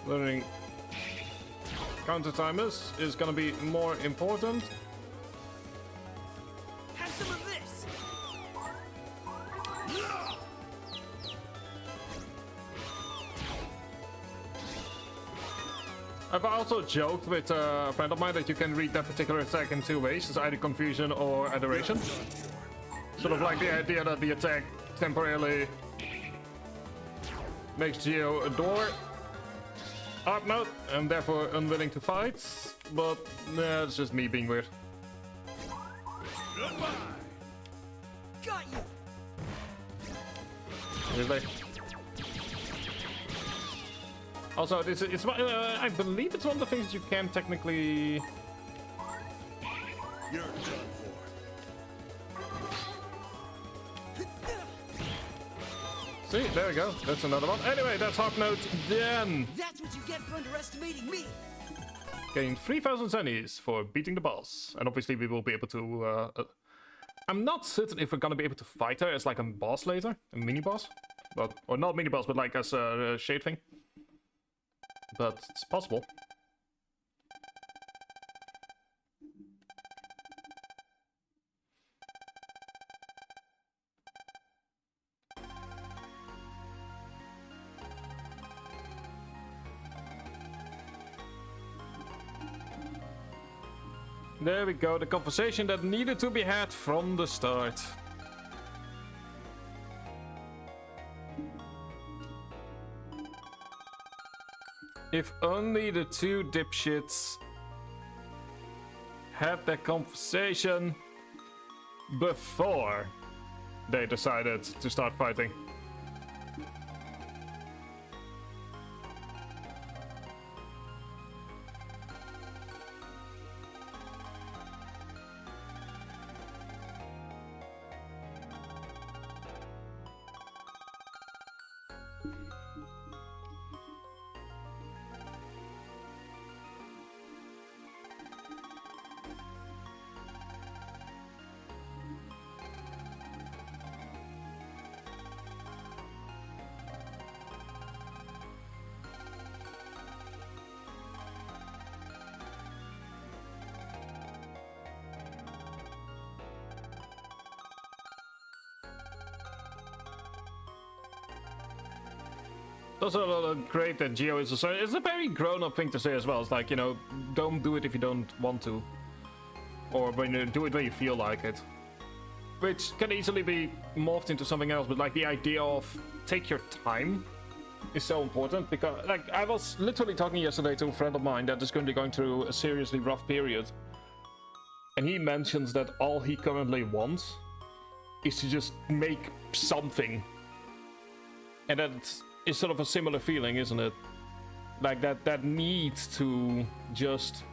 Learning counter timers is gonna be more important. Have some of this. I've also joked with a friend of mine that you can read that particular attack in two ways. It's either confusion or adoration. Sort of like the idea that the attack temporarily makes Geo adore Hard Note and therefore unwilling to fight. But yeah, it's just me being weird. Goodbye. Got you. Really? Also, I believe it's one of the things you can technically... You're done for. See, there we go. That's another one. Anyway, that's Hawk Note done. That's what you get for underestimating me. Gained 3,000 zennies for beating the boss. And obviously we will be able to... I'm not certain if we're gonna be able to fight her as like a boss later. A mini-boss. But, or not mini-boss, but like as a shade thing. But it's possible. There we go, the conversation that needed to be had from the start. If only the two dipshits had that conversation before they decided to start fighting. It's also great that Geo is it's a very grown-up thing to say as well. It's like, you know, don't do it if you don't want to. Or when you do it when you feel like it. Which can easily be morphed into something else, but like the idea of take your time is so important. Because like I was literally talking yesterday to a friend of mine that is currently going through a seriously rough period. And he mentions that all he currently wants is to just make something. And that's... It's sort of a similar feeling, isn't it? Like that need to just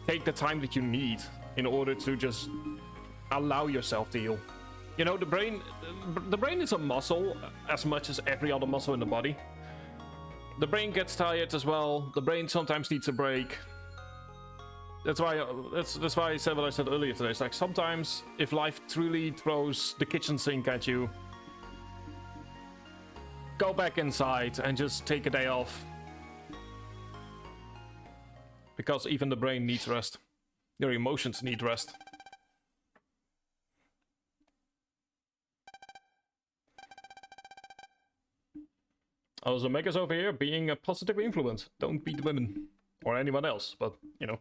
take the time that you need in order to just allow yourself to heal. You know, the brain is a muscle as much as every other muscle in the body. The brain gets tired as well. The brain sometimes needs a break. That's why I said what I said earlier today. It's like sometimes if life truly throws the kitchen sink at you, go back inside and just take a day off. Because even the brain needs rest. Your emotions need rest. Also, Mega's over here being a positive influence. Don't beat women. Or anyone else, but, you know.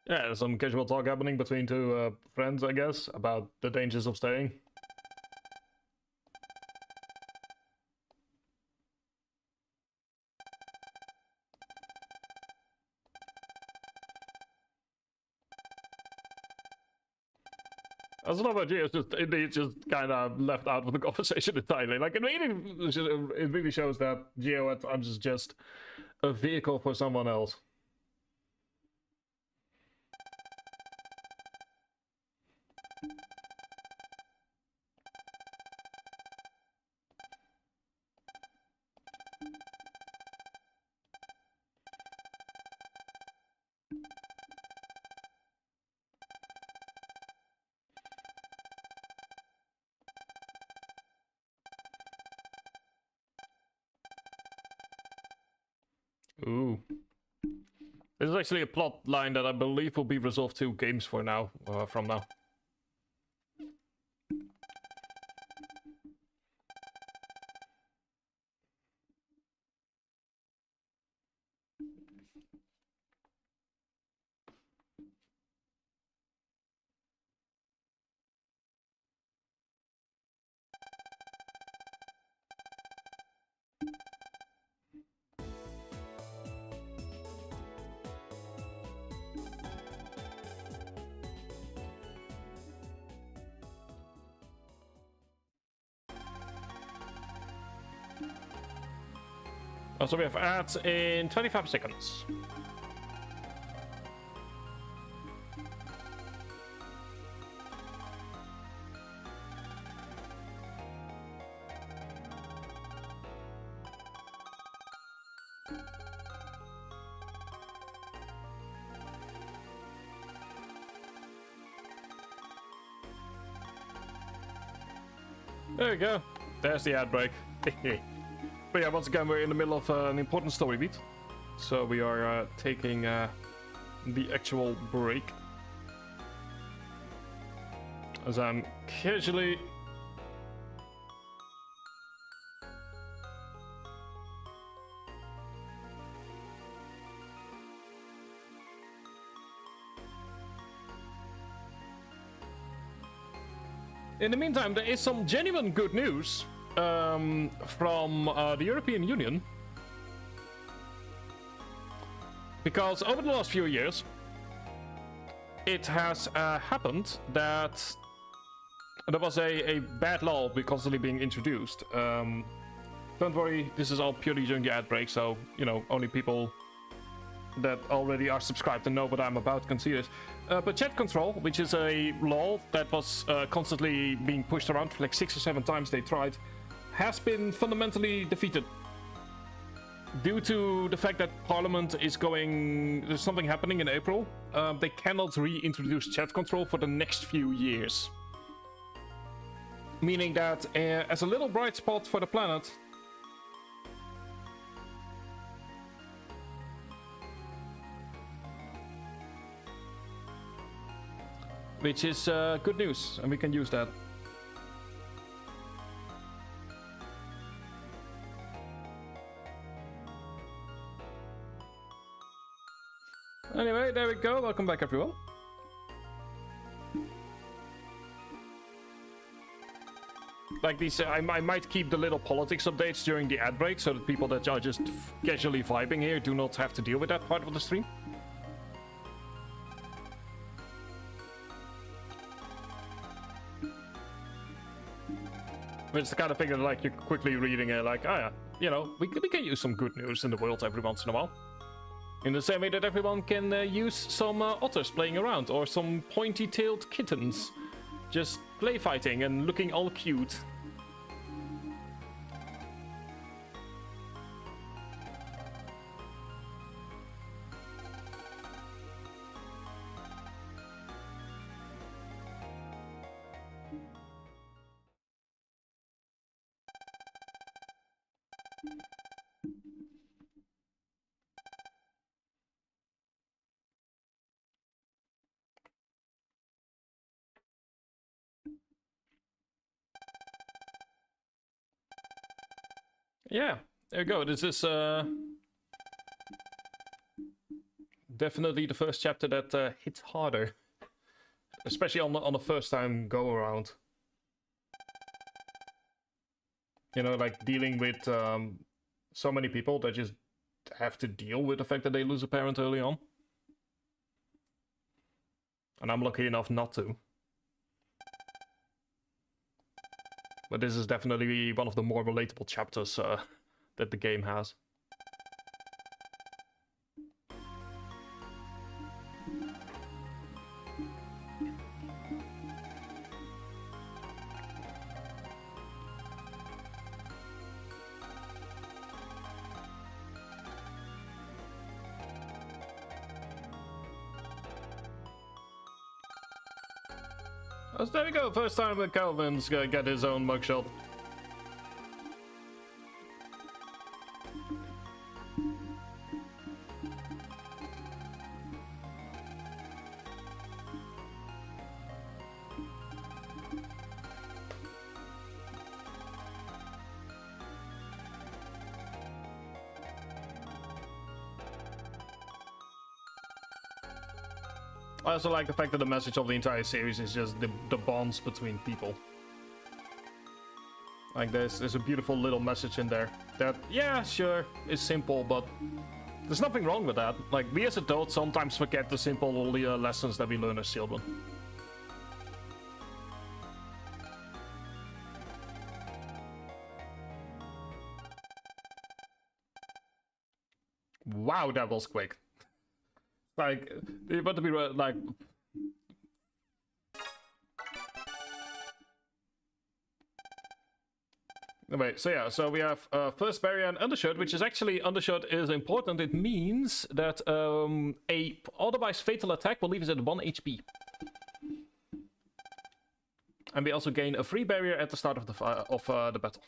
Yeah, there's some casual talk happening between two friends, I guess, about the dangers of staying. I love how Gio's just kind of left out of the conversation entirely. Like, it really shows that Gio at times is just a vehicle for someone else. Ooh. This is actually a plot line that I believe will be resolved 2 games from now. So we have ads in 25 seconds. There we go. There's the ad break. But yeah, once again, we're in the middle of an important story beat. So we are taking the actual break. As I'm casually... In the meantime, there is some genuine good news from the European Union. Because over the last few years, it has happened that there was a bad law constantly being introduced. Don't worry, this is all purely during the ad break, so, you know, only people that already are subscribed and know what I'm about can see this. But chat control, which is a law that was constantly being pushed around, like 6 or 7 times they tried, has been fundamentally defeated. Due to the fact that Parliament is going... There's something happening in April. They cannot reintroduce chat control for the next few years. Meaning that as a little bright spot for the planet... Which is good news, and we can use that. Anyway, there we go. Welcome back, everyone. Like these, I might keep the little politics updates during the ad break, so that people that are just casually vibing here do not have to deal with that part of the stream. It's the kind of thing that, like, you're quickly reading it, like, oh yeah, you know, we can use some good news in the world every once in a while. In the same way that everyone can use some otters playing around, or some pointy-tailed kittens just play fighting and looking all cute. Yeah, there you go. This is definitely the first chapter that hits harder, especially on the first time go around. You know, like dealing with so many people that just have to deal with the fact that they lose a parent early on. And I'm lucky enough not to. But this is definitely one of the more relatable chapters that the game has. So there we go, first time that Calvin's gonna get his own mugshot. I also like the fact that the message of the entire series is just the bonds between people. Like there's a beautiful little message in there that, yeah, sure, is simple, but there's nothing wrong with that. Like, we as adults sometimes forget the simple lessons that we learn as children. Wow, that was quick. Like, you want to be like... Anyway, so yeah, so we have first barrier and undershirt, which is actually, undershirt is important. It means that a otherwise fatal attack will leave us at 1 HP. And we also gain a free barrier at the start of the battle.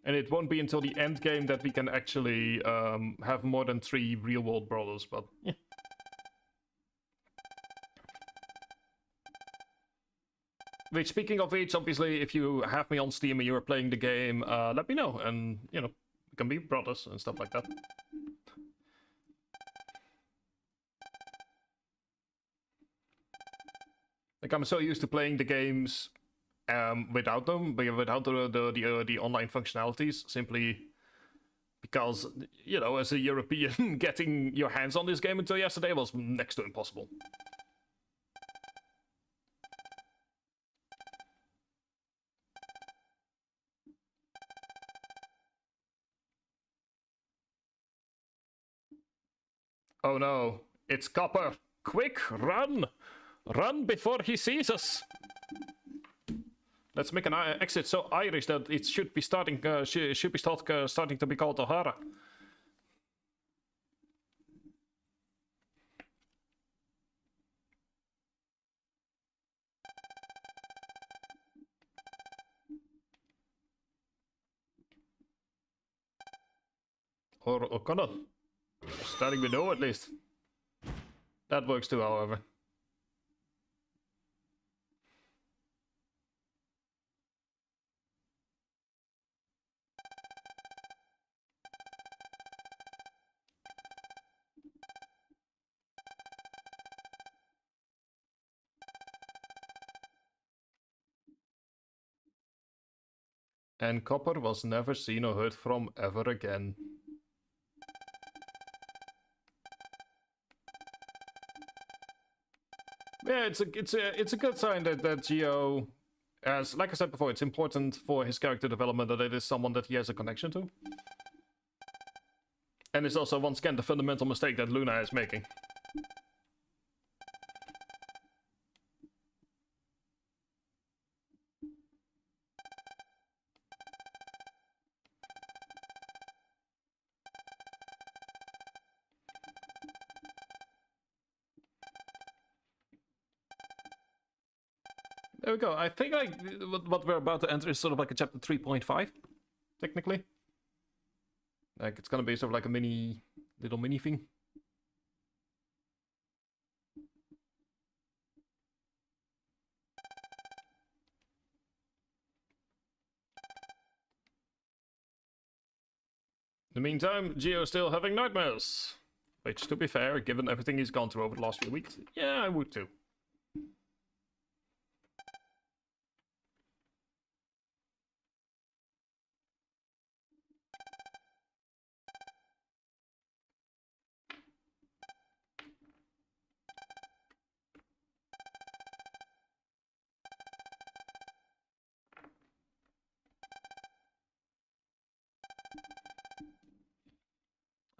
And it won't be until the end game that we can actually have more than 3 real-world brawlers, but yeah. Which, speaking of which, obviously, if you have me on Steam and you're playing the game, let me know, and, you know, we can be brothers and stuff like that. Like, I'm so used to playing the games without them, but without the online functionalities, simply because, you know, as a European, getting your hands on this game until yesterday was next to impossible. Oh no, it's Copper! Quick, run! Run before he sees us! Let's make an exit so Irish that it should be starting starting to be called O'Hara. Or O'Connell. Starting with O at least. That works too, however. And Copper was never seen or heard from ever again. Yeah, it's a good sign that Geo, as like I said before, it's important for his character development that it is someone that he has a connection to. And it's also once again the fundamental mistake that Luna is making. There we go. I think like what we're about to enter is sort of like a chapter 3.5, technically. Like it's gonna be sort of like a little mini thing. In the meantime, Geo's still having nightmares. Which, to be fair, given everything he's gone through over the last few weeks, yeah, I would too.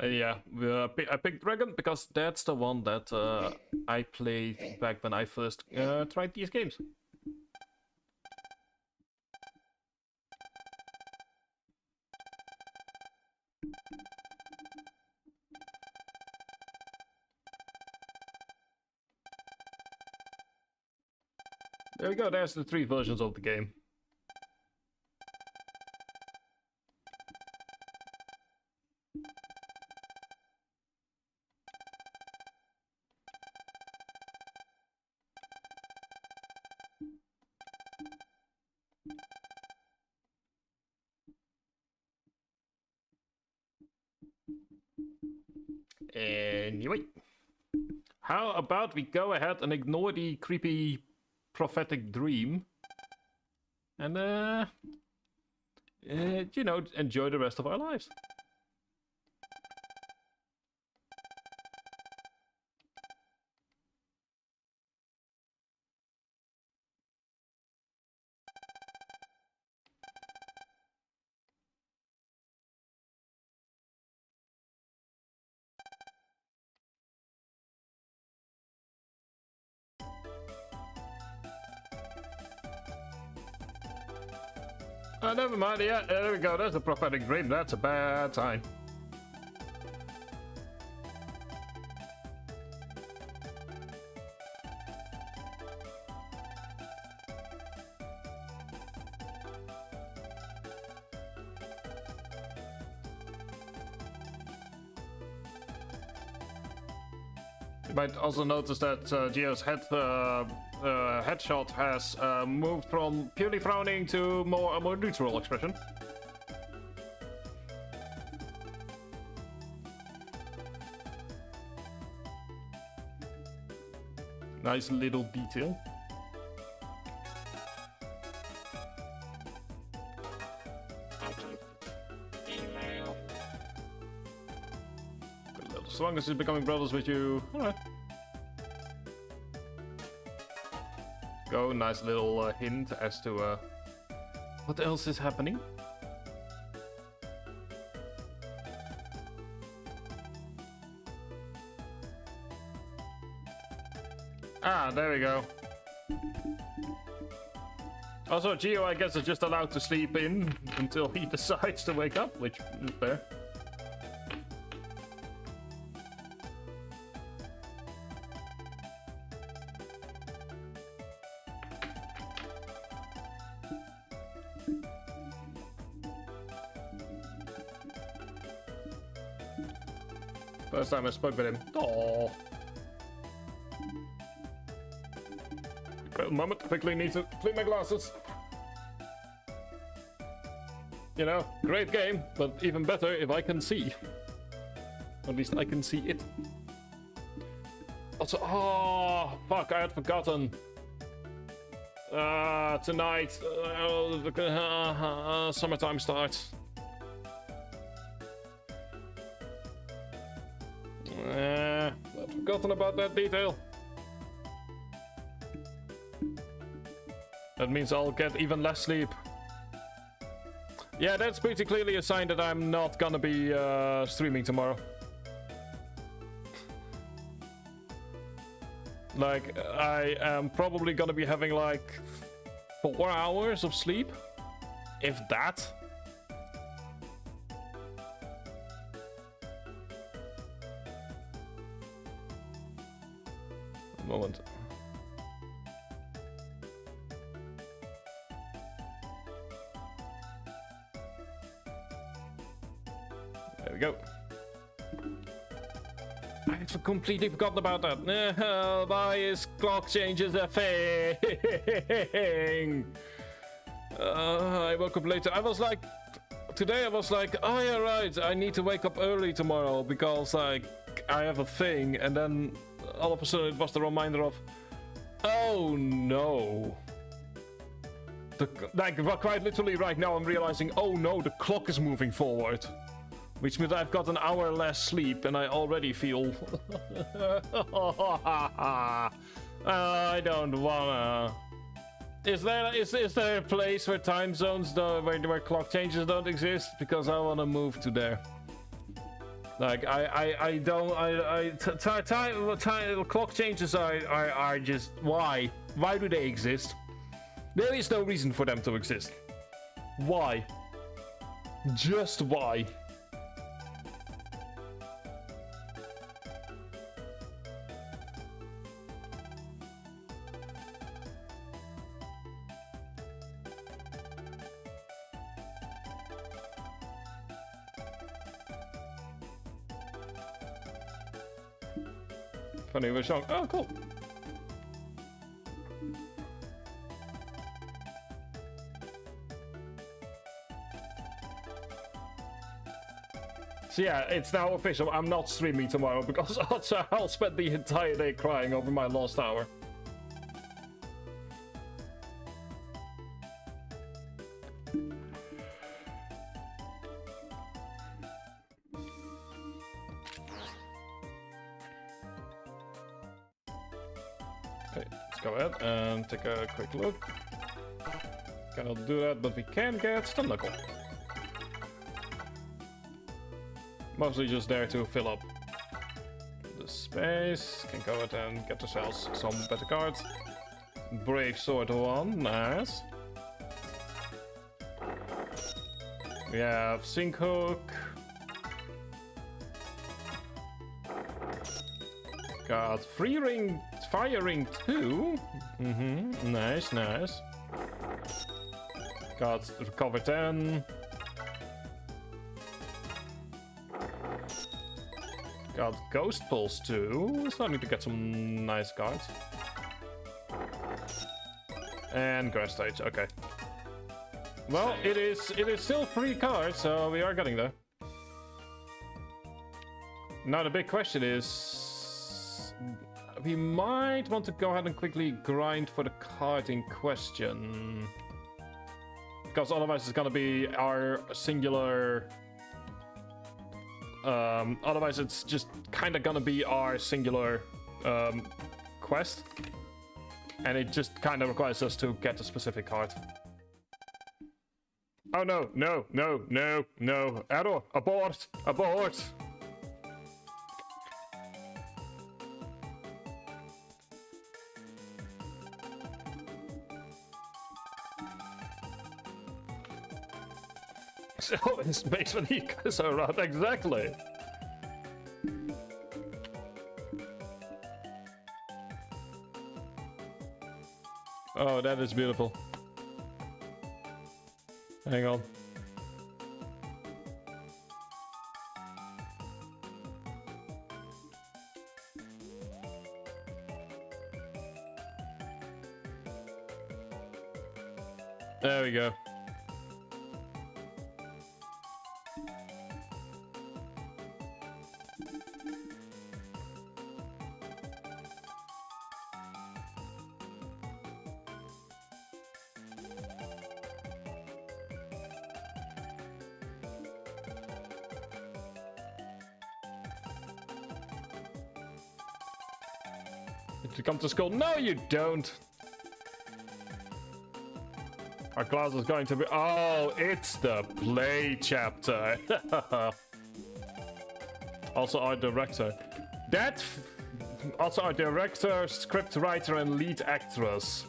Yeah, I picked Dragon because that's the one that I played back when I first tried these games. There we go, there's the 3 versions of the game. Anyway, how about we go ahead and ignore the creepy prophetic dream and you know, enjoy the rest of our lives. Never mind. Yeah, there we go. That's a prophetic dream. That's a bad sign. You might also notice that Geo's headshot has moved from purely frowning to a more neutral expression. Nice little detail. As long as he's becoming brothers with you. Alright. Go, nice little hint as to what else is happening. Ah, there we go. Also, Geo, I guess, is just allowed to sleep in until he decides to wake up, which is fair. First time I spoke with him. Aww. Well, moment, quickly need to clean my glasses. You know, great game, but even better if I can see. At least I can see it. Also, oh, fuck, I had forgotten. Tonight, summertime starts. I've forgotten about that detail. That means I'll get even less sleep. Yeah, that's pretty clearly a sign that I'm not gonna be streaming tomorrow. Like, I am probably gonna be having like 4 hours of sleep, if that. A moment. There we go. I completely forgotten about that. Why is clock changes a thing? I woke up later. I was like, today I was like, oh yeah, right. I need to wake up early tomorrow because like I have a thing, and then all of a sudden it was the reminder of, oh no. Like quite literally right now I'm realizing, oh no, the clock is moving forward. Which means I've got an hour less sleep and I already feel... I don't wanna... Is there a place where time zones, where clock changes don't exist? Because I wanna move to there. Like, clock changes are just... Why? Why do they exist? There is no reason for them to exist. Why? Just why? Funny of a song. Oh, cool. So yeah, it's now official. I'm not streaming tomorrow because I'll spend the entire day crying over my lost hour. Okay, let's go ahead and take a quick look. Cannot do that, but we can get Stun Knuckle. Mostly just there to fill up the space. Can go ahead and get ourselves some better cards. Brave Sword 1, nice. We have Sink Hook. Got Free Ring, Fire Ring 2. Nice, nice. Got Recover 10. Got Ghost Pulse 2. Starting to get some nice cards. And Grass Stage, okay. Well, it is still 3 cards, so we are getting there. Now the big question is, we might want to go ahead and quickly grind for the card in question. Because otherwise it's gonna be our singular... otherwise it's just kinda gonna be our singular quest. And it just kinda requires us to get a specific card. Oh no, no, no, no, no. Error! Abort! Abort! So it's basement ecos are around, exactly. Oh, that is beautiful. Hang on. There we go. You come to school? No, you don't. Our class is going to be... Oh, it's the play chapter. Also our director. Also our director, script writer, and lead actress.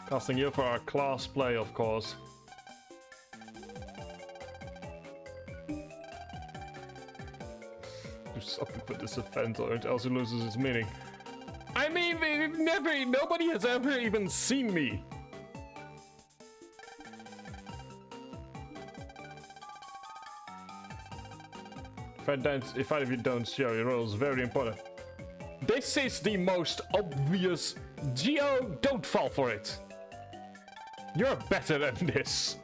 Casting you for our class play, of course. Do something for this event or else it loses its meaning. I mean, nobody has ever even seen me. If either of you don't show your roles, very important. This is the most obvious. Geo, don't fall for it. You're better than this.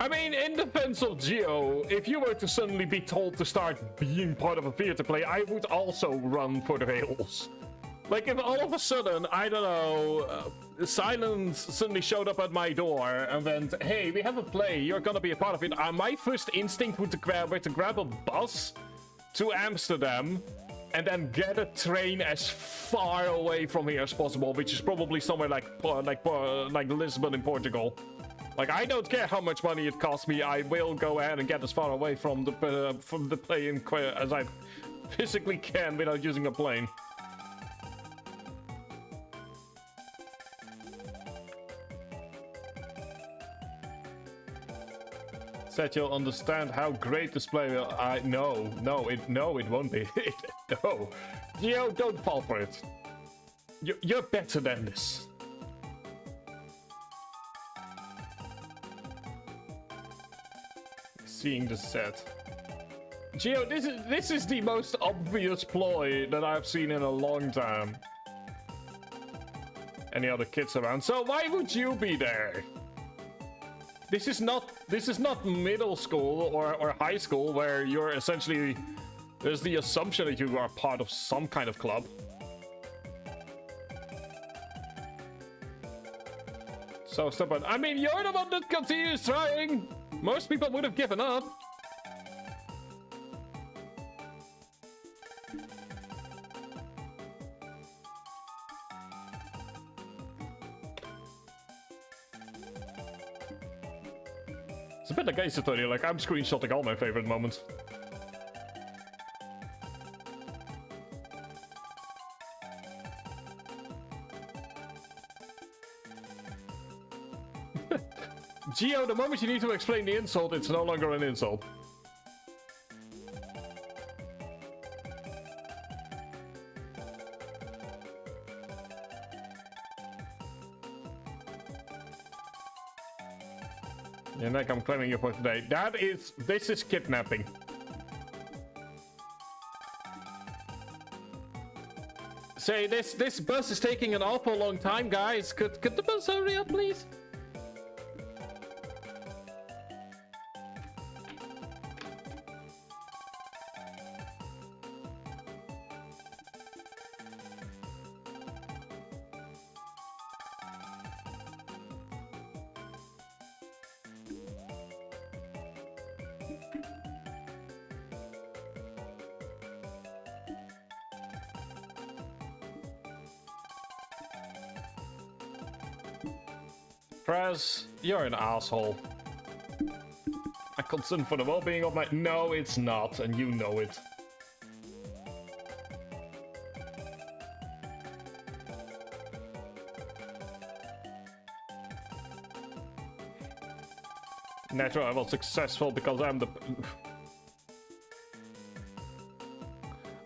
I mean, in defense of Geo, if you were to suddenly be told to start being part of a theater play, I would also run for the hills. Like, if all of a sudden, I don't know, Silence suddenly showed up at my door and went, hey, we have a play, you're gonna be a part of it. My first instinct would to grab a bus to Amsterdam and then get a train as far away from here as possible, which is probably somewhere like Lisbon in Portugal. Like, I don't care how much money it costs me, I will go ahead and get as far away from the play as I physically can without using a plane. Said you'll understand how great this play will. No, it won't be. No, Geo, don't fall for it. You're better than this. Seeing the set. Geo, this is the most obvious ploy that I've seen in a long time. Any other kids around? So why would you be there? This is not middle school or high school where you're essentially, there's the assumption that you are part of some kind of club. So stubborn. I mean, you're the one that continues trying. Most people would have given up. It's a bit like Ace Attorney, like I'm screenshotting all my favorite moments. Geo, the moment you need to explain the insult, it's no longer an insult. And like I'm claiming you for today. This is kidnapping. Say, this bus is taking an awful long time, guys. Could the bus hurry up, please? Prez, you're an asshole. I'm concerned for the well-being of my... No, it's not, and you know it. Naturally, I was successful because I'm the...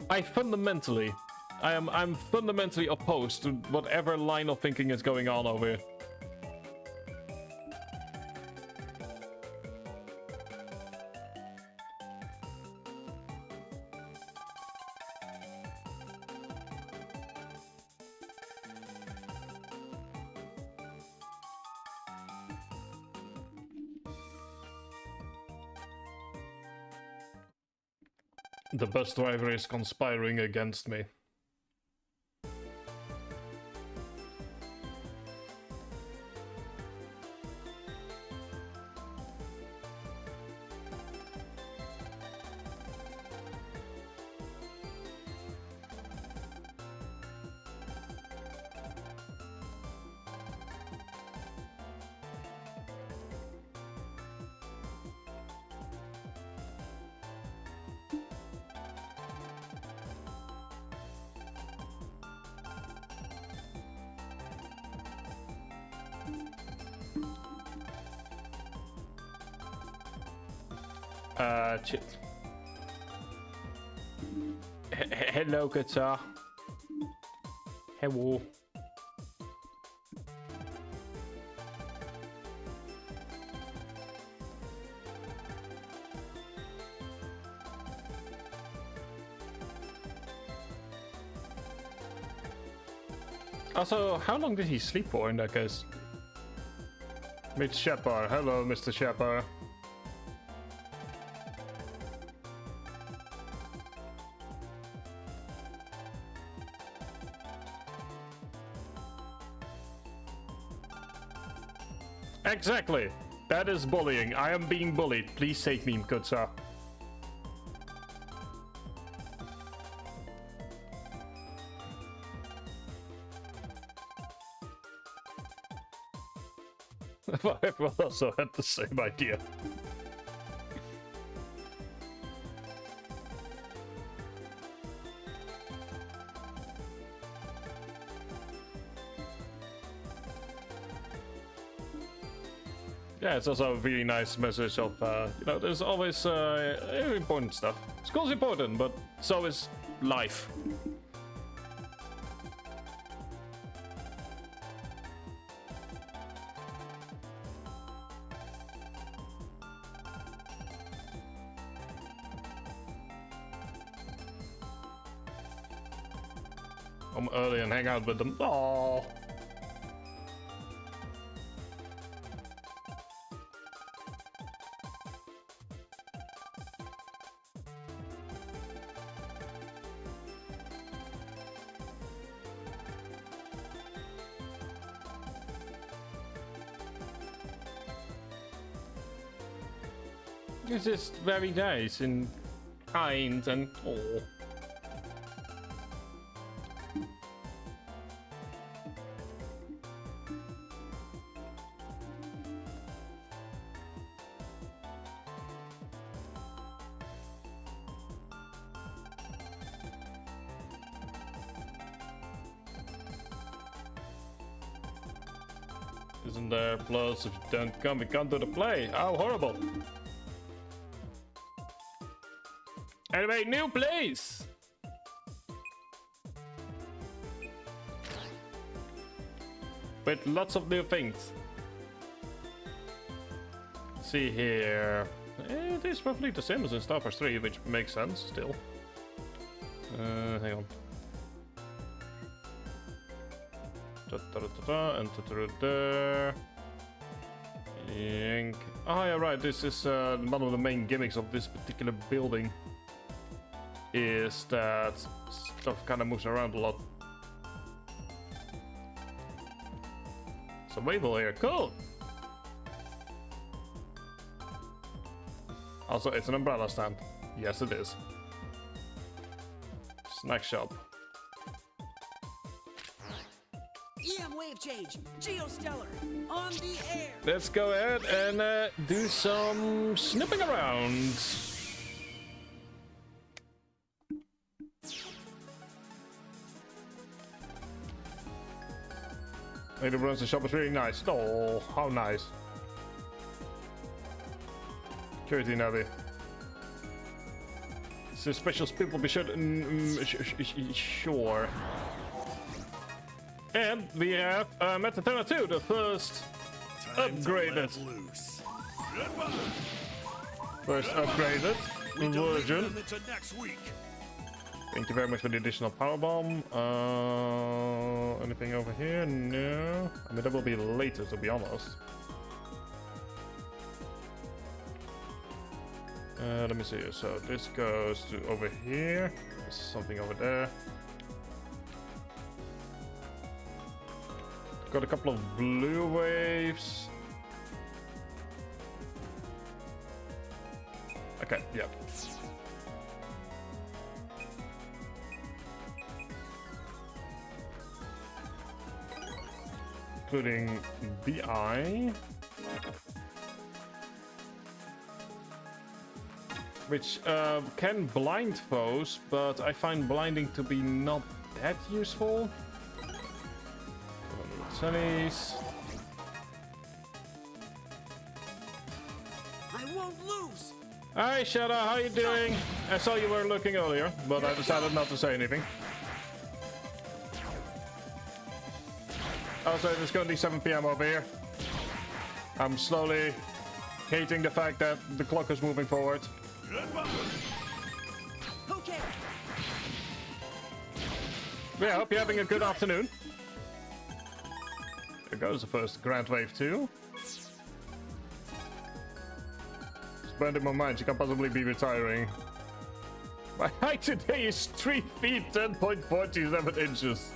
I'm fundamentally opposed to whatever line of thinking is going on over here. The bus driver is conspiring against me. Shit. Hello, Katsa. Hello. Also, how long did he sleep for in that case? Mr. Shepard. Hello, Mr. Shepard. Exactly. That is bullying. I am being bullied. Please save me, good sir. Everyone also had the same idea. Yeah, it's also a really nice message of, you know, there's always important stuff. School's important, but so is life. Come early and hang out with them. Aww. It's just very nice and kind and oh. Isn't there? Plus, if you don't come, we can't do the play. How horrible. Anyway, new place. With lots of new things. Let's see here. It is roughly the same as in Star Wars 3, which makes sense still. Hang on. And there. Oh yeah, right. This is one of the main gimmicks of this particular building. Is that stuff kind of moves around a lot. Some Wavell here, cool. Also, it's an umbrella stand. Yes, it is. Snack shop. EM wave change. Geostellar. On the air. Let's go ahead and do some snooping around. The runs the shop is really nice. Oh, how nice. Security Navi. Suspicious people be sure to, sure. And we have Metatona 2, the first upgraded. First upgraded version. Thank you very much for the additional power bomb. Anything over here? No. I mean, that will be later, to be honest. Let me see. So this goes to over here. There's something over there. Got a couple of blue waves. Okay, yeah. Including BI, which can blind foes, but I find blinding to be not that useful. Sunnies. I won't lose. Hi Shadow, how you doing? I saw you were looking earlier, but I decided not to say anything. Also, it's going to be 7 PM over here. I'm slowly hating the fact that the clock is moving forward. Okay. Yeah, I hope you're having a good afternoon. There goes the first Grand Wave 2. It's burned in my mind, she can't possibly be retiring. My height today is 3 feet 10.47 inches.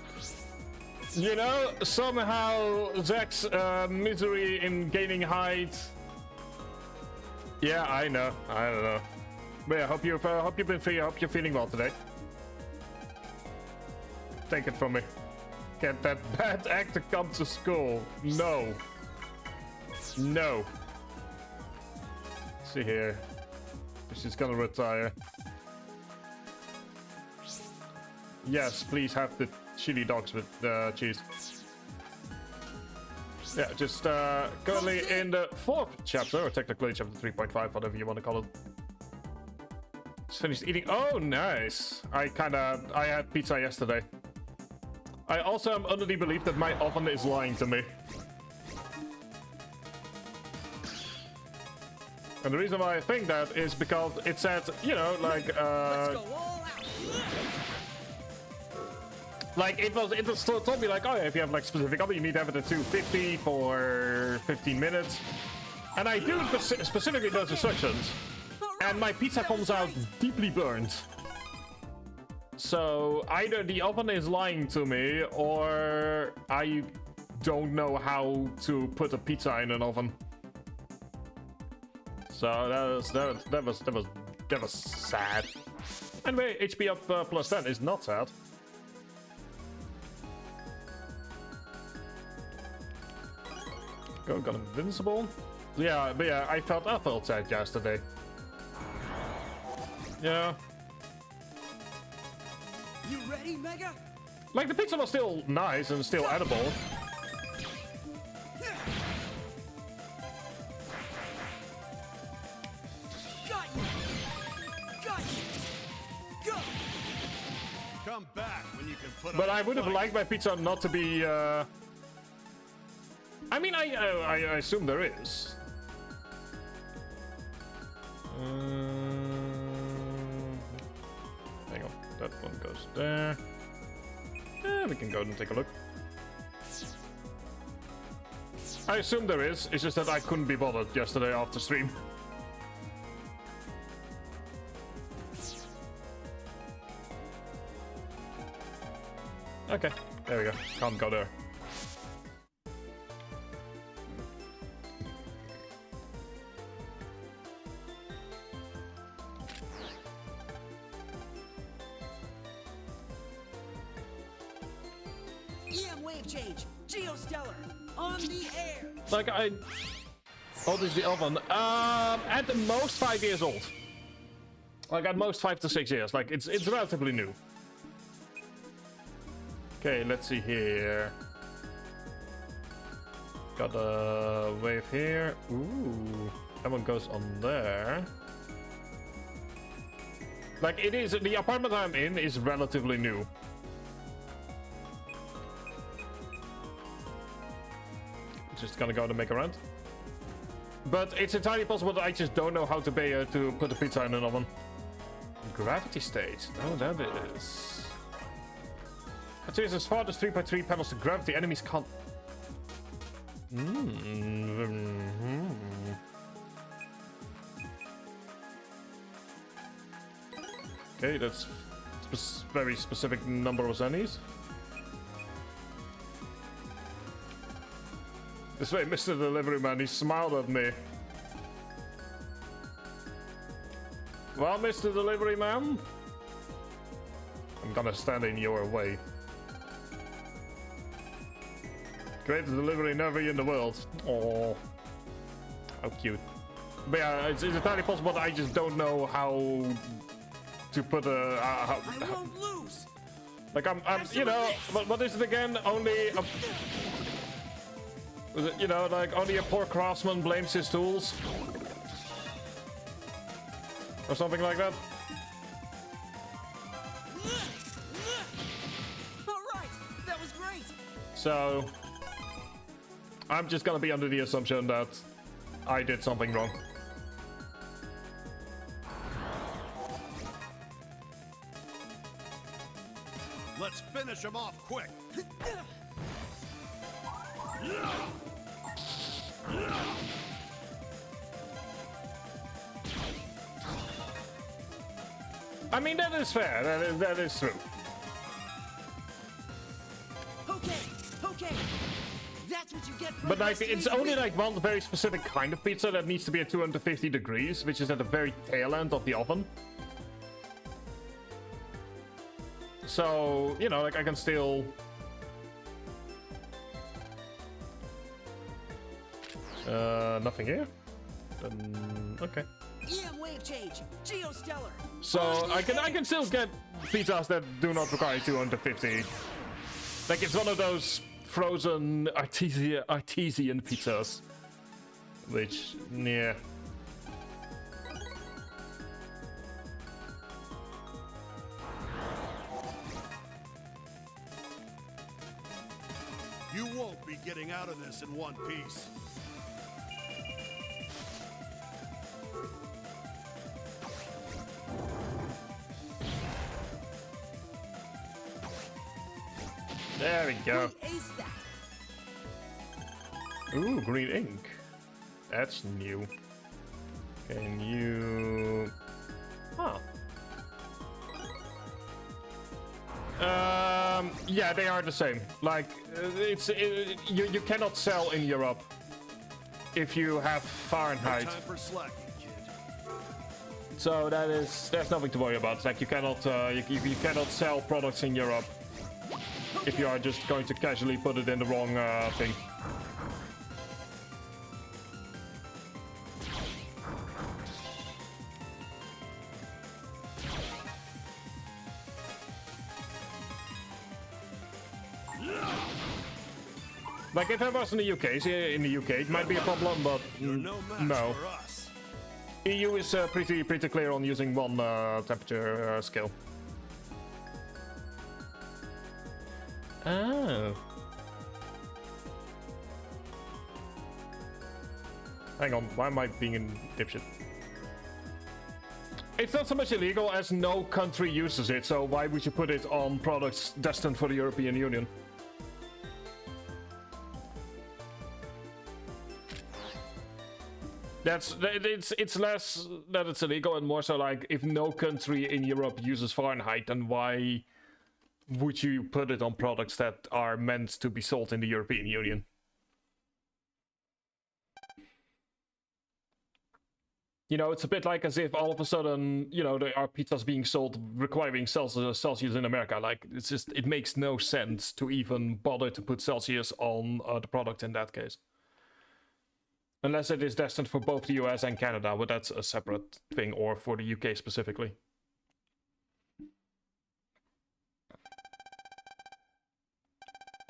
You know, somehow Zach's misery in gaining height. Yeah, I know. I don't know. But yeah, hope you've been free. I hope you're feeling well today. Take it from me. Get that bad actor come to school. No. No. Let's see here. She's gonna retire. Yes, please have the chili dogs with cheese. Yeah, just currently in the 4th chapter, or technically chapter 3.5, whatever you want to call it. Just finished eating. Oh, nice. I had pizza yesterday. I also am under the belief that my oven is lying to me. And the reason why I think that is because it said, you know, like, Let's go all out. like it was told me like, oh yeah, if you have like specific oven, you need to have it at 250 for 15 minutes. And I do specifically those instructions. And my pizza comes out deeply burned. So either the oven is lying to me, or I don't know how to put a pizza in an oven. So that was sad. Anyway, HP up plus 10 is not sad. Got invincible. Yeah, but yeah, I felt sad yesterday. Yeah. You ready, Mega? Like, the pizza was still nice and still edible. can put But up I a would have fight. liked my pizza not to be. I mean, I assume there is. Hang on, that one goes there. We can go and take a look. I assume there is. It's just that I couldn't be bothered yesterday after stream. Okay, there we go. Can't go there. Wave change. Geostellar. On the air. Like old is the oven. At the most 5 years old. Like at most 5 to 6 years. Like it's relatively new. Okay, let's see here. Got a wave here. Ooh, that one goes on there. Like it is, the apartment I'm in is relatively new. Just gonna go to make a round. But it's entirely possible that I just don't know how to put the pizza in an oven. Gravity stage. Oh, that is. Continues as far as 3x3 panels to gravity. Enemies can't. Okay, that's very specific number of enemies. This way, Mr. Delivery Man, he smiled at me. Well, Mr. Delivery Man, I'm gonna stand in your way. Greatest delivery never in the world. Oh, how cute. But yeah, it's entirely possible that I just don't know how to put a. I won't lose. Like I'm you know, what is it again? Only a. Was it, you know, like only a poor craftsman blames his tools? Or something like that? Alright, that was great. So, I'm just gonna be under the assumption that I did something wrong. Let's finish him off quick. I mean, that is fair. That is true. Okay. That's what you get for But like, it's only like one very specific kind of pizza that needs to be at 250 degrees, which is at the very tail end of the oven. So, you know, like I can still... nothing here? Okay. EM wave change. Geostellar. So I can still get pizzas that do not require 250. Like it's one of those frozen artesian pizzas, which yeah. You won't be getting out of this in one piece. There we go. We aced that. Ooh, green ink. That's new. Can you... Huh. Yeah, they are the same. Like, you cannot sell in Europe if you have Fahrenheit. Time for slacking, kid. So there's nothing to worry about. It's like you cannot you cannot sell products in Europe if you are just going to casually put it in the wrong thing. Like if I was in the UK, it might be a problem, but You're no match no. for us. EU is pretty clear on using one temperature scale. Oh. Hang on, why am I being a dipshit? It's not so much illegal as no country uses it, so why would you put it on products destined for the European Union? It's less that it's illegal and more so like if no country in Europe uses Fahrenheit, then why would you put it on products that are meant to be sold in the European Union? You know, it's a bit like as if all of a sudden, you know, there are pizzas being sold requiring Celsius in America. Like, it's just, it makes no sense to even bother to put Celsius on the product in that case. Unless it is destined for both the US and Canada, but that's a separate thing, or for the UK specifically.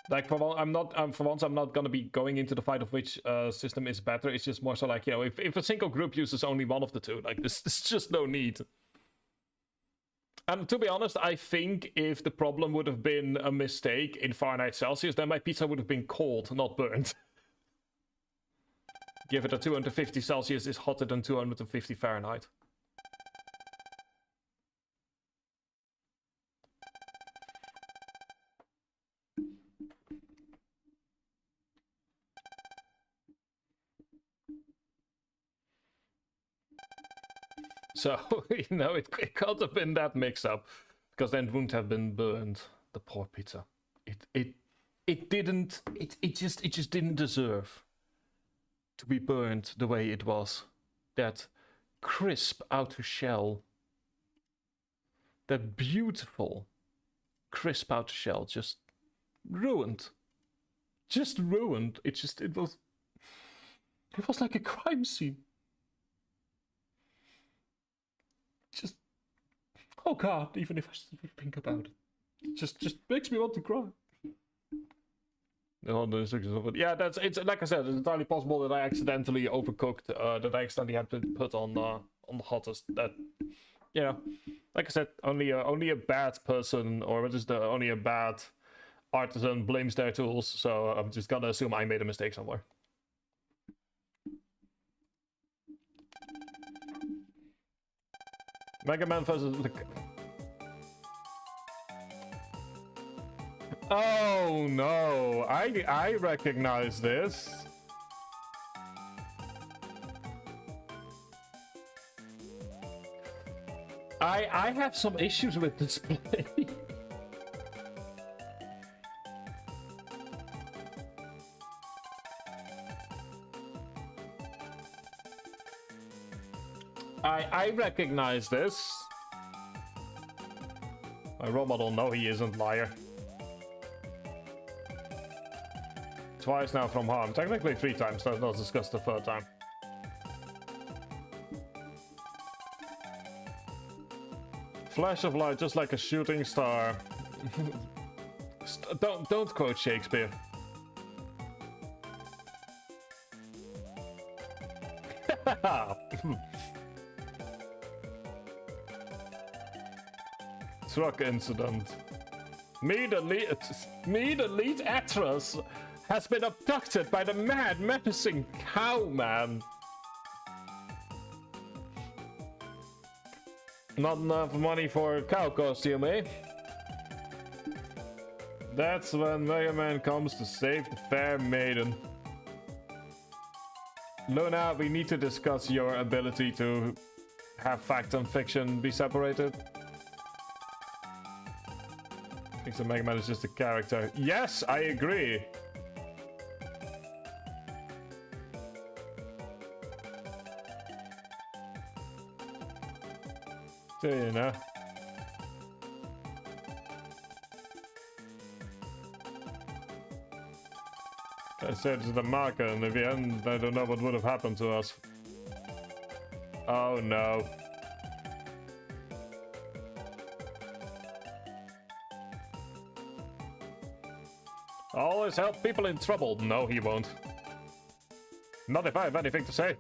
Like, for once, I'm not gonna be going into the fight of which system is better. It's just more so like, you know, if a single group uses only one of the two, like, there's just no need. And to be honest, I think if the problem would have been a mistake in Fahrenheit Celsius, then my pizza would have been cold, not burnt. Give it a 250 Celsius is hotter than 250 Fahrenheit. So, you know, it can't have been that mix-up, because then it wouldn't have been burned. The poor pizza. It just didn't deserve to be burned the way it was. That crisp outer shell. That beautiful crisp outer shell just ruined. Just ruined. It was like a crime scene. Just, oh god, even if I think about it. It just makes me want to cry. No, the instructions of it. Yeah, it's like I said, it's entirely possible that I accidentally overcooked, that I accidentally had to put on the hottest. That, you know, like I said, only a bad person, or what is only a bad artisan blames their tools. So I'm just gonna assume I made a mistake somewhere. Mega Man versus the... Oh no, I recognize this. I have some issues with this play. I recognize this. My role model, no he isn't, liar. Twice now from harm. Technically 3 times, let's not discuss the 3rd time. Flash of light, just like a shooting star. Don't quote Shakespeare. Truck incident. Me, the lead actress, has been abducted by the mad, menacing cowman. Not enough money for a cow costume, eh? That's when Mega Man comes to save the fair maiden. Luna, we need to discuss your ability to have fact and fiction be separated. I think the Mega Man is just a character. Yes, I agree. Do you know? I said it's the marker, and in the end, I don't know what would have happened to us. Oh no. Always help people in trouble. No, he won't. Not if I have anything to say.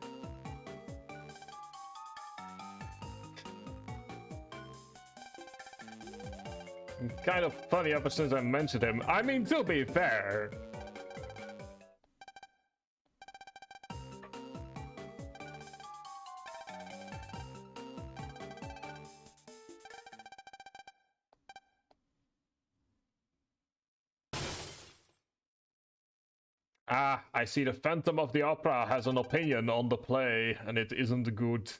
kind of funny ever since I mentioned him. I mean, to be fair. Ah, I see the Phantom of the Opera has an opinion on the play, and it isn't good.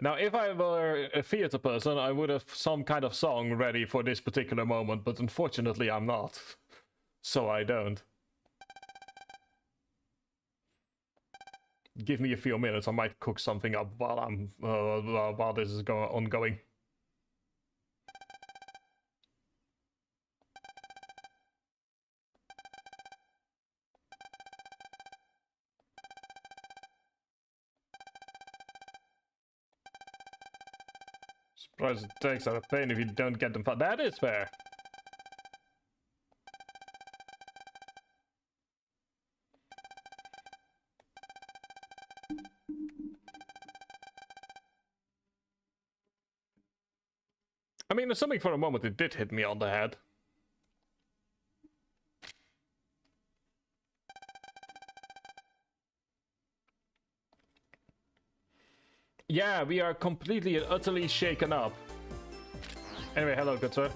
Now, if I were a theater person, I would have some kind of song ready for this particular moment, but unfortunately I'm not. So I don't. Give me a few minutes, I might cook something up while I'm while this is ongoing. Surprise it takes are a pain if you don't get them. That is fair. I mean, assuming for a moment it did hit me on the head. Yeah, we are completely and utterly shaken up. Anyway, hello, good sir.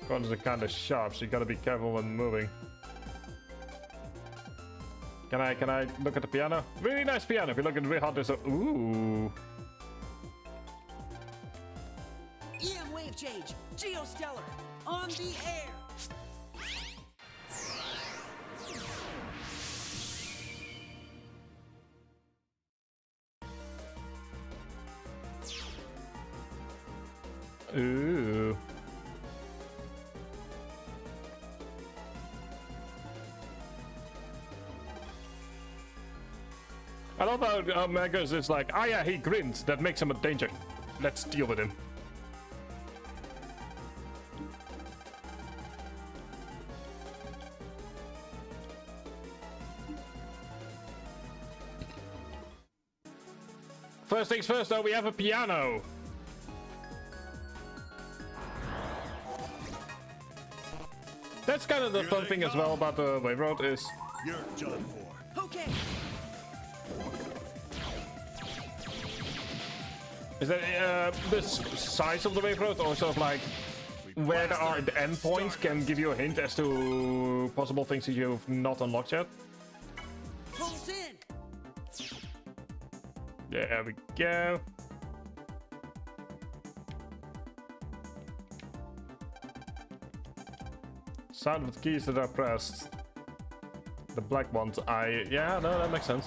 Corners are kind of sharp, so you gotta be careful when moving. Can I look at the piano? Really nice piano. If you look at the really hot, there's a ooh. EM wave change. Geostellar. On the air. Ooh. I love how Megas is like, ah yeah, he grins. That makes him a danger. Let's deal with him. First things first, though, we have a piano. That's kind of the fun thing as well about the Wave Road is... You're done for. Okay. Is that the size of the Wave Road, or sort of like where there are the endpoints can give you a hint as to possible things that you've not unlocked yet? Pulse in. There we go. Sound of the keys that are pressed. The black ones, yeah, no, that makes sense.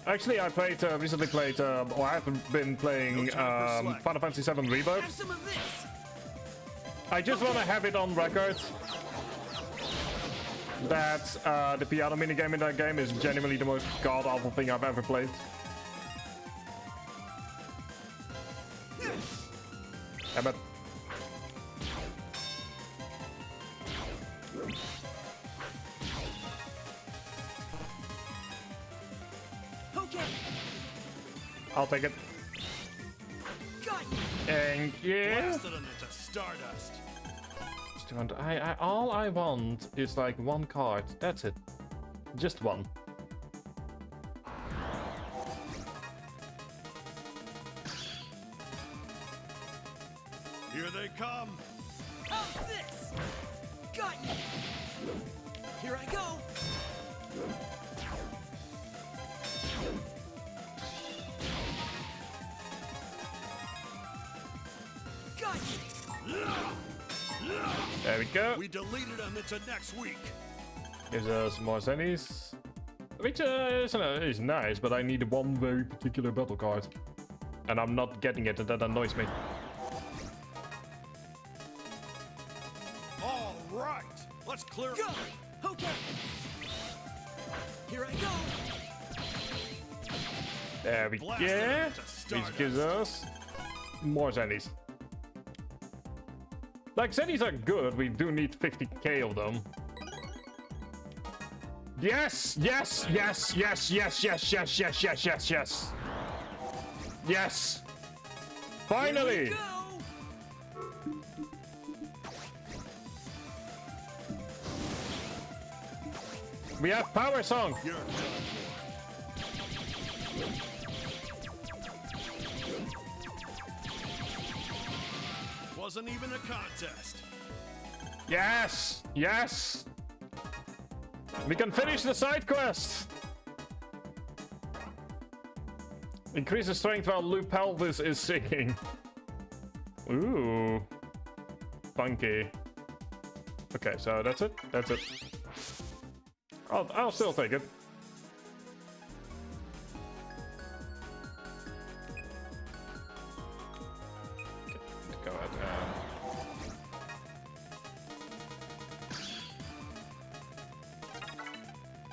Actually, I played, recently played, or I haven't been playing Final Fantasy VII Rebirth. Have some of this. I just want to have it on record that the piano minigame in that game is genuinely the most god-awful thing I've ever played. Yeah, but... I'll take it. Thank you. Blasted him into stardust. All I want is like one card. That's it. Just one. Here they come. How's this? Got you. Here I go. There we go. We deleted them into next week. Gives us more zennies. Which is nice, but I need one very particular battle card. And I'm not getting it, and that annoys me. All right. Let's clear. Go. Okay. Here I go. There we go. Which gives us more zennies. Like, Zeddies are good. We do need 50k of them. Yes! Yes! Yes! Yes! Yes! Yes! Yes! Yes! Yes! Yes! Yes! Yes! Finally! Here we go. We have power song. You're done for. Wasn't even a contest. Yes! Yes! We can finish the side quest! Increase the strength while Lou Pelvis is singing. Ooh. Funky. Okay, so that's it. That's it. I'll still take it. Go ahead.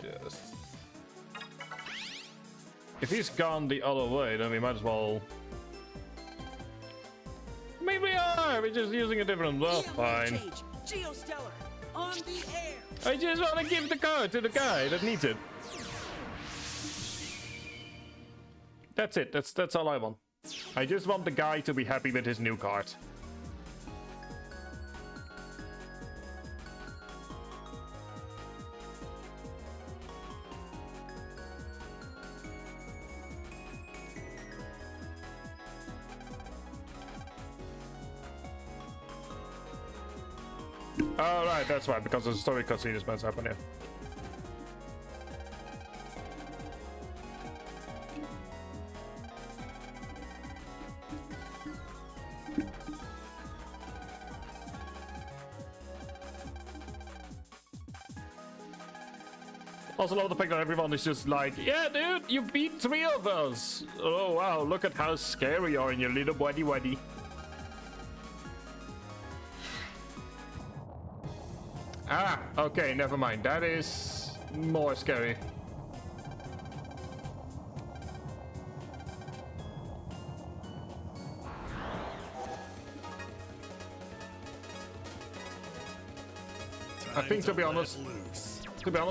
Yes. If he's gone the other way, then we might as well. Maybe we are. We're just using a different. Well, fine. Geostellar on the air. I just want to give the card to the guy that needs it. That's it. That's all I want. I just want the guy to be happy with his new card. Oh, right, that's why, because the story cutscene is meant to happen here. Also love the fact that everyone is just like, yeah, dude, you beat 3 of us. Oh, wow, look at how scary you are in your little waddy. Ah, okay, never mind. That is more scary. I think, to be honest,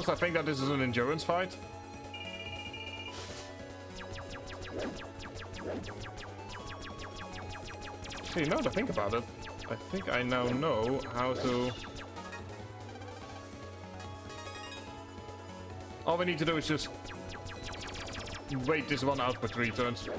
I think that this is an endurance fight. See, now that I think about it, I think I now know how to. All we need to do is just wait this one out for 3 turns.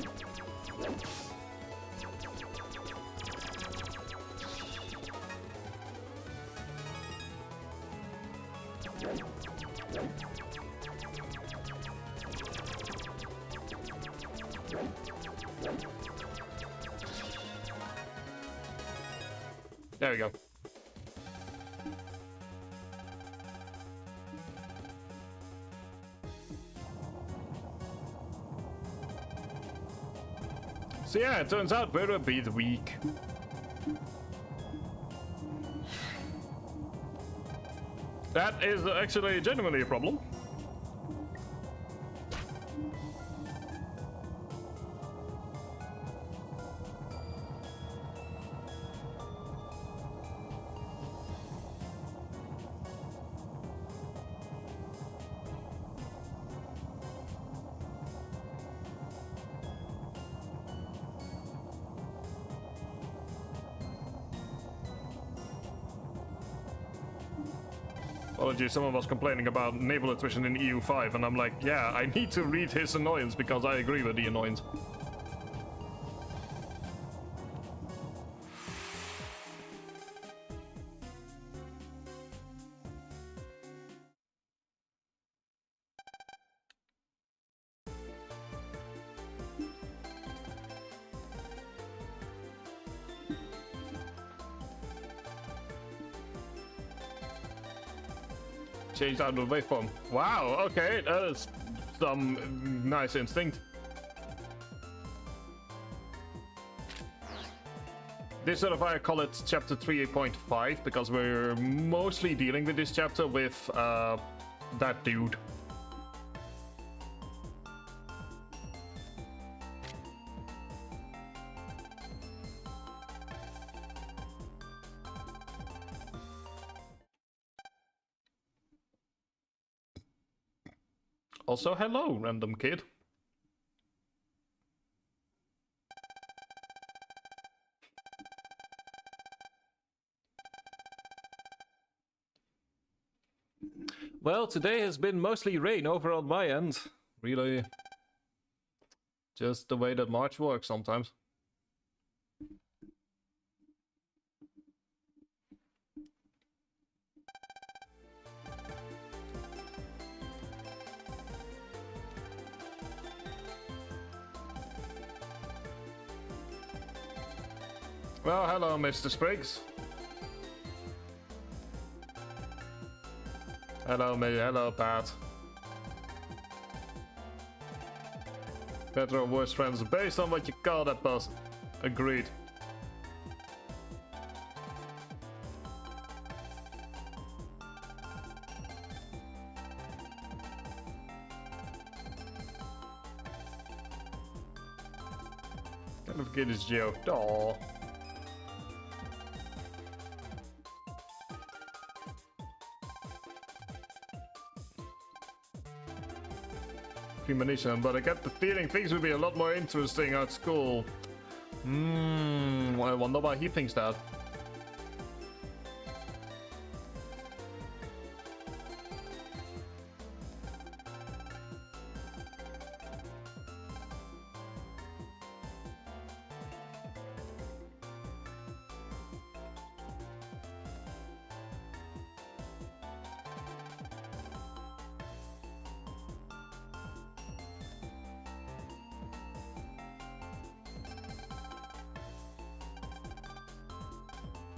There we go. So yeah, it turns out we're a bit weak. That is actually genuinely a problem. Apologies, someone was complaining about naval attrition in EU5, and I'm like, yeah, I need to read his annoyance because I agree with the annoyance. Changed out of the waveform. Wow, okay, that is some nice instinct. This sort of, I call it chapter 3.5 because we're mostly dealing with this chapter with that dude. Also, hello, random kid. Well, today has been mostly rain over on my end. Really, just the way that March works sometimes. Well, hello, Mr. Spriggs. Hello, me. Hello, Pat. Better or worse friends based on what you call that person. Agreed. Kind of kid is Geo. Aww. Premonition, but I get the feeling things would be a lot more interesting at school. I wonder why he thinks that.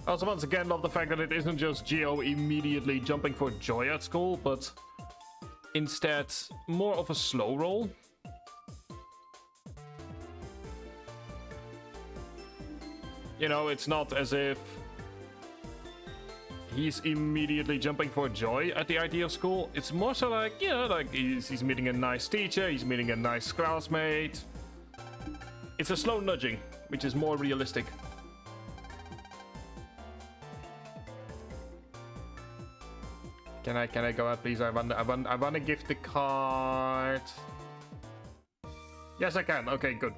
Also, once again, love the fact that it isn't just Geo immediately jumping for joy at school, but instead more of a slow roll. You know, it's not as if he's immediately jumping for joy at the idea of school. It's more so like, you know, like he's meeting a nice teacher, he's meeting a nice classmate. It's a slow nudging, which is more realistic. Can I go out, please? I want a gift card. Yes, I can. Okay, good.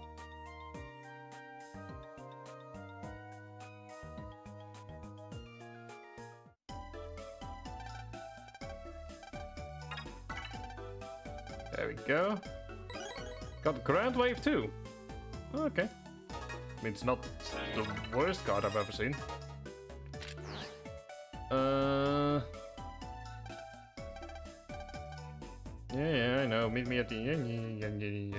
There we go. Got Grand Wave too. Okay. I mean, it's not the worst card I've ever seen. Yeah, I know. Meet me at the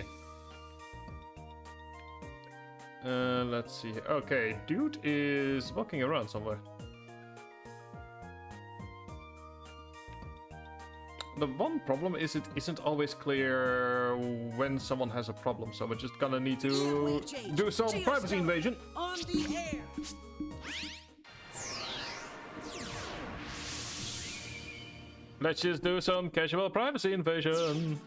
let's see. Okay, dude is walking around somewhere. The one problem is it isn't always clear when someone has a problem, so we're just gonna need to do some privacy invasion. On the air. Let's just do some casual privacy invasion.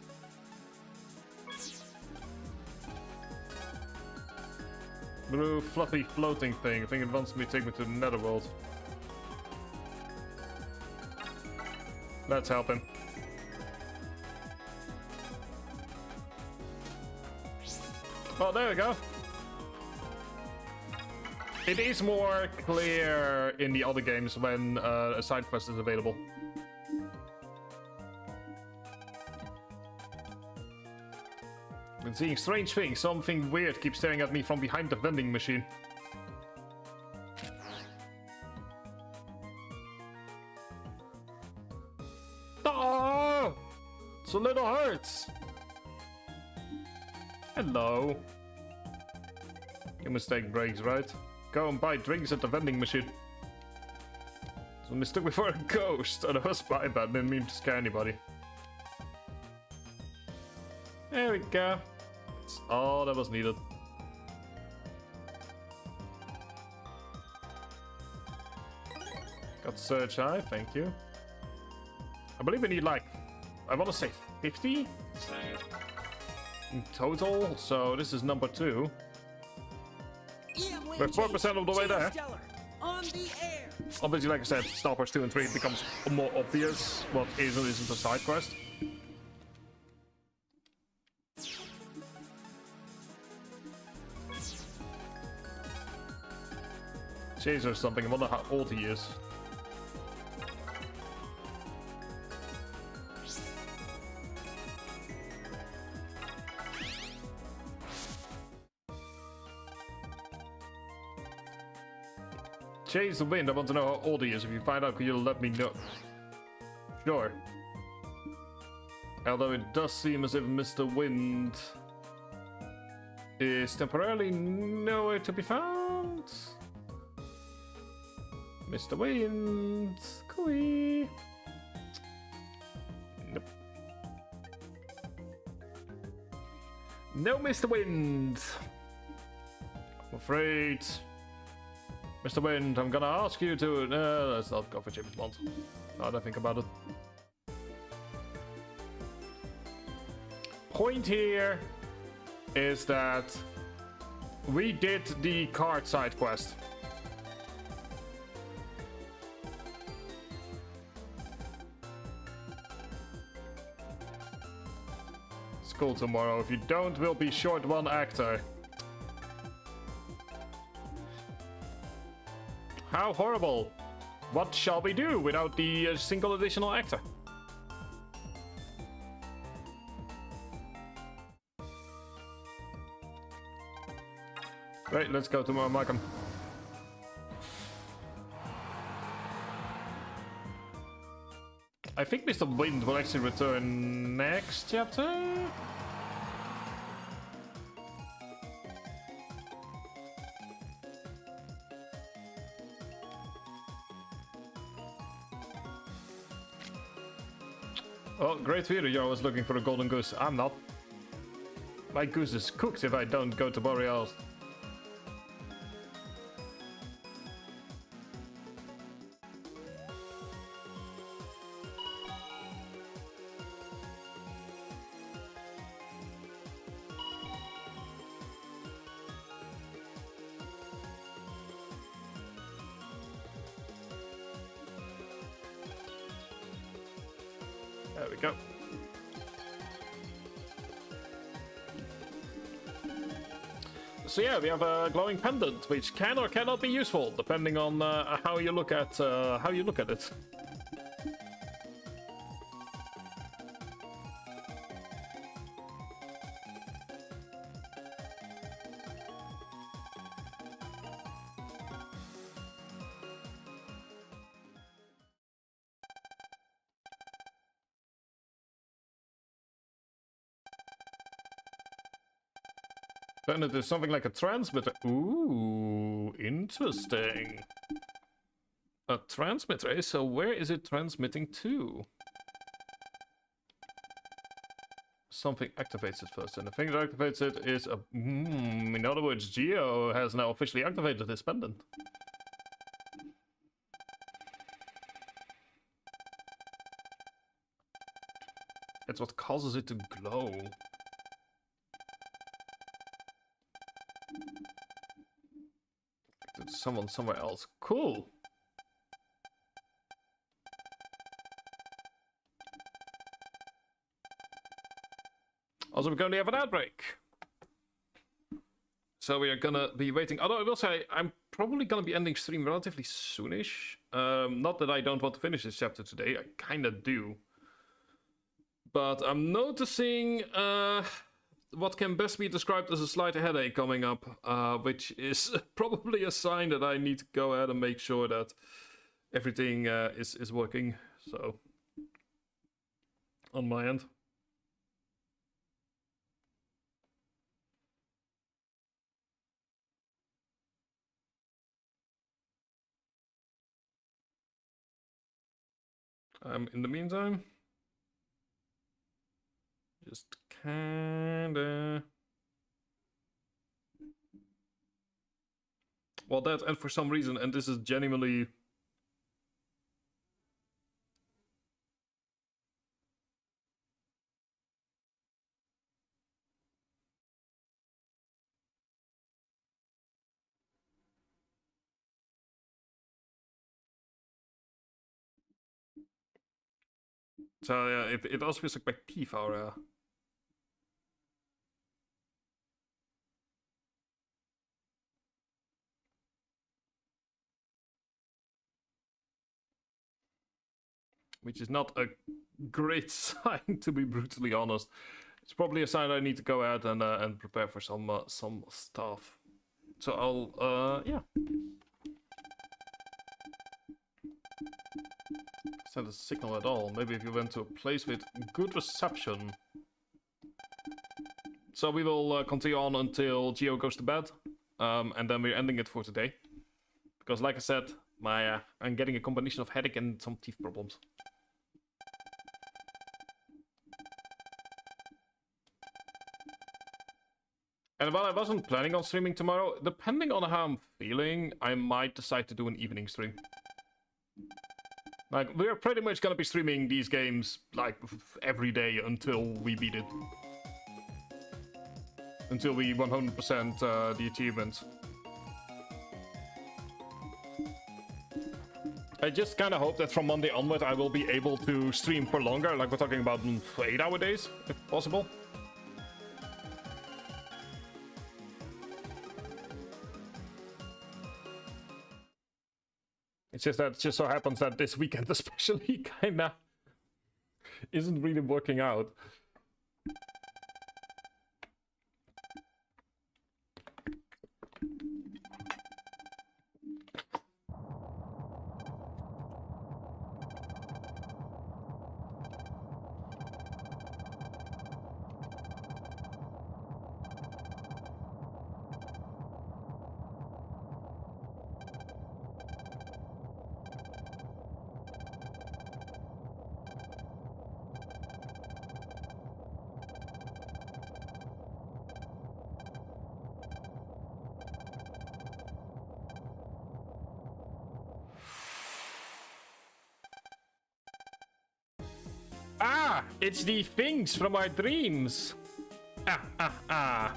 Blue fluffy floating thing. I think it wants me to take me to the netherworld. Let's help him. Well, there we go. It is more clear in the other games when a side quest is available. Been seeing strange things. Something weird keeps staring at me from behind the vending machine. Oh! It's a little hurts. Hello. Your mistake breaks, right? Go and buy drinks at the vending machine. So mistook me for a ghost. Oh, that was my bad. Didn't mean to scare anybody. There we go. That's all that was needed. Got Surge High, thank you. I believe we need like, I want to say 50 in total, so this is number 2. We're 4% of the way there. On the air. Obviously, like I said, Star Wars 2 and 3 becomes more obvious what is and isn't a side quest. Chase or something. I wonder how old he is. Chase the Wind, I want to know how old he is. If you find out, could you let me know? Sure. Although it does seem as if Mr. Wind is temporarily nowhere to be found. Mr. Wind, Kui. Nope. No Mr. Wind. I'm afraid. Mr. Wind, I'm gonna ask you to... let's not go for James Bond. Now that I think about it. Point here is that we did the card side quest. School tomorrow. If you don't, we'll be short one actor. How horrible. What shall we do without the single additional actor? Right, let's go to Markham. I think Mr. Wind will actually return next chapter. Oh, great theater, you're always looking for a golden goose. I'm not. My goose is cooked if I don't go to Borealis. There we go. So yeah, we have a glowing pendant, which can or cannot be useful, depending on how you look at it. Then it is something like a transmitter. Ooh, interesting. A transmitter, eh? So where is it transmitting to? Something activates it first, and the thing that activates it is a... in other words, Geo has now officially activated his pendant. It's what causes it to glow. Someone somewhere else. Cool. Also, we're going to have an outbreak. So we are gonna be waiting. Although I will say, I'm probably gonna be ending stream relatively soonish. Not that I don't want to finish this chapter today. I kinda do. But I'm noticing what can best be described as a slight headache coming up, which is probably a sign that I need to go ahead and make sure that everything is working. So, on my end. In the meantime, just kinda... Well, that, and for some reason, and this is genuinely... So ja, it also feels like my teeth are... which is not a great sign, to be brutally honest. It's probably a sign I need to go out and prepare for some stuff. So I'll yeah. Send a signal at all. Maybe if you went to a place with good reception. So we will continue on until Geo goes to bed, and then we're ending it for today. Because, like I said, I'm getting a combination of headache and some teeth problems. And while I wasn't planning on streaming tomorrow, depending on how I'm feeling, I might decide to do an evening stream. Like, we're pretty much gonna be streaming these games, like, every day until we beat it. Until we 100% the achievements. I just kind of hope that from Monday onward I will be able to stream for longer, like we're talking about 8-hour days, if possible. It's just that it just so happens that this weekend especially kinda isn't really working out. Ah, it's the things from our dreams. Ah.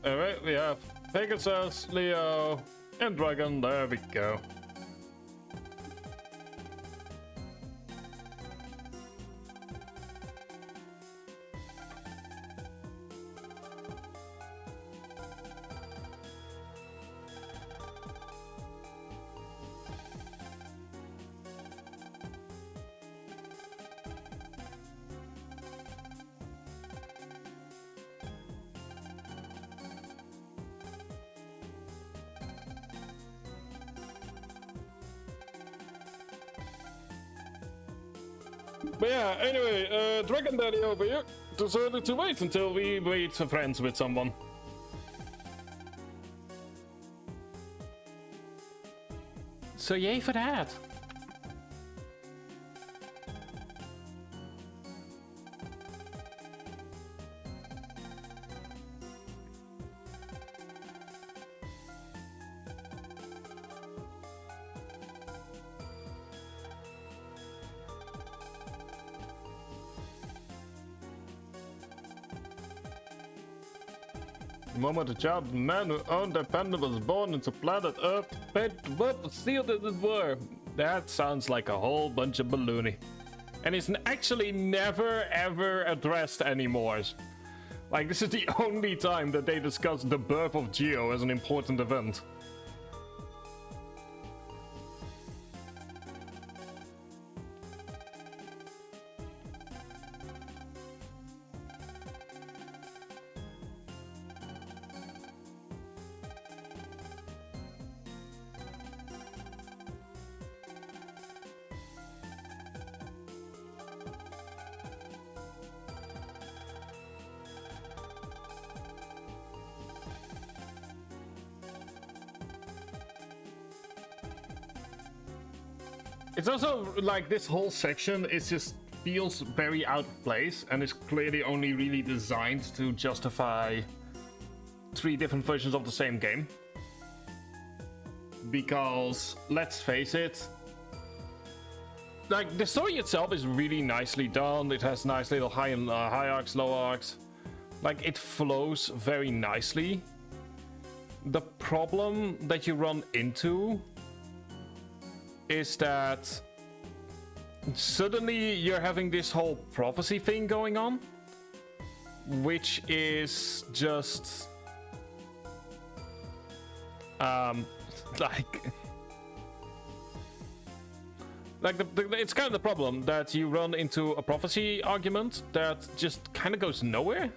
Alright, we have Pegasus, Leo, and Dragon. There we go. But yeah, anyway, Dragon Daddy over here decided to wait until we wait for friends with someone. So yay for that. The moment a child man who owned their planet was born into planet Earth, paid what sealed as it were. That sounds like a whole bunch of baloney. And it's actually never ever addressed anymore. Like, this is the only time that they discuss the birth of Geo as an important event. It's also like this whole section is just feels very out of place and is clearly only really designed to justify 3 different versions of the same game. Because let's face it, like the story itself is really nicely done. It has nice little high arcs, low arcs. Like, it flows very nicely. The problem that you run into is that suddenly you're having this whole prophecy thing going on, which is just it's kind of the problem that you run into a prophecy argument that just kind of goes nowhere.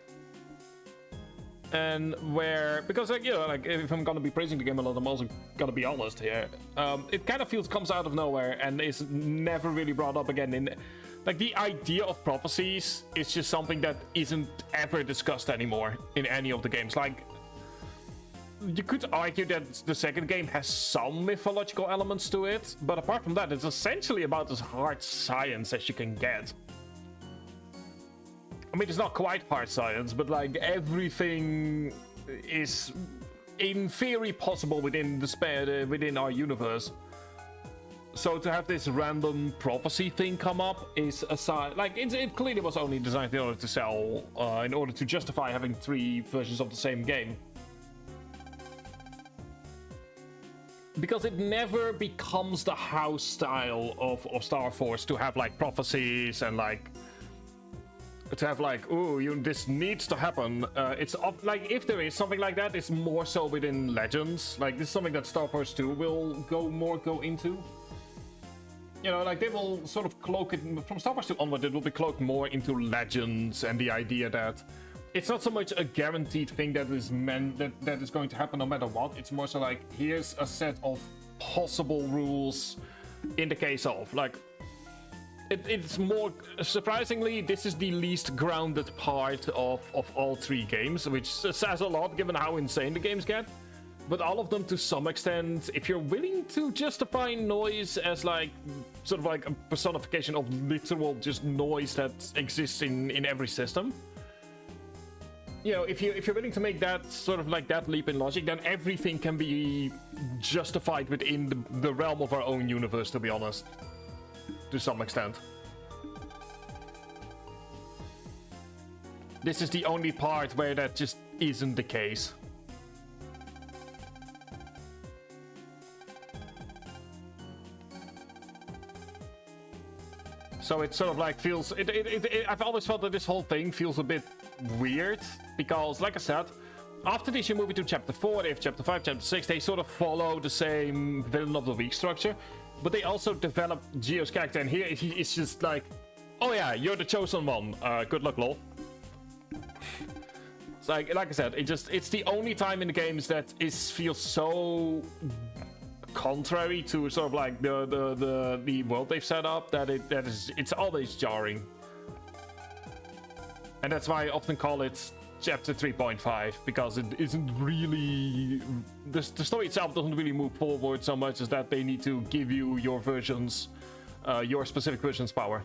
And where, because like, you know, like if I'm gonna be praising the game a lot, I'm also gonna be honest here. It kind of comes out of nowhere and is never really brought up again. In like the idea of prophecies is just something that isn't ever discussed anymore in any of the games. Like, you could argue that the second game has some mythological elements to it, but apart from that, it's essentially about as hard science as you can get. I mean, it's not quite hard science, but like everything is in theory possible within within our universe. So to have this random prophecy thing come up is a sign. Like, it clearly was only designed in order to sell, in order to justify having 3 versions of the same game. Because it never becomes the house style of Star Force to have like prophecies and like to have like, ooh, this needs to happen. It's like, if there is something like that, it's more so within Legends. Like, this is something that Star Force 2 will go into. You know, like they will sort of cloak it from Star Wars 2 onward. It will be cloaked more into Legends and the idea that it's not so much a guaranteed thing that is that is going to happen no matter what. It's more so like, here's a set of possible rules in the case of, like, it's more surprisingly, this is the least grounded part of all 3 games, which says a lot given how insane the games get. But all of them, to some extent, if you're willing to justify noise as like sort of like a personification of literal just noise that exists in every system, you know, if you're willing to make that sort of like that leap in logic, then everything can be justified within the realm of our own universe, to be honest, to some extent. This is the only part where that just isn't the case. So it sort of like feels, I've always felt that this whole thing feels a bit weird, because like I said, after this you move into chapter 4, they have chapter 5, chapter 6, they sort of follow the same villain of the week structure, but they also develop Geo's character, and here it's just like, oh yeah, you're the chosen one, good luck, lol. It's like I said, it's the only time in the games that feels so contrary to sort of like the world they've set up, that it's always jarring. And that's why I often call it chapter 3.5, because it isn't really, the story itself doesn't really move forward so much as that they need to give you your versions, your specific version's power.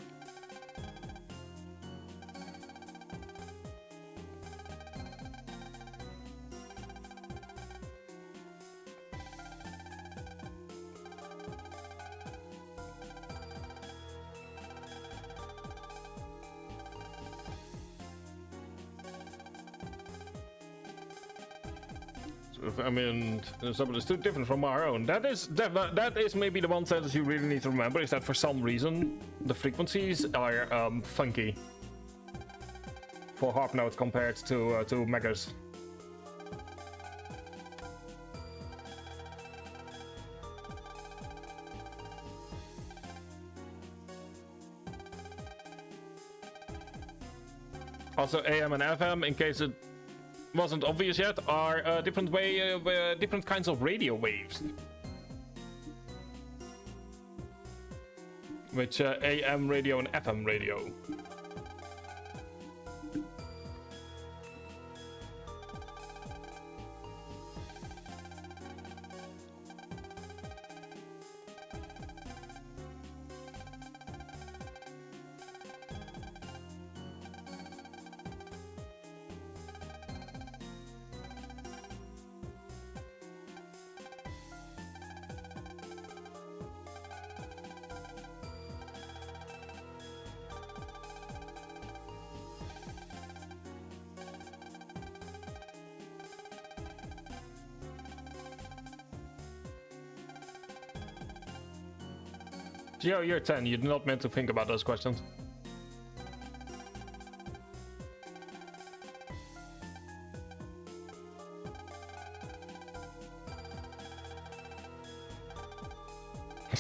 I mean, some of it's too different from our own. That is maybe the one sentence you really need to remember, is that for some reason the frequencies are funky for harp notes compared to megas. Also, AM and FM, in case it wasn't obvious yet, are different kinds of radio waves, which AM radio and FM radio. Geo, you're 10. You're not meant to think about those questions.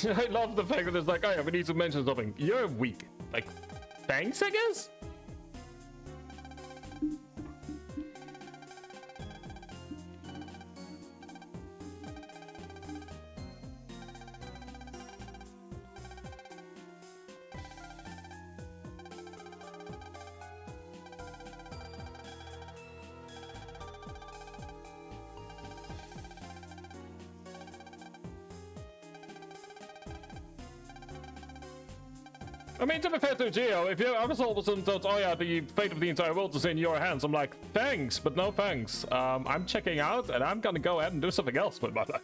I love the fact that it's like, oh yeah, we need to mention something. You're weak. Like, thanks, I guess? I mean, to be fair to Geo, if you ever all of a sudden thought, oh yeah, the fate of the entire world is in your hands, I'm like, thanks, but no thanks. I'm checking out, and I'm gonna go ahead and do something else with my life.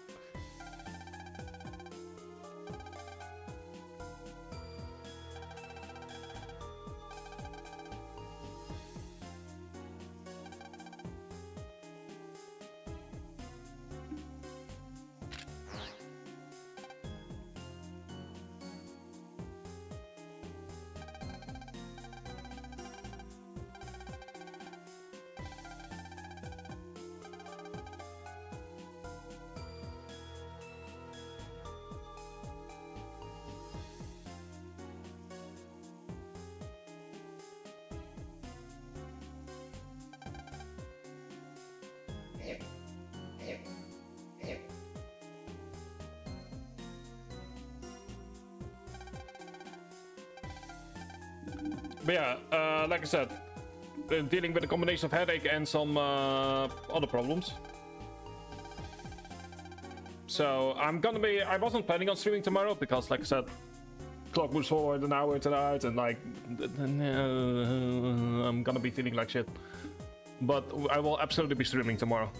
But yeah, like I said, dealing with a combination of headache and some other problems. So I wasn't planning on streaming tomorrow because, like I said, clock moves forward an hour tonight, and like, I'm gonna be feeling like shit. But I will absolutely be streaming tomorrow.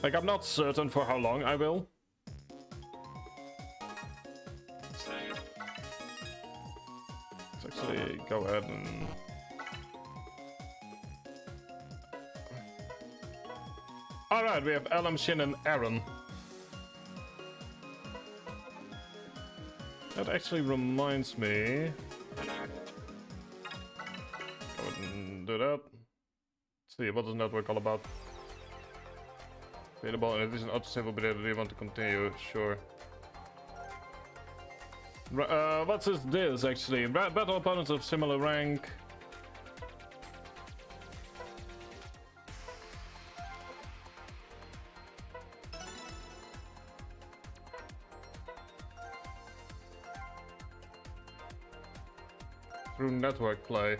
Like, I'm not certain for how long I will. Let's actually go ahead and... Alright, we have Elam, Shin, and Aaron. That actually reminds me... Go ahead and do that. Let's see, what is network all about? Available, and it is an auto-save operator. Do you want to continue? Sure. What is this actually? Battle opponents of similar rank. Through network play.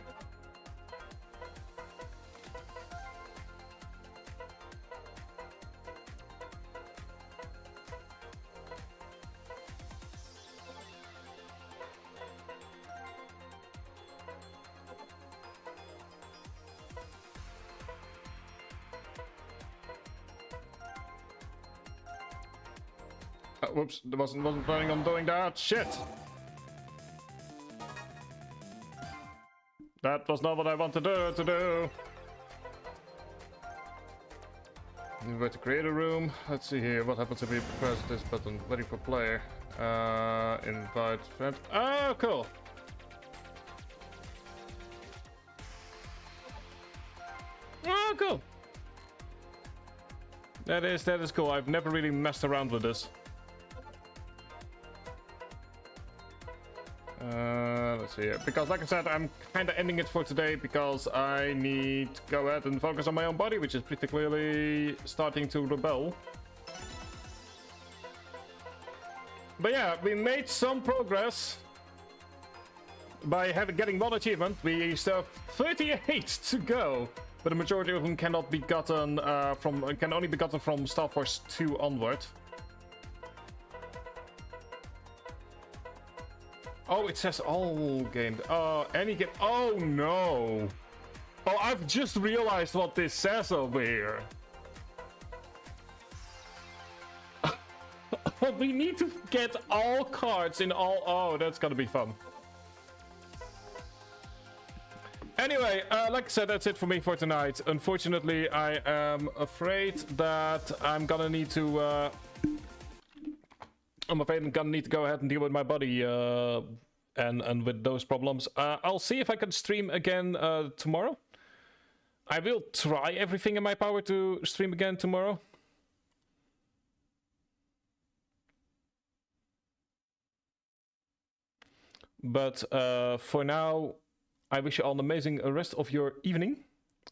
Whoops, wasn't planning on doing that. Shit! That was not what I wanted to do. Where to create a room. Let's see here. What happens if we press this button? Ready for player. Invite friend. Oh, cool. Oh, cool. That is cool. I've never really messed around with this. Let's see here. Because like I said, I'm kind of ending it for today because I need to go ahead and focus on my own body, which is pretty clearly starting to rebel. But yeah, we made some progress by getting one achievement. We still have 38 to go, but the majority of them cannot be gotten can only be gotten from Star Force 2 onward. Oh, it says all game. Any game. Oh no! Oh, I've just realized what this says over here. We need to get all cards in all. Oh, that's gonna be fun. Anyway, like I said, that's it for me for tonight. Unfortunately, I am afraid that I'm gonna need to... I'm afraid I'm gonna need to go ahead and deal with my body and with those problems. I'll see if I can stream again tomorrow. I will try everything in my power to stream again tomorrow. But for now, I wish you all an amazing rest of your evening.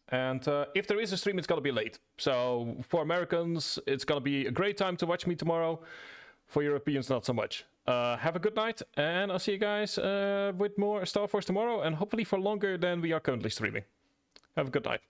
And if there is a stream, it's gonna be late. So for Americans, it's gonna be a great time to watch me tomorrow. For Europeans, not so much. Have a good night, and I'll see you guys with more Star Wars tomorrow, and hopefully for longer than we are currently streaming. Have a good night.